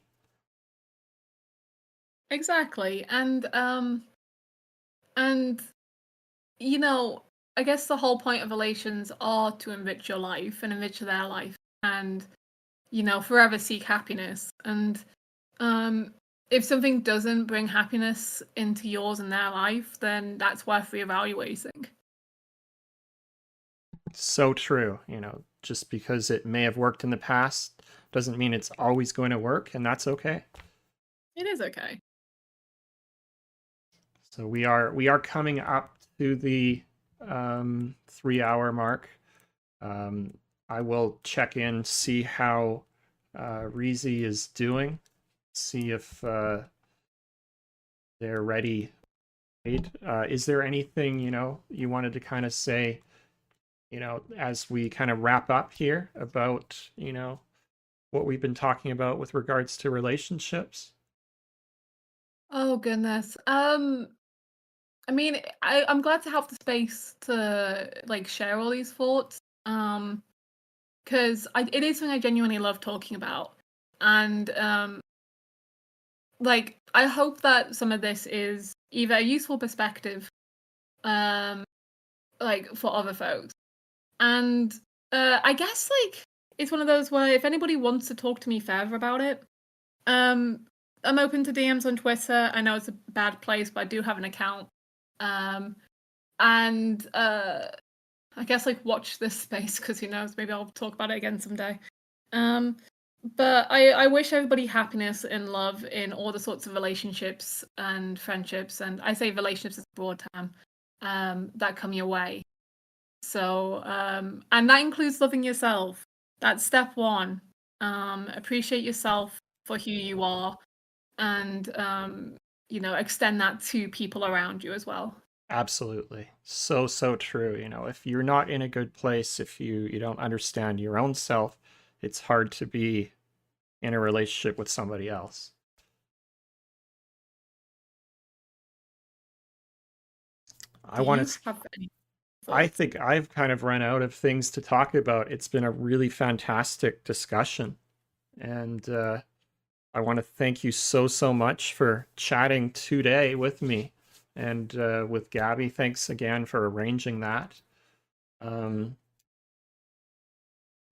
Exactly. And I guess the whole point of relations are to enrich your life and enrich their life, and forever seek happiness. And if something doesn't bring happiness into yours and their life, then that's worth reevaluating. So true. Just because it may have worked in the past doesn't mean it's always going to work, and that's okay. It is okay. So we are coming up to the 3-hour mark. I will check in, see how Reezy is doing, see if they're ready. Is there anything you wanted to kind of say, as we kind of wrap up here about what we've been talking about with regards to relationships? Oh goodness. I mean, I'm glad to have the space to share all these thoughts, because it is something I genuinely love talking about, and I hope that some of this is either a useful perspective, for other folks, and I guess it's one of those where if anybody wants to talk to me further about it, I'm open to DMs on Twitter. I know it's a bad place, but I do have an account. And I guess watch this space, because who knows, maybe I'll talk about it again someday. But I wish everybody happiness and love in all the sorts of relationships and friendships, and I say relationships as a broad term, that come your way. So and that includes loving yourself. That's step 1. Appreciate yourself for who you are, and extend that to people around you as well. Absolutely. So true. If you're not in a good place, if you don't understand your own self, it's hard to be in a relationship with somebody else. I think I've kind of run out of things to talk about. It's been a really fantastic discussion. And I want to thank you so much for chatting today with me and with Gabby. Thanks again for arranging that.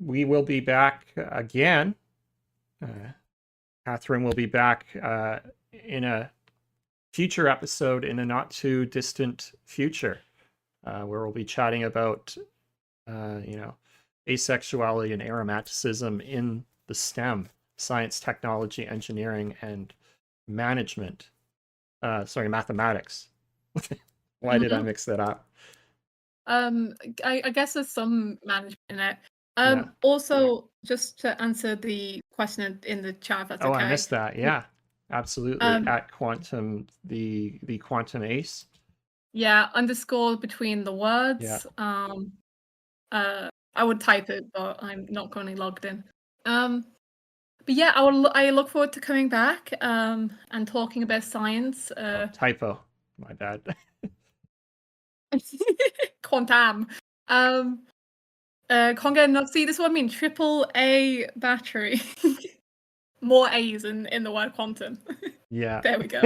We will be back again. Catherine will be back in a future episode in a not too distant future, where we'll be chatting about, asexuality and aromaticism in the STEM, science, technology, engineering, and management. Mathematics. Why did I mix that up? I guess there's some management in it. Yeah. Also, just to answer the question in the chat, if that's okay. I missed that. Yeah, absolutely. At quantum, the quantum ace. Yeah, underscore between the words. Yeah. I would type it, but I'm not currently logged in. But yeah, I look forward to coming back and talking about science. Typo. My bad. Quantum. Conga, no, see, this is what I mean. AAA battery. More A's in the word quantum. Yeah. There we go.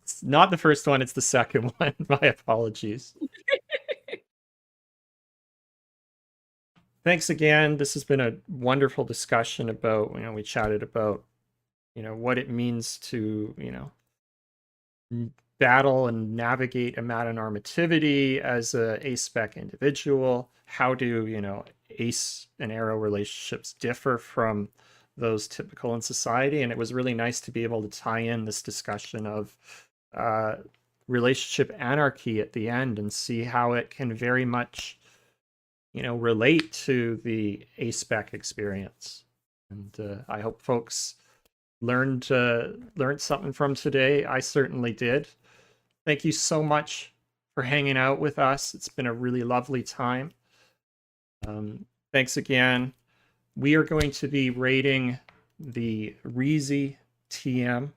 It's not the first one, it's the second one. My apologies. Thanks again. This has been a wonderful discussion about, we chatted about, what it means to, battle and navigate amatonormativity as a Aspec individual. How do, ace and arrow relationships differ from those typical in society? And it was really nice to be able to tie in this discussion of relationship anarchy at the end and see how it can very much, relate to the Aspec experience. And I hope folks learned something from today. I certainly did. Thank you so much for hanging out with us. It's been a really lovely time. Thanks again. We are going to be rating the Reezy TM.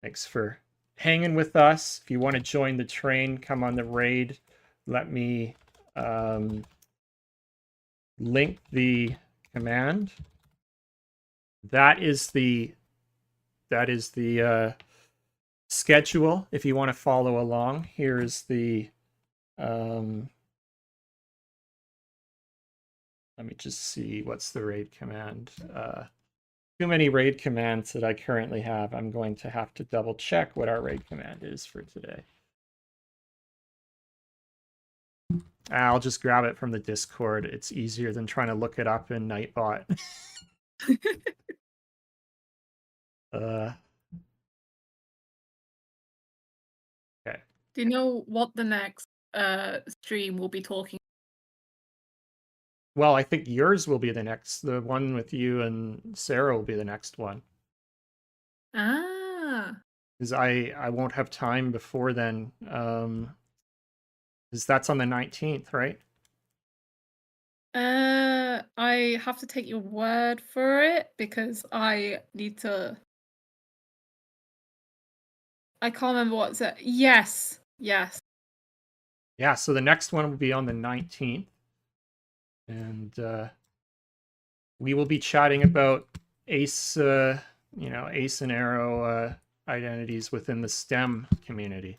Thanks for hanging with us. If you want to join the train, come on the raid. Let me link the command. That is the schedule if you want to follow along. Here is the let me just see what's the raid command. Too many raid commands that I currently have. I'm going to have to double check what our raid command is for today. I'll just grab it from the Discord. It's easier than trying to look it up in Nightbot. Okay. Do you know what the next stream will be talking? Well, I think yours will be the next. The one with you and Sarah will be the next one. Ah. Because I won't have time before then. Because that's on the 19th, right? I have to take your word for it because I need to. I can't remember what's it. Yes. Yeah, so the next one will be on the 19th. And we will be chatting about ace, ace and arrow identities within the STEM community.